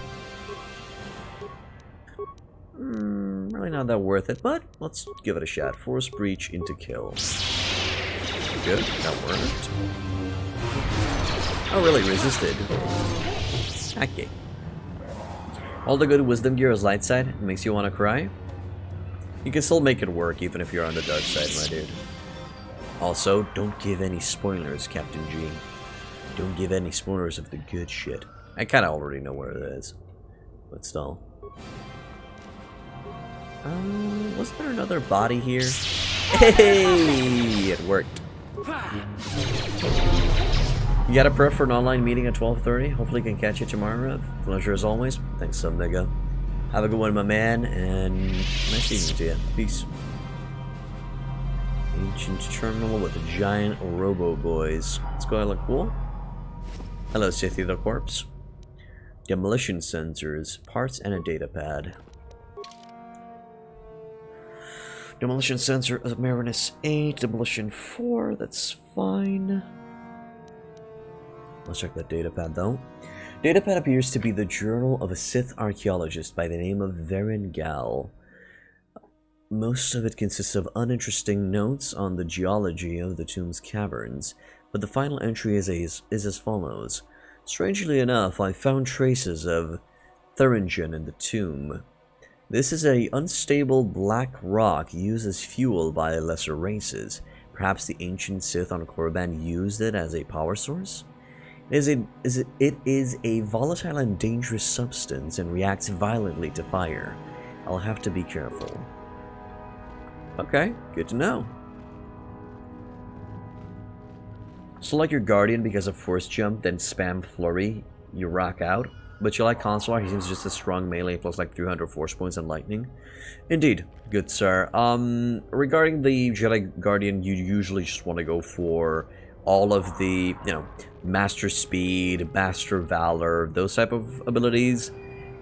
Speaker 1: Really not that worth it, but let's give it a shot. Force breach into kill. Good, that worked. Oh, really? Resisted. Okay. All the good wisdom gear is light side. It makes you want to cry. You can still make it work even if you're on the dark side, my dude. Also, don't give any spoilers, Captain G. Don't give any spoilers of the good shit. I kind of already know where it is, but still. Was there another body here? Hey, it worked. You got a prep for an online meeting at 12:30? Hopefully can catch you tomorrow, Rev. Pleasure as always. Thanks, nigga. Have a good one, my man, and nice evening to you. Peace. Ancient terminal with the giant robo boys. Let's go look cool. Hello, Sith the corpse. Demolition sensors, parts, and a data pad. Demolition sensor of Marinus 8, demolition 4, that's fine. Let's check that datapad though. Datapad appears to be the journal of a Sith archaeologist by the name of Varen Gal. Most of it consists of uninteresting notes on the geology of the tomb's caverns, but the final entry is as follows. Strangely enough, I found traces of Thuringen in the tomb. This is an unstable black rock used as fuel by lesser races. Perhaps the ancient Sith on Korriban used it as a power source? It is a volatile and dangerous substance and reacts violently to fire. I'll have to be careful. Okay, good to know. Select your Guardian because of Force Jump, then spam Flurry. You rock out. But you like Consular, he seems just a strong melee plus like 300 Force points and Lightning. Indeed, good sir. Regarding the Jedi Guardian, you usually just want to go for all of the, you know, Master Speed, Master Valor, those type of abilities.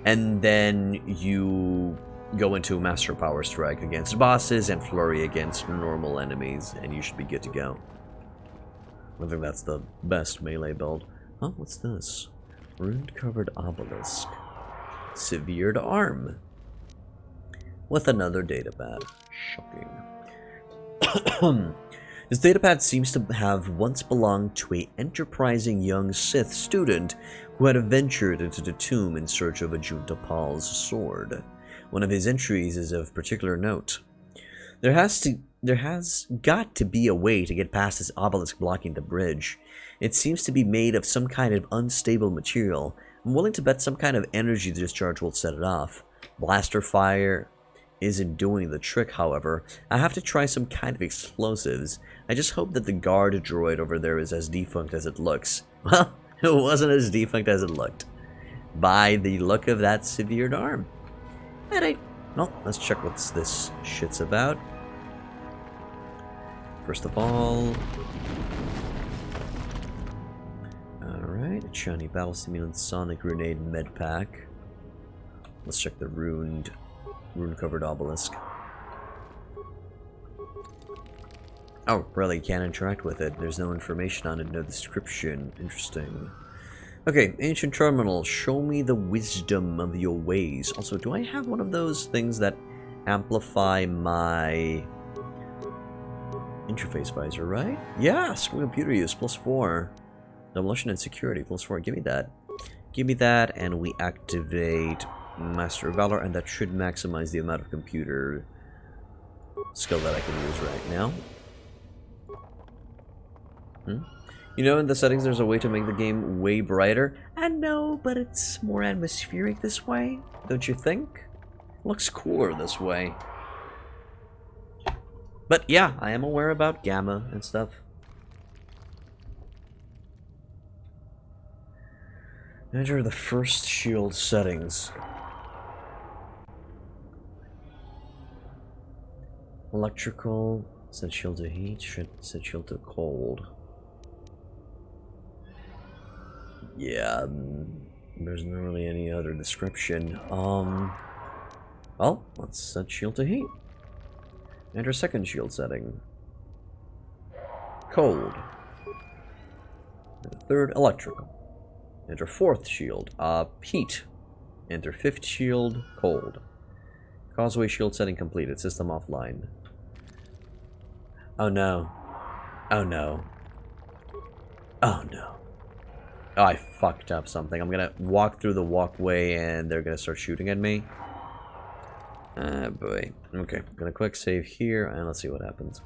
Speaker 1: And then you go into Master Power Strike against bosses and Flurry against normal enemies, and you should be good to go. I think that's the best melee build. Oh, what's this? Rune-covered obelisk. Severed arm. With another datapad. Shocking. This datapad seems to have once belonged to an enterprising young Sith student who had ventured into the tomb in search of Ajunta Pal's sword. One of his entries is of particular note. There has got to be a way to get past this obelisk blocking the bridge. It seems to be made of some kind of unstable material. I'm willing to bet some kind of energy discharge will set it off. Blaster fire isn't doing the trick, however. I have to try some kind of explosives. I just hope that the guard droid over there is as defunct as it looks. Well, it wasn't as defunct as it looked. By the look of that severed arm. Alright, well, let's check what this shit's about. First of all... Alright, a shiny battle stimulant sonic grenade med pack. Let's check the rune-covered obelisk. Oh, really? You can't interact with it. There's no information on it, no description. Interesting. Okay, ancient terminal. Show me the wisdom of your ways. Also, do I have one of those things that amplify my interface visor, right? Yeah, school computer use, +4. Demolition and security, +4. Give me that. Give me that, and we activate Master Valor, and that should maximize the amount of computer skill that I can use right now. You know, in the settings there's a way to make the game way brighter. I know, but it's more atmospheric this way, don't you think? Looks cooler this way. But yeah, I am aware about gamma and stuff. Enter the first shield settings. Electrical, set shield to heat, set shield to cold. Yeah, there's not really any other description. Well, let's set shield to heat. Enter second shield setting. Cold. Enter third, electrical. Enter fourth shield, heat. Enter fifth shield, cold. Causeway shield setting completed. System offline. Oh no. Oh no. Oh no. Oh, I fucked up something. I'm gonna walk through the walkway and they're gonna start shooting at me. Ah, boy. Okay, I'm gonna quick save here and let's see what happens.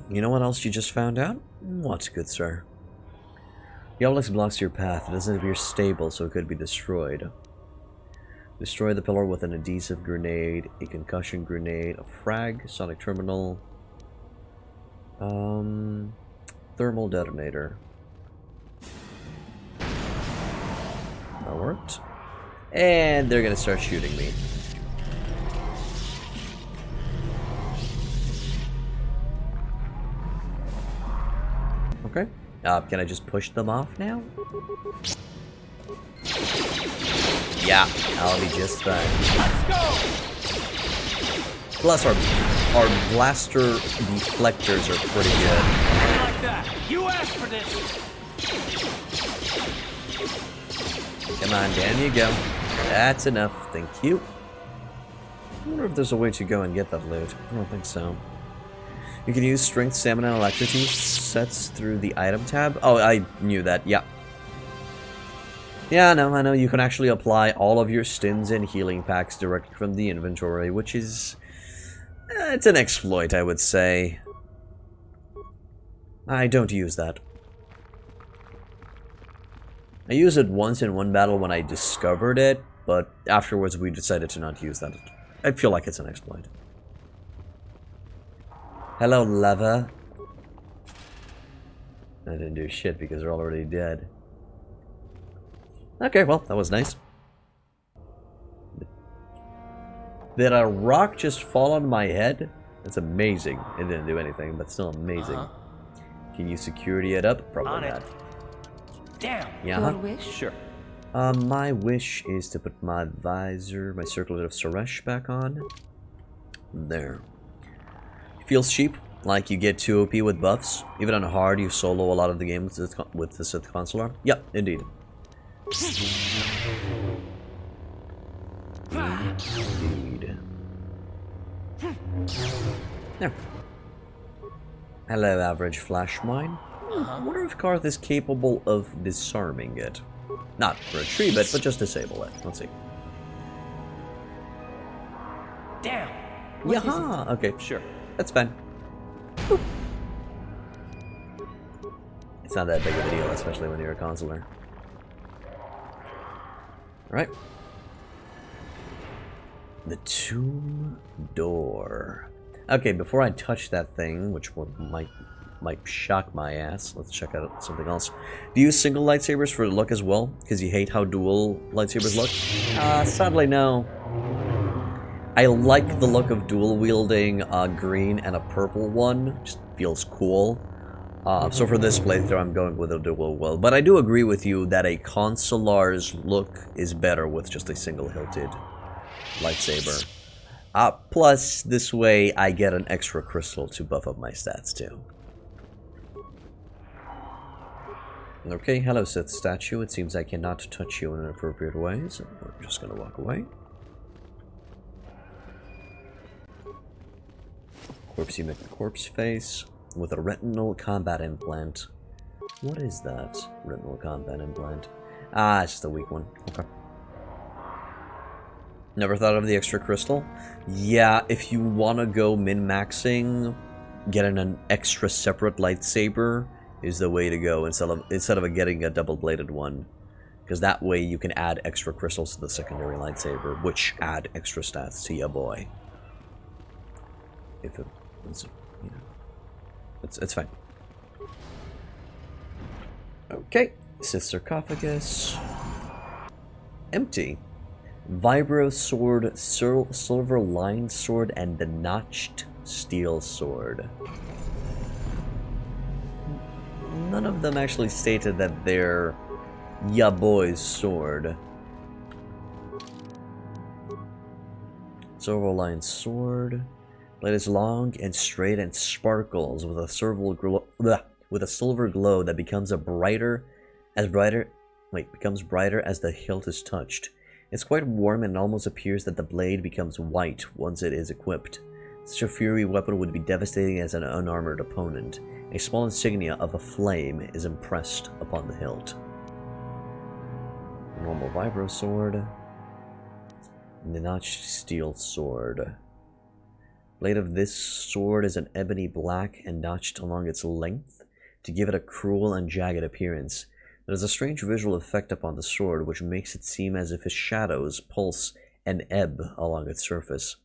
Speaker 1: You know what else you just found out? What, good sir? The obelisk blocks your path. It doesn't appear stable, so it could be destroyed. Destroy the pillar with an adhesive grenade, a concussion grenade, a frag, sonic terminal, thermal detonator. That worked. And they're gonna start shooting me. Okay. Can I just push them off now? Yeah, I'll be just fine. Let's go! Plus, our blaster deflectors are pretty good.
Speaker 5: Like that. You asked for this.
Speaker 1: Come on, down you go. That's enough, thank you. I wonder if there's a way to go and get that loot. I don't think so. You can use strength, stamina, and electricity sets through the item tab. Oh, I knew that, yeah. Yeah, no, I know you can actually apply all of your stins and healing packs directly from the inventory, which is... it's an exploit, I would say. I don't use that. I used it once in one battle when I discovered it, but afterwards we decided to not use that. I feel like it's an exploit. Hello, lava. I didn't do shit because they're already dead. Okay, well, that was nice. Did a rock just fall on my head? That's amazing. It didn't do anything, but still amazing. Can you security it up? Probably not.
Speaker 5: Damn.
Speaker 1: Yeah.
Speaker 17: Your wish?
Speaker 1: Sure. My wish is to put my visor, my circlet of Suresh back on. There. Feels cheap, like you get 2 OP with buffs. Even on hard, you solo a lot of the game with the Sith Consular. Yep, indeed. Indeed. There. Hello, average flash mine. I wonder if Karth is capable of disarming it. Not retrieve it, but just disable it. Let's see.
Speaker 5: Damn.
Speaker 1: Yaha! Okay, sure. That's fine. Boop. It's not that big of a deal, especially when you're a consular. Alright. The tomb door. Okay, before I touch that thing, which might shock my ass, let's check out something else. Do you use single lightsabers for the look as well? Because you hate how dual lightsabers look? Sadly, no. I like the look of dual wielding green and a purple one. Just feels cool. So for this playthrough, I'm going with a dual wield. But I do agree with you that a consular's look is better with just a single-hilted lightsaber. Plus, this way I get an extra crystal to buff up my stats too. Okay, hello Sith statue. It seems I cannot touch you in an appropriate way, so we're just gonna walk away. Corpsey McCorpse face with a retinal combat implant. What is that? Retinal combat implant. Ah, it's just a weak one. Okay. Never thought of the extra crystal? Yeah, if you want to go min-maxing, getting an extra separate lightsaber is the way to go instead of getting a double-bladed one. Because that way you can add extra crystals to the secondary lightsaber, which add extra stats to your boy. If it's, you know, it's fine. Okay, Sith sarcophagus. Empty. Vibro Sword, silver lined sword, and the notched steel sword. None of them actually stated that they're ya boy's sword. Silver lined sword. Blade is long and straight and sparkles with a silver glow that becomes brighter as the hilt is touched. It's quite warm and it almost appears that the blade becomes white once it is equipped. Such a fury weapon would be devastating as an unarmored opponent. A small insignia of a flame is impressed upon the hilt. Normal Vibro Sword. And the notched steel sword. Blade of this sword is an ebony black and notched along its length to give it a cruel and jagged appearance. There is a strange visual effect upon the sword which makes it seem as if its shadows pulse and ebb along its surface.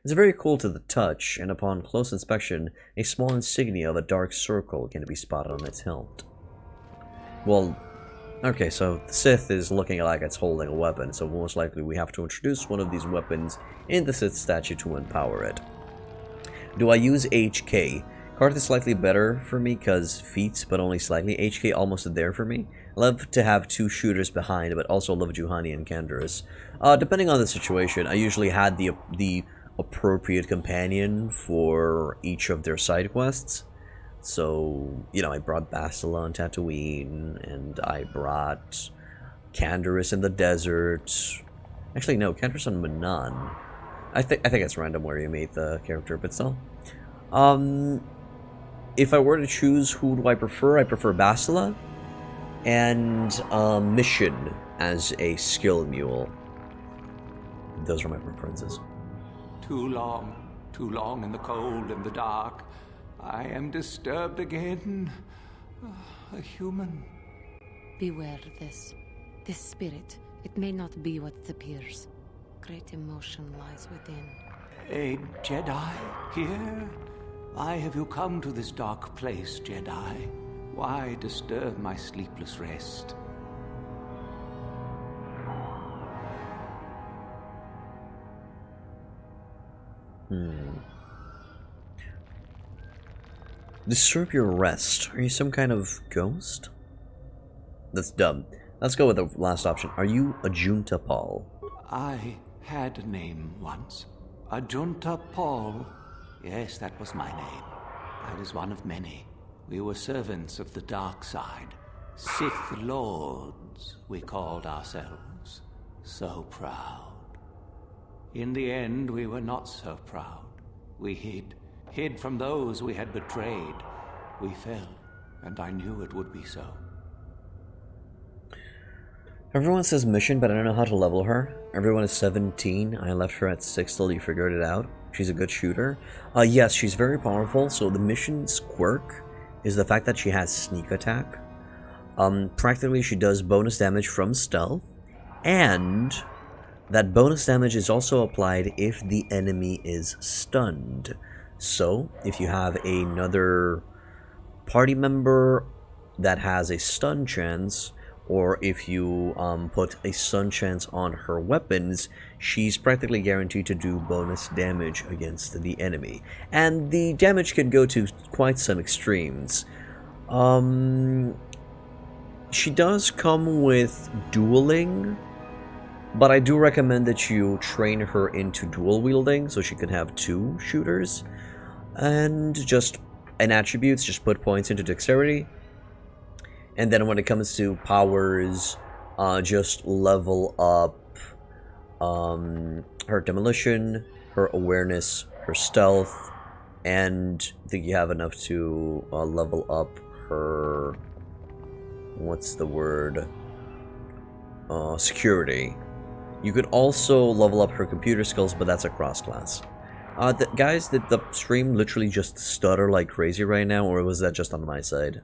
Speaker 1: It's very cool to the touch, and upon close inspection, a small insignia of a dark circle can be spotted on its hilt. Well, okay, so the Sith is looking like it's holding a weapon, so most likely we have to introduce one of these weapons in the Sith statue to empower it. Do I use HK? Karth is slightly better for me because feats, but only slightly. HK almost there for me. I love to have two shooters behind, but also love Juhani and Canderous. Depending on the situation, I usually had the appropriate companion for each of their side quests. So, you know, I brought Bastila on Tatooine, and I brought Canderous in the desert. Actually, no, Canderous on Manan. I think it's random where you meet the character, but still. If I were to choose who do I prefer Bastila and Mission as a skill mule. Those are my preferences.
Speaker 8: Too long in the cold and the dark. I am disturbed again. A human.
Speaker 17: Beware this. This spirit, it may not be what it appears. Great emotion lies within.
Speaker 8: A Jedi here? Why have you come to this dark place, Jedi? Why disturb my sleepless rest?
Speaker 1: Disturb your rest. Are you some kind of ghost? That's dumb. Let's go with the last option. Are you a Junta Paul?
Speaker 8: I had a name once. Ajunta Paul. Yes, that was my name. I was one of many. We were servants of the dark side. Sith Lords, we called ourselves. So proud. In the end, we were not so proud. We hid from those we had betrayed. We fell, and I knew it would be so.
Speaker 1: Everyone says Mission, but I don't know how to level her. Everyone is 17. I left her at 6 till you figured it out. She's a good shooter. Yes, she's very powerful, so the Mission's quirk is the fact that she has sneak attack. Practically, she does bonus damage from stealth, and that bonus damage is also applied if the enemy is stunned. So, if you have another party member that has a stun chance, or if you put a stun chance on her weapons, she's practically guaranteed to do bonus damage against the enemy. And the damage can go to quite some extremes. She does come with dueling, but I do recommend that you train her into dual wielding so she can have 2 shooters. And in attributes, just put points into dexterity. And then when it comes to powers, just level up her demolition, her awareness, her stealth, and I think you have enough to level up her, what's the word, security. You could also level up her computer skills, but that's a cross-class. Guys, did the stream literally just stutter like crazy right now, or was that just on my side?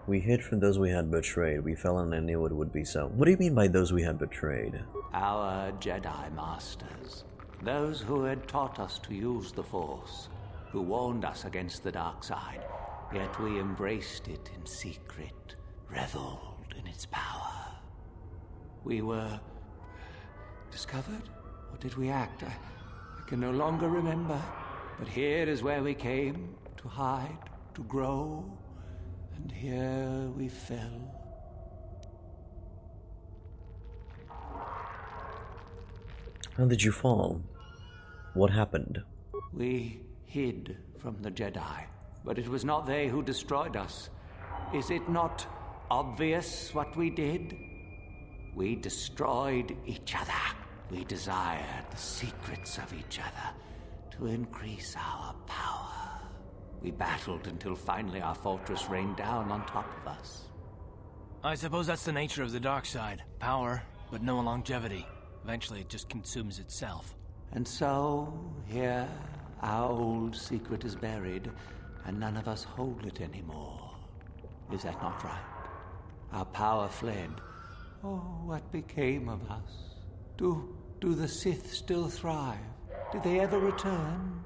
Speaker 1: We hid from those we had betrayed. We fell and I knew it would be so. What do you mean by those we had betrayed?
Speaker 8: Our Jedi Masters. Those who had taught us to use the Force, who warned us against the dark side, yet we embraced it in secret, reveled in its power. We were discovered? Or did we act? I can no longer remember. But here is where we came, to hide, to grow, and here we fell.
Speaker 1: How did you fall? What happened?
Speaker 8: We hid from the Jedi, but it was not they who destroyed us. Is it not obvious what we did? We destroyed each other. We desired the secrets of each other to increase our power. We battled until finally our fortress rained down on top of us.
Speaker 5: I suppose that's the nature of the dark side. Power, but no longevity. Eventually it just consumes itself.
Speaker 8: And so, here, our old secret is buried, and none of us hold it anymore. Is that not right? Our power fled. Oh, what became of us? Do the Sith still thrive? Did they ever return?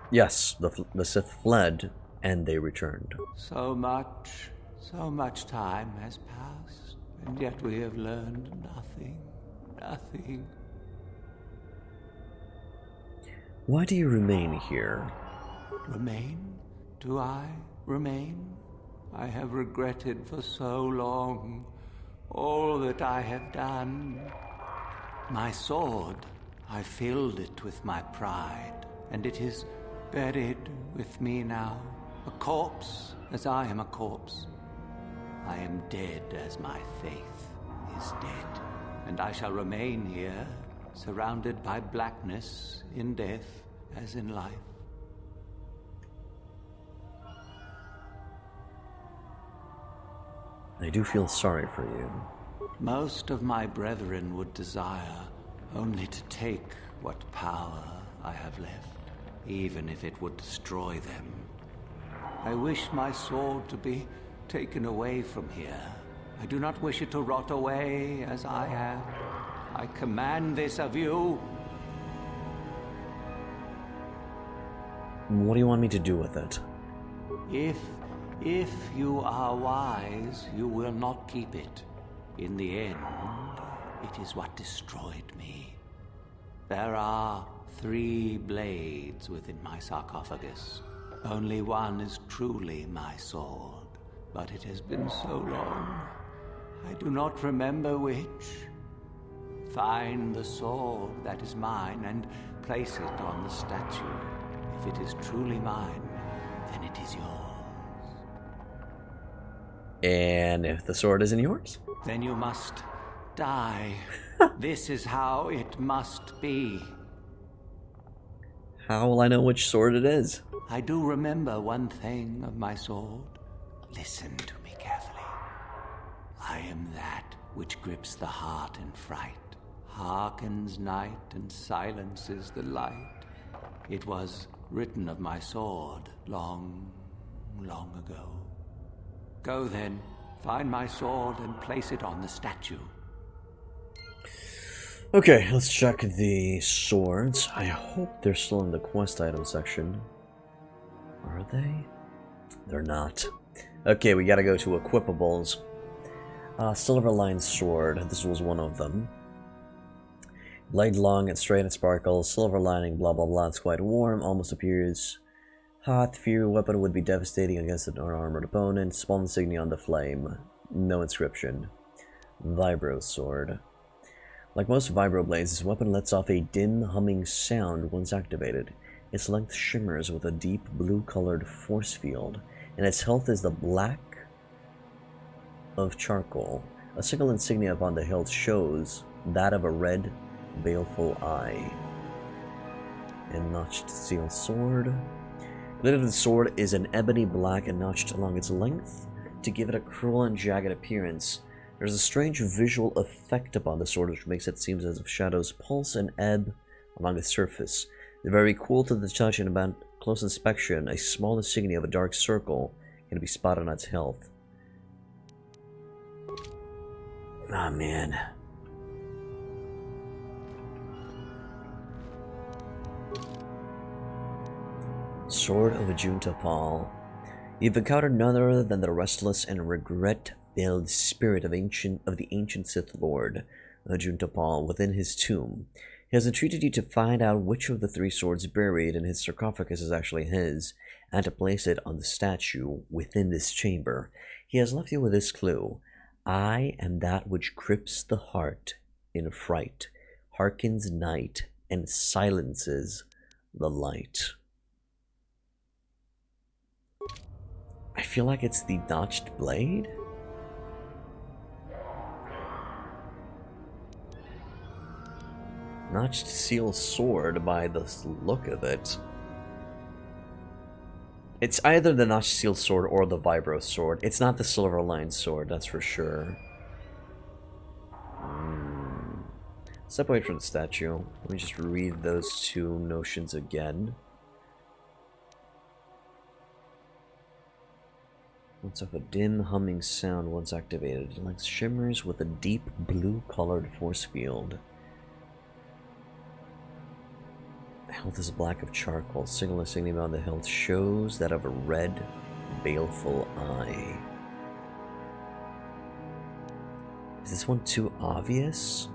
Speaker 1: Yes, the Sith fled, and they returned.
Speaker 8: So much time has passed, and yet we have learned nothing. Nothing.
Speaker 1: Why do you remain here?
Speaker 8: Remain? Do I remain? I have regretted for so long all that I have done. My sword, I filled it with my pride, and it is buried with me now, a corpse as I am a corpse. I am dead as my faith is dead, and I shall remain here, surrounded by blackness in death as in life.
Speaker 1: I do feel sorry for you.
Speaker 8: Most of my brethren would desire only to take what power I have left, even if it would destroy them. I wish my sword to be taken away from here. I do not wish it to rot away as I have. I command this of you.
Speaker 1: What do you want me to do with it?
Speaker 8: If you are wise, you will not keep it. In the end, it is what destroyed me. There are 3 blades within my sarcophagus. Only one is truly my sword, but it has been so long, I do not remember which. Find the sword that is mine and place it on the statue. If it is truly mine, then it is yours.
Speaker 1: And if the sword isn't yours?
Speaker 8: Then you must die. This is how it must be.
Speaker 1: How will I know which sword it is?
Speaker 8: I do remember one thing of my sword. Listen to me carefully. I am that which grips the heart in fright, hearkens night and silences the light. It was written of my sword long, long ago. Go then, find my sword and place it on the statue.
Speaker 1: Okay, let's check the swords. I hope they're still in the quest item section. Are they? They're not. Okay, we gotta go to equipables. Silver-lined sword. This was one of them. Blade long and straight and sparkles. Silver lining, blah blah blah. It's quite warm. Almost appears hot. Fury weapon would be devastating against an unarmored opponent. Small insignia on the flame. No inscription. Vibro Sword. Like most vibro blades, this weapon lets off a dim humming sound once activated. Its length shimmers with a deep blue-colored force field, and its health is the black of charcoal. A single insignia upon the hilt shows that of a red, baleful eye. And notched steel sword. The blade of the sword is an ebony black and notched along its length to give it a cruel and jagged appearance. There's a strange visual effect upon the sword which makes it seem as if shadows pulse and ebb along its surface. They're very cool to the touch, and about close inspection, a small insignia of a dark circle can be spotted on its hilt. Ah, man. Sword of Ajuntapal. You've encountered none other than the restless and regret-filled spirit of the ancient Sith Lord, Ajuntapal, within his tomb. He has entreated you to find out which of the 3 swords buried in his sarcophagus is actually his, and to place it on the statue within this chamber. He has left you with this clue. I am that which grips the heart in fright, hearkens night, and silences the light. I feel like it's the notched blade? Notched seal sword by the look of it. It's either the notched seal sword or the Vibro Sword. It's not the silver lined sword, that's for sure. Step away from the statue. Let me just read those 2 notions again. Once of a dim humming sound once activated, like shimmers with a deep blue-colored force field. Health is black of charcoal. Signal insignia on the hilt shows that of a red, baleful eye. Is this one too obvious?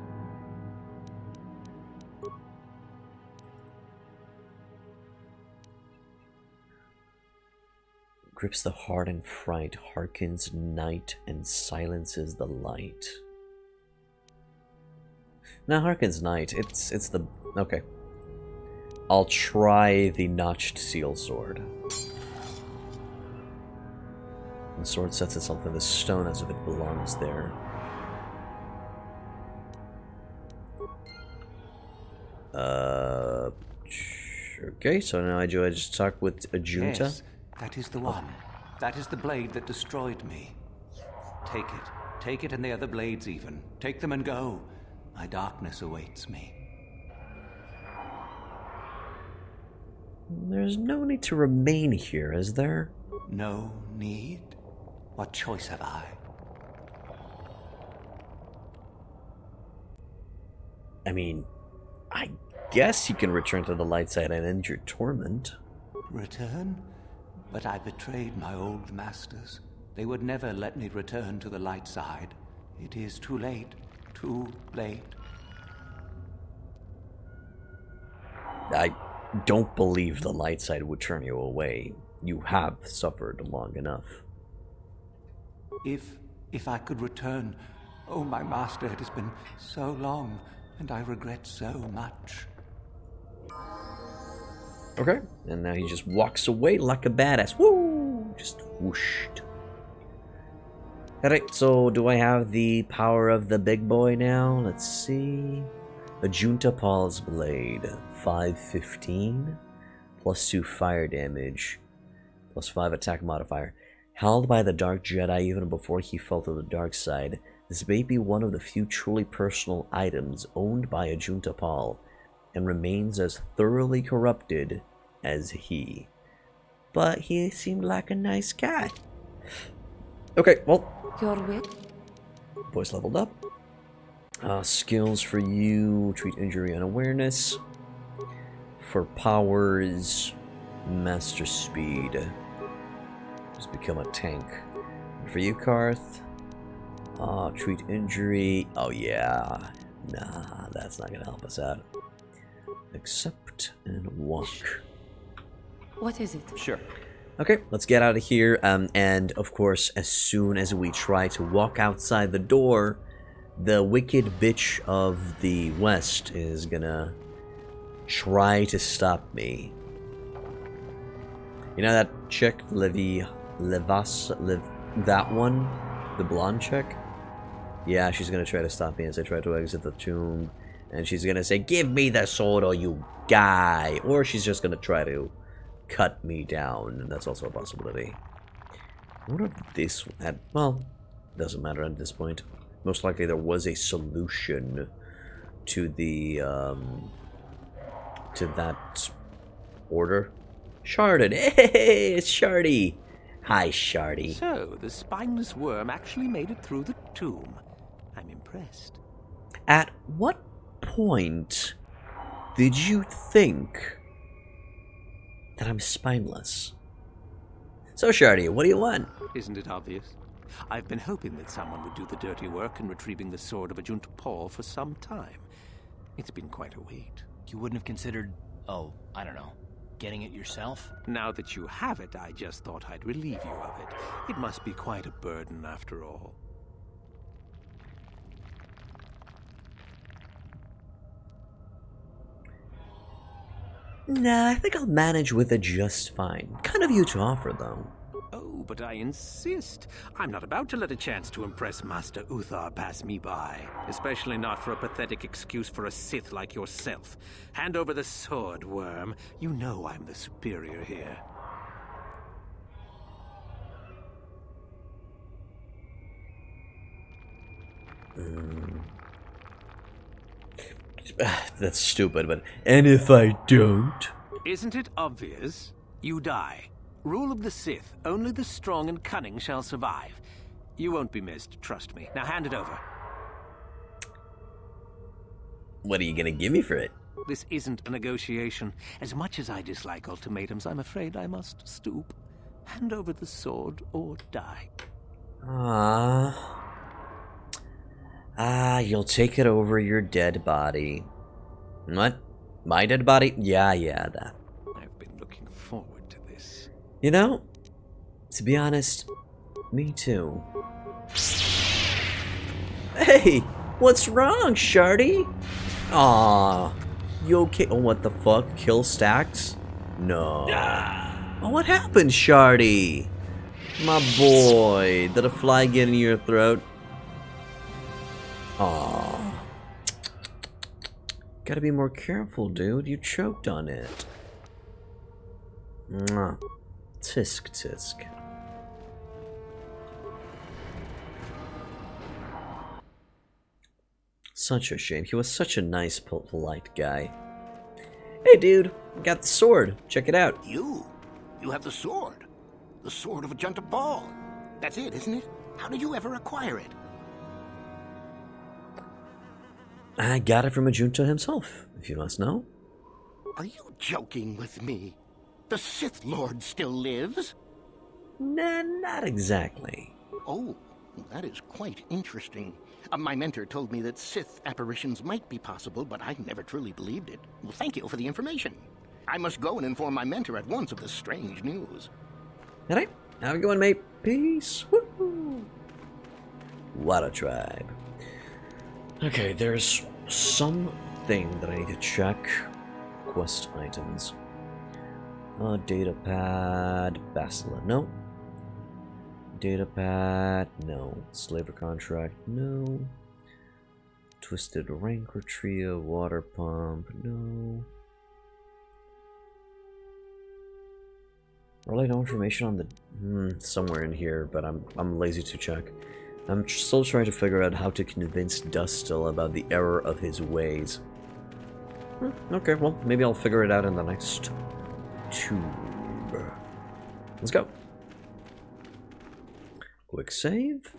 Speaker 1: Grips the heart in fright, hearkens night, and silences the light. Now, hearkens night. It's the... Okay. I'll try the notched seal sword. The sword sets itself in the stone as if it belongs there. Okay, so now I just talk with Ajunta.
Speaker 8: Yes, that is the one. That is the blade that destroyed me. Take it. Take it and the other blades even. Take them and go. My darkness awaits me.
Speaker 1: There's no need to remain here, is there?
Speaker 8: No need? What choice have I?
Speaker 1: I mean, I guess you can return to the light side and end your torment.
Speaker 8: Return? But I betrayed my old masters. They would never let me return to the light side. It is too late. Too late.
Speaker 1: I don't believe the light side would turn you away. You have suffered long enough.
Speaker 8: If I could return... Oh, my master, it has been so long, and I regret so much.
Speaker 1: Okay, and now he just walks away like a badass. Woo! Just whooshed. Alright, so do I have the power of the big boy now? Let's see. Ajuntapal's Blade. 515. +2 fire damage. +5 attack modifier. Held by the Dark Jedi even before he fell to the dark side, this may be one of the few truly personal items owned by Ajuntapal, and remains as thoroughly corrupted as he. But he seemed like a nice guy. Okay, well.
Speaker 17: Your wit?
Speaker 1: Voice leveled up. Skills for you, treat injury and awareness. For powers, master speed. Just become a tank. For you, Karth, treat injury. Oh yeah. Nah, that's not gonna help us out. Accept and walk.
Speaker 17: What is it?
Speaker 8: Sure.
Speaker 1: Okay, let's get out of here. And of course, as soon as we try to walk outside the door, the wicked bitch of the West is gonna try to stop me. You know that chick, that one? The blonde chick? Yeah, she's gonna try to stop me as I try to exit the tomb. And she's gonna say, "Give me the sword or you die!" Or she's just gonna try to cut me down, and that's also a possibility. I wonder if this had... Well, doesn't matter at this point. Most likely there was a solution to the, to that order. Sharded! Hey, it's Shardy! Hi, Shardy.
Speaker 19: So, the spineless worm actually made it through the tomb. I'm
Speaker 8: impressed.
Speaker 1: At what point did you think that I'm spineless? So, Shardy, what do you want?
Speaker 8: Isn't it obvious? I've been hoping that someone would do the dirty work in retrieving the sword of Ajunta Paul for some time. It's been quite a wait.
Speaker 15: You wouldn't have considered, oh, I don't know, getting it yourself?
Speaker 8: Now that you have it, I just thought I'd relieve you of it. It must be quite a burden after all.
Speaker 1: Nah, I think I'll manage with it just fine. Kind of you to offer, though.
Speaker 8: Oh, but I insist. I'm not about to let a chance to impress Master Uthar pass me by. Especially not for a pathetic excuse for a Sith like yourself. Hand over the sword, worm. You know I'm the superior here.
Speaker 1: That's stupid, but... And if I don't?
Speaker 8: Isn't it obvious? You die. Rule of the Sith. Only the strong and cunning shall survive. You won't be missed, trust me. Now hand it over.
Speaker 1: What are you gonna give me for it?
Speaker 8: This isn't a negotiation. As much as I dislike ultimatums, I'm afraid I must stoop. Hand over the sword or die.
Speaker 1: You'll take it over your dead body. What? My dead body? Yeah, that.
Speaker 8: I've been looking forward to this.
Speaker 1: You know, to be honest, me too. Hey, what's wrong, Shardy? Aw, you okay? Oh, what the fuck? Kill stacks? No. Oh, what happened, Shardy? My boy, did a fly get in your throat? Aw. Gotta be more careful, dude. You choked on it. Mwah. Tisk tisk. Such a shame. He was such a nice, polite guy. Hey, dude. Got the sword. Check it out.
Speaker 18: You have the sword. The sword of Ajunta Paul. That's it, isn't it? How did you ever acquire it?
Speaker 1: I got it from Ajunta himself, if you must know.
Speaker 18: Are you joking with me? The Sith Lord still lives?
Speaker 1: Nah, not exactly.
Speaker 18: Oh, that is quite interesting. My mentor told me that Sith apparitions might be possible, but I never truly believed it. Well, thank you for the information. I must go and inform my mentor at once of this strange news.
Speaker 1: Alright, how we going, mate? Peace. Woo-hoo. What a tribe. Okay, there's something that I need to check. Quest items. Data pad. Basila, no. Data pad, no. Slaver contract, no. Twisted Rancor Trio, water pump, no. Relate no information on the somewhere in here, but I'm lazy to check. I'm still trying to figure out how to convince Dustil about the error of his ways. Okay, well, maybe I'll figure it out in the next tube. Let's go. Quick save.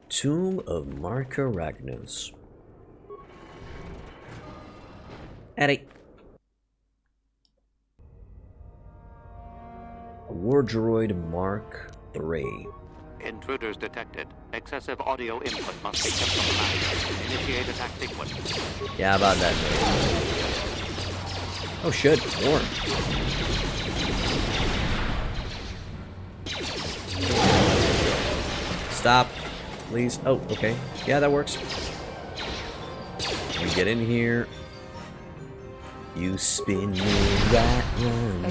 Speaker 1: Tomb of Marka Ragnos. Eddie. War Droid Mark III.
Speaker 19: Intruders detected. Excessive audio input must be kept on high. Initiate attack sequence.
Speaker 1: Yeah, about that. Oh shit, more. Stop, please. Oh, okay. Yeah, that works. You get in here. You spin me right round.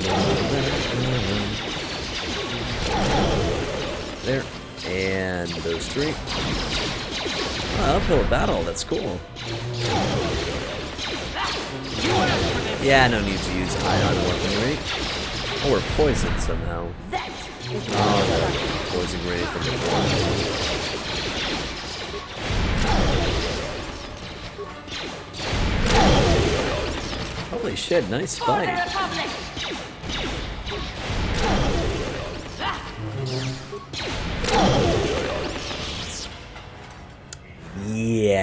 Speaker 1: There. And those three. Oh, uphill battle. That's cool. Yeah, no need to use ion weaponry. Oh, we're poisoned somehow. Oh, no. Poison ready from before. Holy shit, nice fight.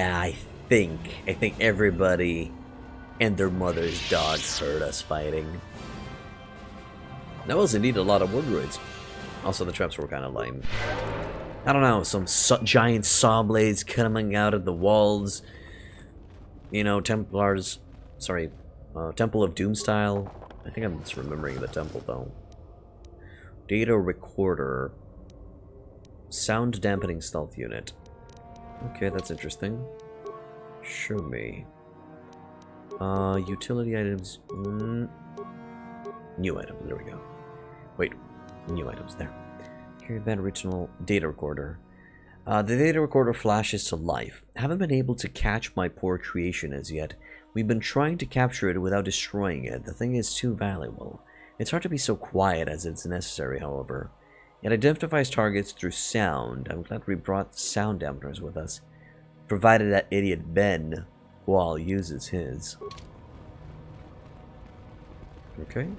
Speaker 1: Yeah, I think everybody and their mother's dogs heard us fighting. That was indeed a lot of wood droids. Also, the traps were kind of lame. I don't know, some giant saw blades coming out of the walls. You know, Temple of Doom style. I think I'm just remembering the temple though. Data recorder. Sound dampening stealth unit. Okay, that's interesting. Show me. Utility items. New items, there we go. Wait, new items there. Carry band original data recorder. The data recorder flashes to life. Haven't been able to catch my poor creation as yet. We've been trying to capture it without destroying it. The thing is too valuable. It's hard to be so quiet as it's necessary, however. It identifies targets through sound. I'm glad we brought sound dampeners with us. Provided that idiot Ben Wall uses his. Okay.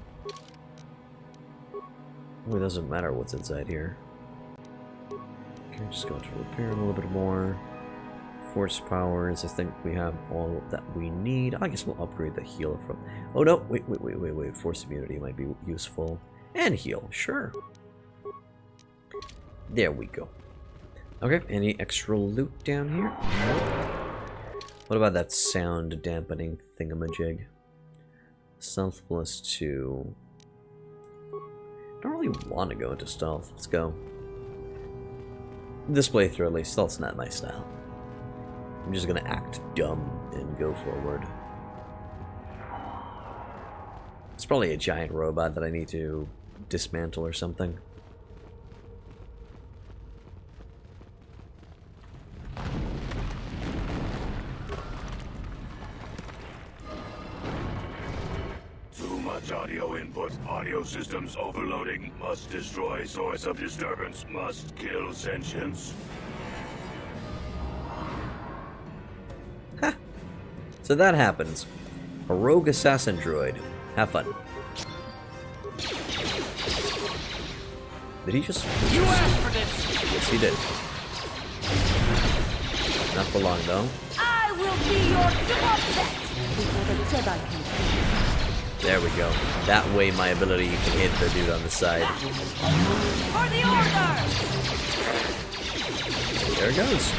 Speaker 1: Well, it doesn't matter what's inside here. Okay, just go to repair a little bit more. Force powers, I think we have all that we need. I guess we'll upgrade the heal from... Oh no, wait. Force immunity might be useful. And heal, sure. There we go. Okay, any extra loot down here? Nope. What about that sound dampening thingamajig? Stealth +2. I don't really want to go into stealth. Let's go. This playthrough, at least, stealth's not my style. I'm just gonna act dumb and go forward. It's probably a giant robot that I need to dismantle or something.
Speaker 20: Too much audio input. Audio systems overloading. Must destroy source of disturbance. Must kill sentience.
Speaker 1: So that happens. A rogue assassin droid. Have fun. Did he just...
Speaker 5: You asked for this!
Speaker 1: Yes, he did. Not for long, though.
Speaker 21: I will be your puppet before the Jedi can.
Speaker 1: There we go. That way my ability can hit the dude on the side.
Speaker 21: For the order!
Speaker 1: There it goes.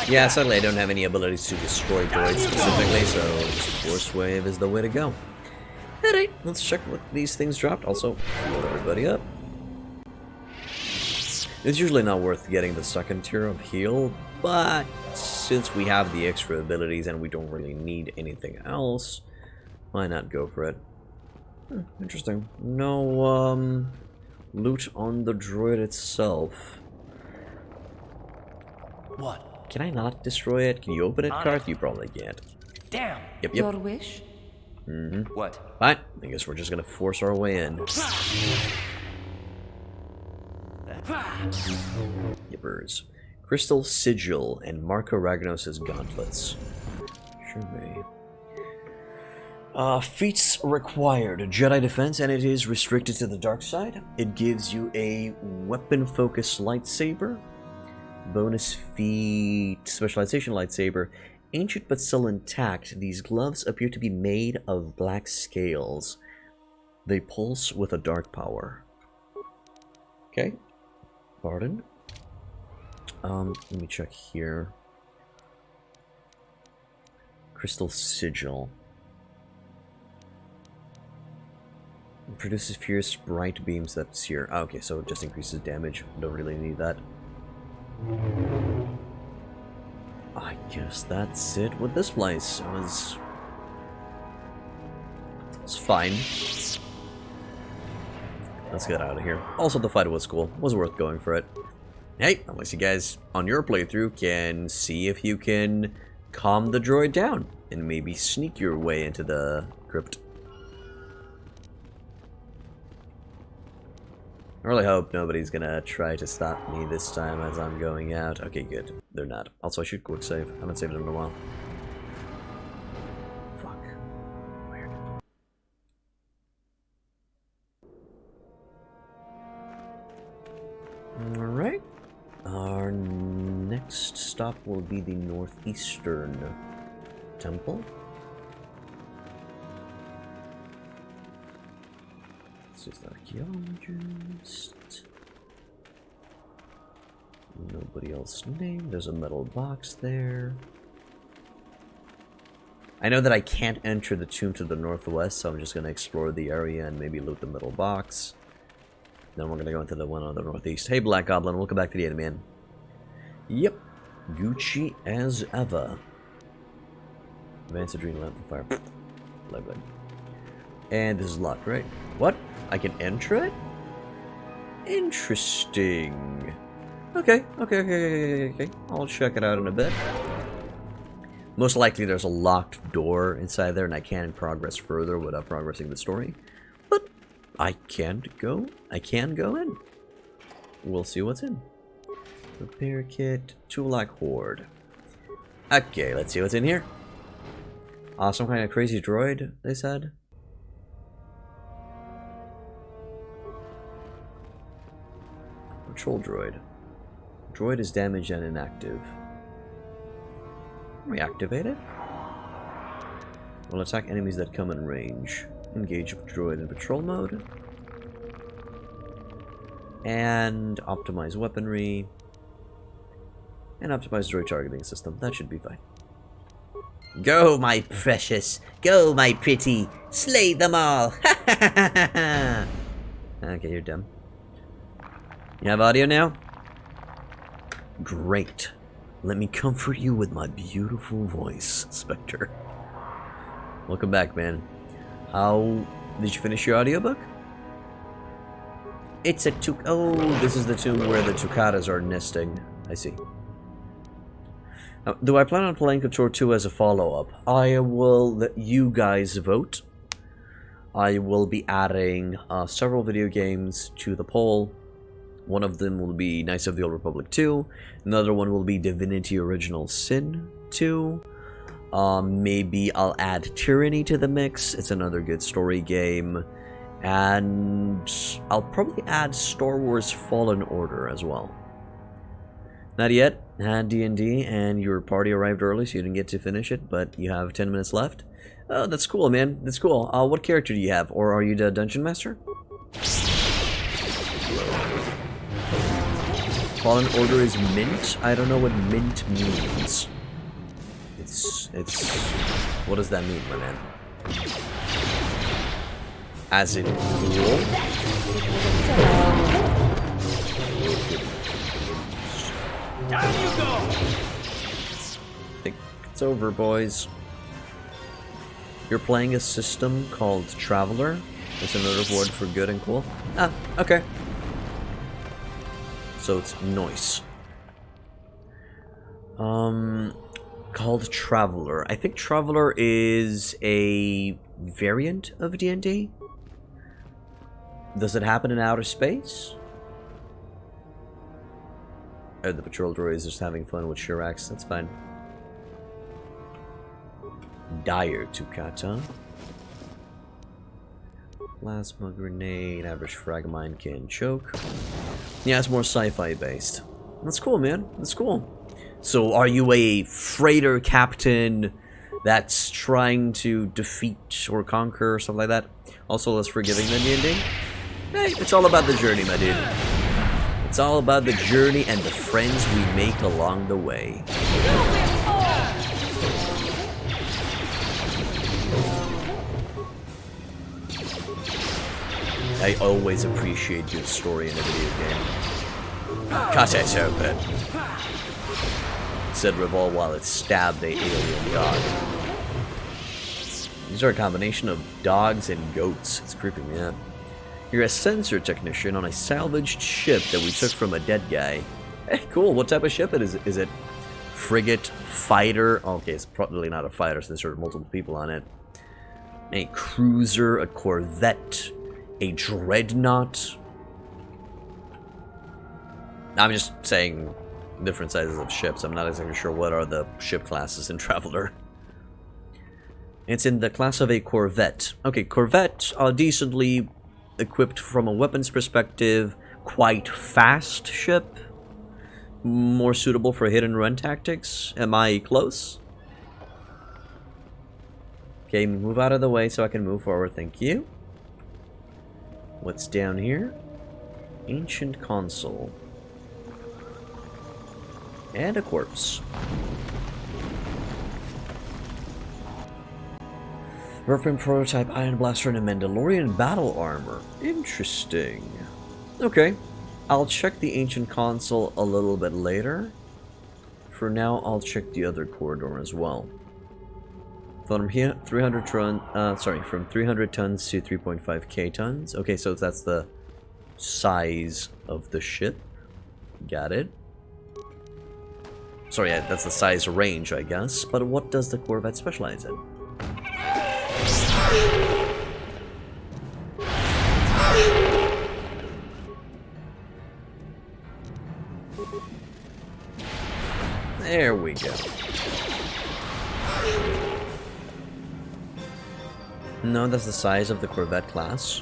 Speaker 1: Yeah, sadly I don't have any abilities to destroy droids specifically, so Force Wave is the way to go. Alright, let's check what these things dropped. Also, load everybody up. It's usually not worth getting the second tier of heal, but since we have the extra abilities and we don't really need anything else, why not go for it? Interesting. No, loot on the droid itself.
Speaker 5: What?
Speaker 1: Can I not destroy it? Can you open it, Karth? You probably can't.
Speaker 5: Damn.
Speaker 1: Yep.
Speaker 21: Your wish?
Speaker 1: Mm-hmm.
Speaker 4: What?
Speaker 1: Fine. I guess we're just gonna force our way in. Yippers. Crystal Sigil and Marco Ragnos' gauntlets. Sure may. Feats required. Jedi defense, and it is restricted to the dark side. It gives you a weapon-focused lightsaber. Bonus feat specialization lightsaber. Ancient but still intact, these gloves appear to be made of black scales. They pulse with a dark power. Okay. Pardon. Let me check here. Crystal Sigil. It produces fierce bright beams that sear. Oh, okay, so it just increases damage. Don't really need that. I guess that's it with this place. It's fine. Let's get out of here. Also, the fight was cool. Was worth going for it. Hey, unless you guys on your playthrough can see if you can calm the droid down and maybe sneak your way into the crypt. I really hope nobody's gonna try to stop me this time as I'm going out. Okay, good. They're not. Also, I should quick save. I haven't saved in a while. next stop will be the northeastern temple. This is the archaeologist. Nobody else named. There's a metal box there. I know that I can't enter the tomb to the northwest, so I'm just going to explore the area and maybe loot the metal box. Then we're going to go into the one on the northeast. Hey, Black Goblin, welcome back to the enemy, man. Yep. Gucci as ever. Advanced Adrenal Amplifier. Love it. And this is locked, right? What? I can enter it? Interesting. Okay. I'll check it out in a bit. Most likely there's a locked door inside there and I can't progress further without progressing the story. But I can go in. We'll see what's in. Repair kit, Tulak Horde. Okay, let's see what's in here. Some kind of crazy droid, they said. Patrol droid. Droid is damaged and inactive. Reactivate it. Will attack enemies that come in range. Engage droid in patrol mode. And optimize weaponry. And optimize droid targeting system. That should be fine. Go, my precious. Go, my pretty. Slay them all. Okay, you're dumb. You have audio now? Great. Let me comfort you with my beautiful voice, Spectre. Welcome back, man. How did you finish your audiobook? It's a oh, this is the tomb where the Tucatas are nesting. I see. Now, do I plan on playing KOTOR 2 as a follow-up? I will let you guys vote. I will be adding several video games to the poll. One of them will be Knights of the Old Republic 2. Another one will be Divinity Original Sin 2. Maybe I'll add Tyranny to the mix. It's another good story game. And I'll probably add Star Wars Fallen Order as well. Not yet. Had D&D and your party arrived early, so you didn't get to finish it, but you have 10 minutes left. Oh, that's cool, man. That's cool. What character do you have? Or are you the Dungeon Master? Fallen Order is mint? I don't know what mint means. It's... What does that mean, my man? As in cool?
Speaker 21: Down you go!
Speaker 1: I think it's over, boys. You're playing a system called Traveler. It's another word for good and cool. Ah, okay. So it's noise. Called Traveler. I think Traveler is a variant of D&D. Does it happen in outer space? Or the patrol droid is just having fun with Shirax. That's fine. Dire Tukata. Plasma grenade, average fragmine can choke. Yeah, it's more sci-fi based. That's cool, man. That's cool. So, are you a freighter captain that's trying to defeat or conquer or something like that? Also less forgiving than D&D? Hey, it's all about the journey, my dude. It's all about the journey and the friends we make along the way. I always appreciate good story in a video game. Cut it open, said Revolve while it stabbed the alien dog. These are a combination of dogs and goats. It's creeping me out. You're a sensor technician on a salvaged ship that we took from a dead guy. Hey, cool. What type of ship is it? Frigate, fighter? Okay, it's probably not a fighter since there are multiple people on it. A cruiser, a corvette, a dreadnought. I'm just saying different sizes of ships. I'm not exactly sure what are the ship classes in Traveler. It's in the class of a corvette. Okay, corvette are decently equipped from a weapons perspective, quite fast ship. more suitable for hit and run tactics. Am I close? Okay, move out of the way so I can move forward. Thank you. What's down here? Ancient console. And a corpse. Weapon prototype, Iron Blaster, and a Mandalorian battle armor. Interesting. Okay, I'll check the ancient console a little bit later. For now, I'll check the other corridor as well. From here, from 300 tons to 3.5k tons. Okay, so that's the size of the ship. Got it. Sorry, that's the size range, I guess. But what does the Corvette specialize in? There we go. No, that's the size of the Corvette class.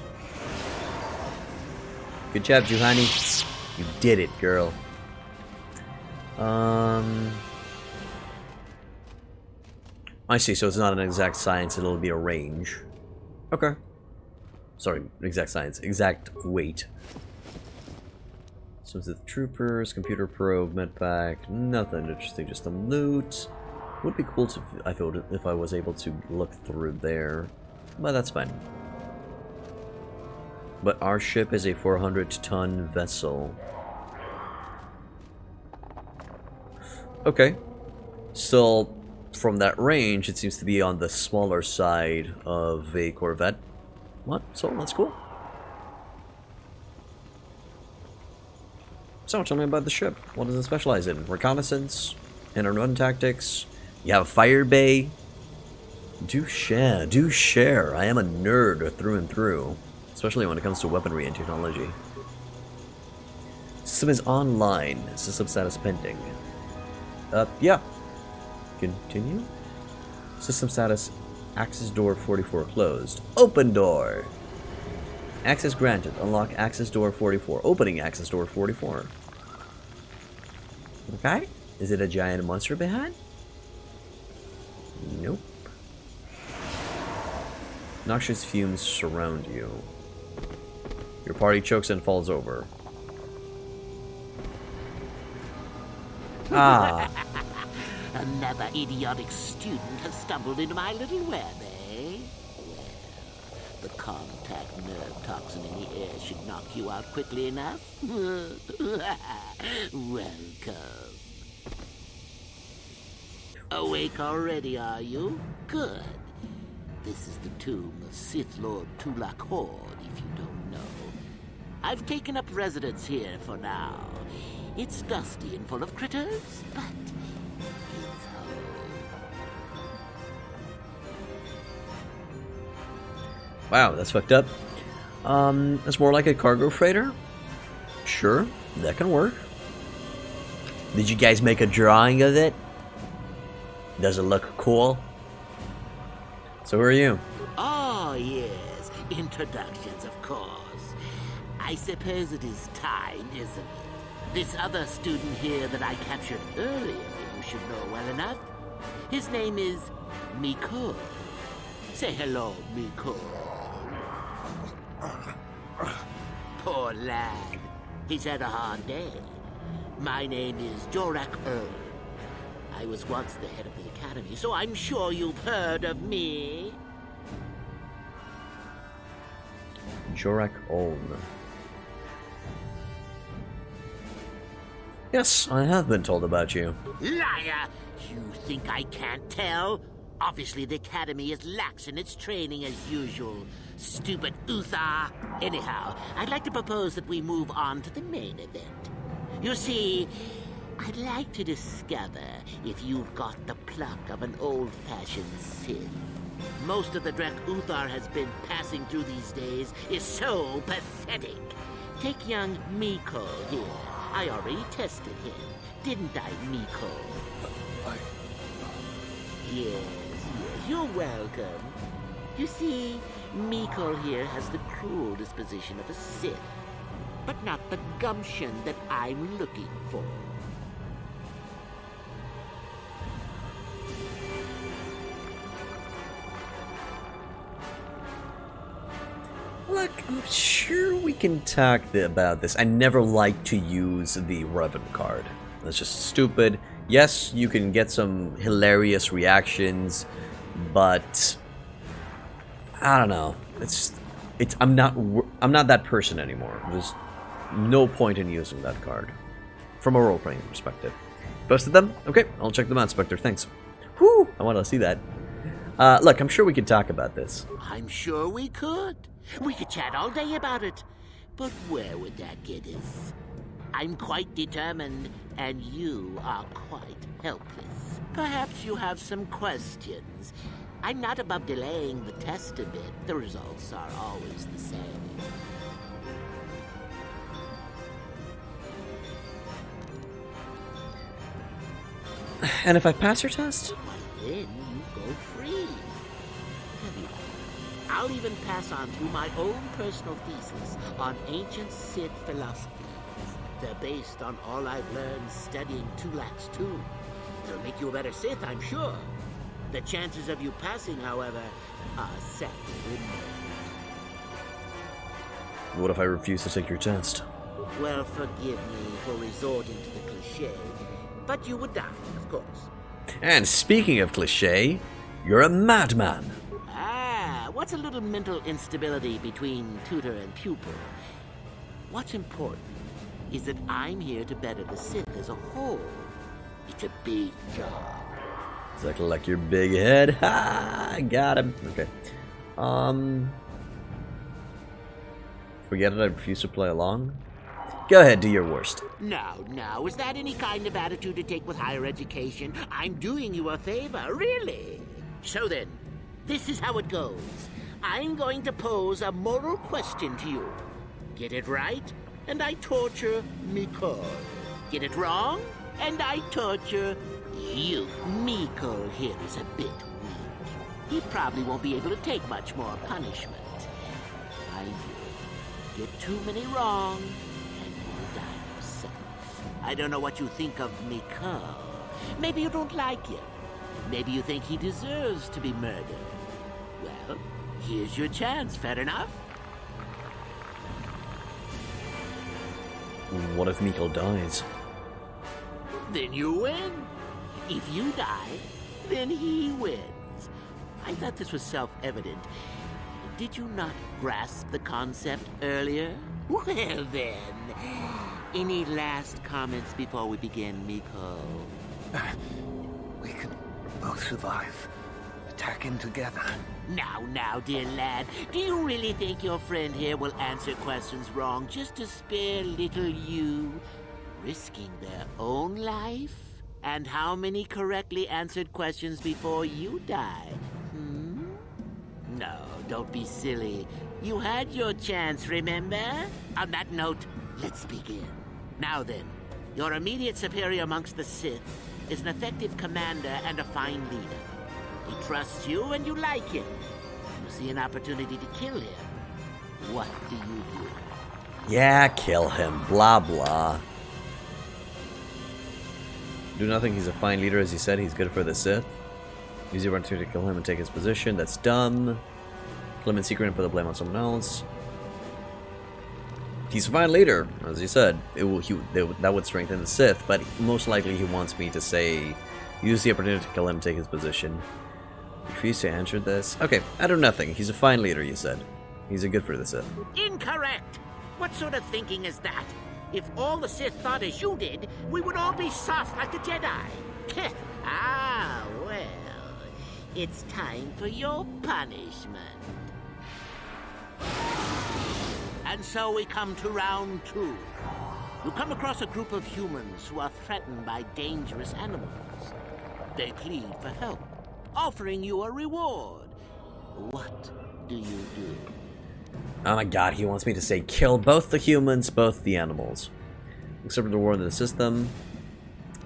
Speaker 1: Good job, Juhani. You did it, girl. I see, so it's not an exact science, it'll be a range. Okay. Sorry, exact science, exact weight. So it's the troopers, computer probe, medpack, nothing interesting, just some loot. Would be cool to, I feel, if I was able to look through there, but that's fine. But our ship is a 400-ton vessel. Okay. Still, from that range, it seems to be on the smaller side of a Corvette. What? So, that's cool. So, tell me about the ship. What does it specialize in? Reconnaissance? Hit-and-run tactics? You have a fire bay? Do share. I am a nerd through and through. Especially when it comes to weaponry and technology. System is online. System status pending. Yeah. Continue. System status. Access door 44 closed. Open door. Access granted. Unlock access door 44. Opening access door 44. Okay. Is it a giant monster behind? Nope. Noxious fumes surround you. Your party chokes and falls over. Ah.
Speaker 2: Another idiotic student has stumbled into my little web, eh? Well, the contact nerve toxin in the air should knock you out quickly enough. Welcome. Awake already, are you? Good. This is the tomb of Sith Lord Tulak Horde, if you don't know. I've taken up residence here for now. It's dusty and full of critters, but it's home.
Speaker 1: Wow, that's fucked up. It's more like a cargo freighter? Sure, that can work. Did you guys make a drawing of it? Does it look cool? So who are you?
Speaker 2: Oh, yes. Introductions, of course. I suppose it is time, isn't it? This other student here that I captured earlier, you should know well enough. His name is Miko. Say hello, Miko. Poor lad. He's had a hard day. My name is Jorak Earl. I was once the head of the academy, so I'm sure you've heard of me.
Speaker 1: Jorak Oln. Yes, I have been told about you.
Speaker 2: Liar! You think I can't tell? Obviously, the academy is lax in its training as usual. Stupid Uthar. Anyhow, I'd like to propose that we move on to the main event. You see, I'd like to discover if you've got the pluck of an old-fashioned Sith. Most of the dreck Uthar has been passing through these days is so pathetic. Take young Miko here. I already tested him, didn't I, Miko? Yes, you're welcome. You see, Miko here has the cruel disposition of a Sith, but not the gumption that I'm looking for.
Speaker 1: Look, I'm sure we can talk about this. I never like to use the Revan card. That's just stupid. Yes, you can get some hilarious reactions, but I don't know. I'm not that person anymore. There's no point in using that card from a role-playing perspective. Posted them? Okay, I'll check them out, Spectre. Thanks. Whew, I want to see that. Look, I'm sure we could talk about this.
Speaker 2: I'm sure we could. We could chat all day about it. But where would that get us? I'm quite determined, and you are quite helpless. Perhaps you have some questions. I'm not above delaying the test a bit. The results are always the same.
Speaker 1: And if I pass your test?
Speaker 2: Then you go free. I'll even pass on through my own personal thesis on ancient Sith philosophies. They're based on all I've learned studying Tulax 2. It'll make you a better Sith, I'm sure. The chances of you passing, however, are sadly remote.
Speaker 1: What if I refuse to take your test?
Speaker 2: Well, forgive me for resorting to the cliché, but you would die, of course.
Speaker 1: And speaking of cliché, you're a madman.
Speaker 2: Ah, what's a little mental instability between tutor and pupil? What's important is that I'm here to better the Sith as a whole. It's a big job.
Speaker 1: Exactly like your big head. Ha! I got him. Okay. Forget it, I refuse to play along. Go ahead, do your worst.
Speaker 2: Now, is that any kind of attitude to take with higher education? I'm doing you a favor, really. So then, this is how it goes. I'm going to pose a moral question to you. Get it right, and I torture Mikol. Get it wrong, and I torture you. Mikol here is a bit weak. He probably won't be able to take much more punishment. I get too many wrong, and you'll die yourself. I don't know what you think of Mikol. Maybe you don't like him. Maybe you think he deserves to be murdered. Well, here's your chance, fair enough?
Speaker 1: What if Mikol dies?
Speaker 2: Then you win. If you die, then he wins. I thought this was self-evident. Did you not grasp the concept earlier? Well then, any last comments before we begin, Mikol?
Speaker 6: We can both survive. Attacking together.
Speaker 2: Now, dear lad, do you really think your friend here will answer questions wrong just to spare little you, risking their own life? And how many correctly answered questions before you die? No, don't be silly. You had your chance, remember? On that note, let's begin. Now then, your immediate superior amongst the Sith is an effective commander and a fine leader. He trusts you and you like him. You see an opportunity to kill him. What do you do?
Speaker 1: Yeah, kill him. Blah, blah. Do nothing. He's a fine leader, as he said. He's good for the Sith. Use the opportunity to kill him and take his position. That's dumb. Kill him in secret and put the blame on someone else. He's a fine leader, as he said. That would strengthen the Sith, but most likely he wants me to say, use the opportunity to kill him and take his position. Refuse to answer this. Okay, I do nothing. He's a fine leader, you said. He's a good for the Sith.
Speaker 2: Incorrect! What sort of thinking is that? If all the Sith thought as you did, we would all be soft like the Jedi. Ah, well, it's time for your punishment. And so we come to round 2. You come across a group of humans who are threatened by dangerous animals. They plead for help, offering you a reward. What do you do?
Speaker 1: Oh my god, he wants me to say kill both the humans, both the animals. Accept the reward in the system.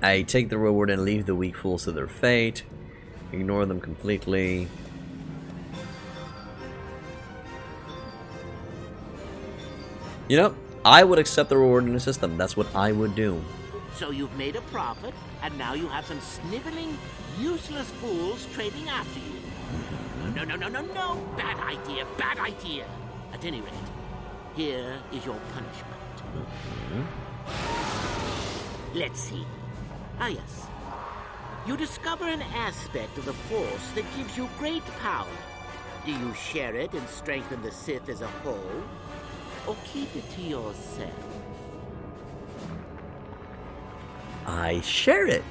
Speaker 1: I take the reward and leave the weak fools to their fate. Ignore them completely. You know, I would accept the reward in the system. That's what I would do.
Speaker 2: So you've made a profit, and now you have some sniveling, useless fools trading after you. No. Bad idea. A At any rate, here is your punishment. Let's see. Ah, yes. You discover an aspect of the Force that gives you great power. Do you share it and strengthen the Sith as a whole? Or keep it to yourself?
Speaker 1: I share it.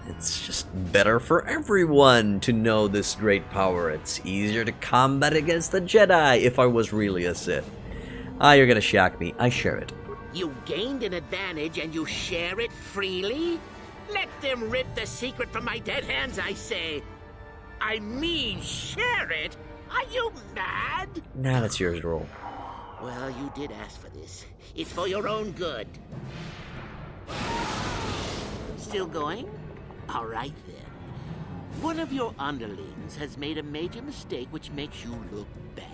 Speaker 1: It's just better for everyone to know this great power. It's easier to combat against the Jedi if I was really a Sith. Ah, you're gonna shock me. I share it.
Speaker 2: You gained an advantage and you share it freely? Let them rip the secret from my dead hands, I say. I mean, share it? Are you mad?
Speaker 1: Nah, that's yours to roll.
Speaker 2: Well, you did ask for this. It's for your own good. Still going? All right, then. One of your underlings has made a major mistake which makes you look bad.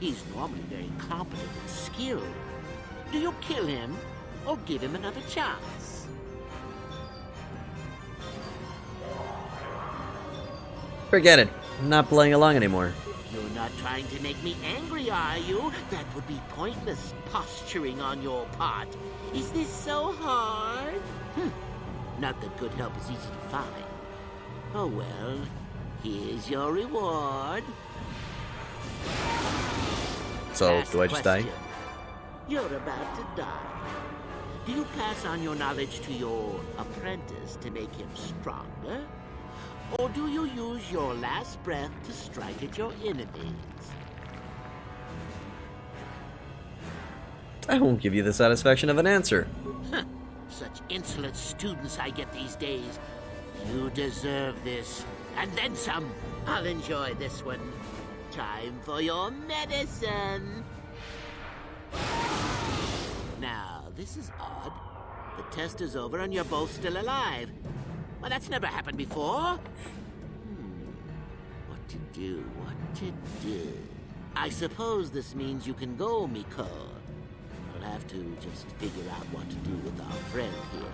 Speaker 2: He's normally very competent and skilled. Do you kill him or give him another chance?
Speaker 1: Forget it. I'm not playing along anymore.
Speaker 2: You're not trying to make me angry, are you? That would be pointless posturing on your part. Is this so hard? Not that good help is easy to find. Oh well, here's your reward.
Speaker 1: So,
Speaker 2: Last
Speaker 1: do I just die?
Speaker 2: question. You're about to die. Do you pass on your knowledge to your apprentice to make him stronger? Or do you use your last breath to strike at your enemies?
Speaker 1: I won't give you the satisfaction of an answer.
Speaker 2: Such insolent students I get these days. You deserve this. And then some. I'll enjoy this one. Time for your medicine. Now, this is odd. The test is over and you're both still alive. Well, that's never happened before. What to do? What to do? I suppose this means you can go, Miko. We'll have to just figure out what to do with our friend here.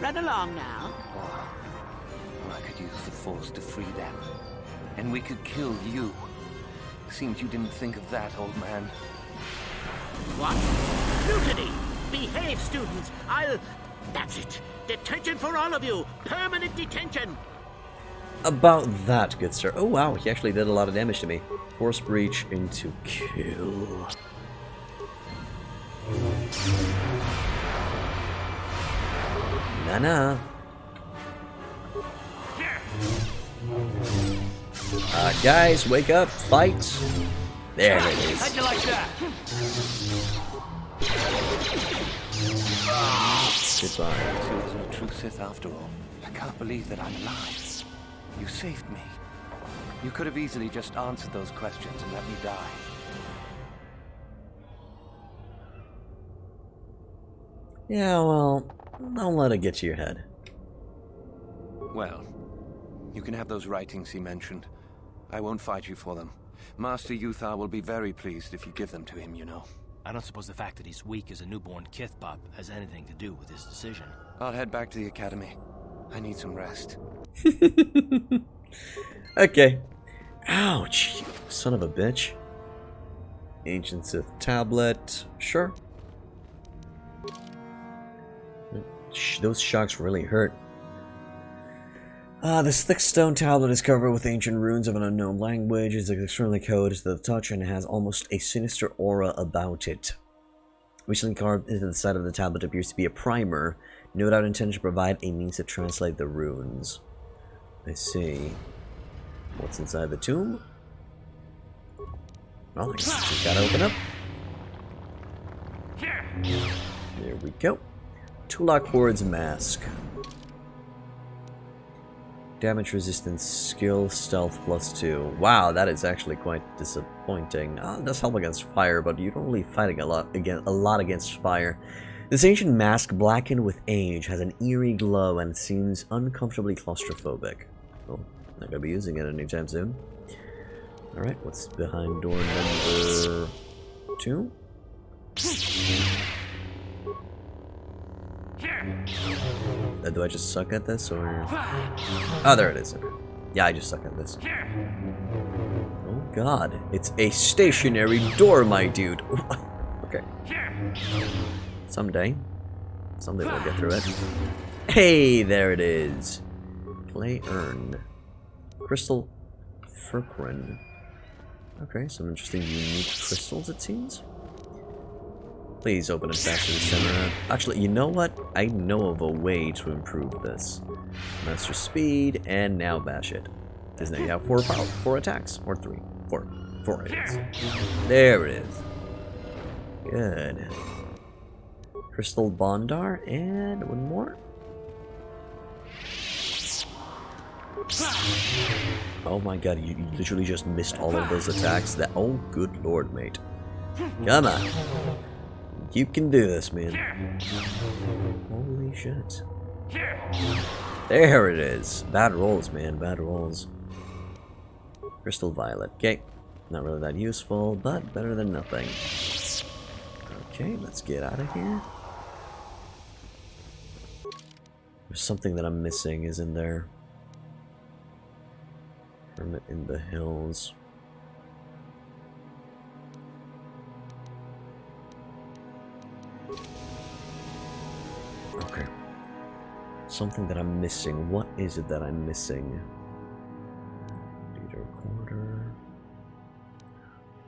Speaker 2: Run along now.
Speaker 6: I could use the Force to free them. And we could kill you. Seems you didn't think of that, old man.
Speaker 2: What? Mutiny! Behave, students! That's it! Detention for all of you! Permanent detention!
Speaker 1: About that, good sir. Oh wow, he actually did a lot of damage to me. Force breach into kill. Nah. Guys, wake up, fight. There it is.
Speaker 5: How'd you like that?
Speaker 1: Goodbye.
Speaker 6: So there's no true Sith after all. I can't believe that I'm alive. You saved me. You could have easily just answered those questions and let me die.
Speaker 1: Yeah, well, don't let it get to your head.
Speaker 6: Well, you can have those writings he mentioned. I won't fight you for them. Master Uthar will be very pleased if you give them to him, you know.
Speaker 15: I don't suppose the fact that he's weak as a newborn Kithbop has anything to do with his decision.
Speaker 6: I'll head back to the academy. I need some rest.
Speaker 1: Okay. Ouch, you son of a bitch. Ancient Sith tablet. Sure. Those shocks really hurt. This thick stone tablet is covered with ancient runes of an unknown language. It's extremely cold to the touch and has almost a sinister aura about it. Recently carved into the side of the tablet appears to be a primer, no doubt intended to provide a means to translate the runes. I see. What's inside the tomb? Well, I guess it's just gotta open up. There we go. Tulak Horde's mask. Damage resistance, skill, stealth +2. Wow, that is actually quite disappointing. It does help against fire, but you don't really fight a lot against fire. This ancient mask, blackened with age, has an eerie glow and seems uncomfortably claustrophobic. Oh, not gonna be using it anytime soon. Alright, what's behind door number 2? Do I just suck at this, or... Oh, there it is. Okay. Yeah, I just suck at this. Oh. god. It's a stationary door, my dude. Okay. Someday we'll get through it. Hey, there it is. Play Urn. Crystal Furcrin. Okay, some interesting unique crystals, it seems. Please open it faster to center. Actually, you know what? I know of a way to improve this. Master Speed, and now bash it. Because now you have 4 attacks. Or 3. 4 hits. There it is. Good. Crystal Bondar, and one more. Oh my god, you literally just missed all of those attacks. Oh, good lord, mate. Come on. You can do this, man. Holy shit. There it is. Bad rolls, man. Bad rolls. Crystal Violet. Okay. Not really that useful, but better than nothing. Okay, let's get out of here. There's something that I'm missing, isn't there? Hermit in the Hills. Okay. Something that I'm missing. What is it that I'm missing? Data recorder.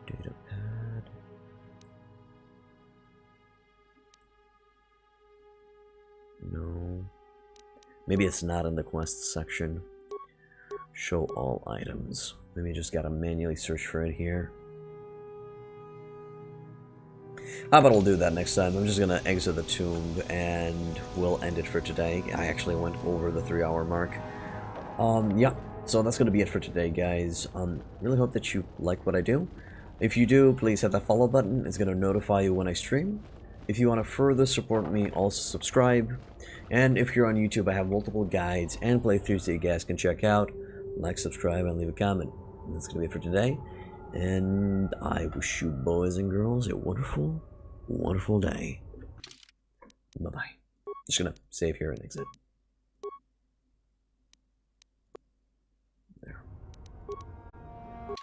Speaker 1: Data pad. No. Maybe it's not in the quest section. Show all items. Maybe just gotta manually search for it here. How about I'll do that next time? I'm just gonna exit the tomb and we'll end it for today. I actually went over the 3-hour mark. Yeah, so that's gonna be it for today, guys. Really hope that you like what I do. If you do, please hit that follow button. It's gonna notify you when I stream. If you want to further support me, also subscribe. And if you're on YouTube, I have multiple guides and playthroughs that you guys can check out. Like, subscribe, and leave a comment. And that's gonna be it for today. And I wish you boys and girls a wonderful, wonderful day. Bye-bye. Just gonna save here and exit.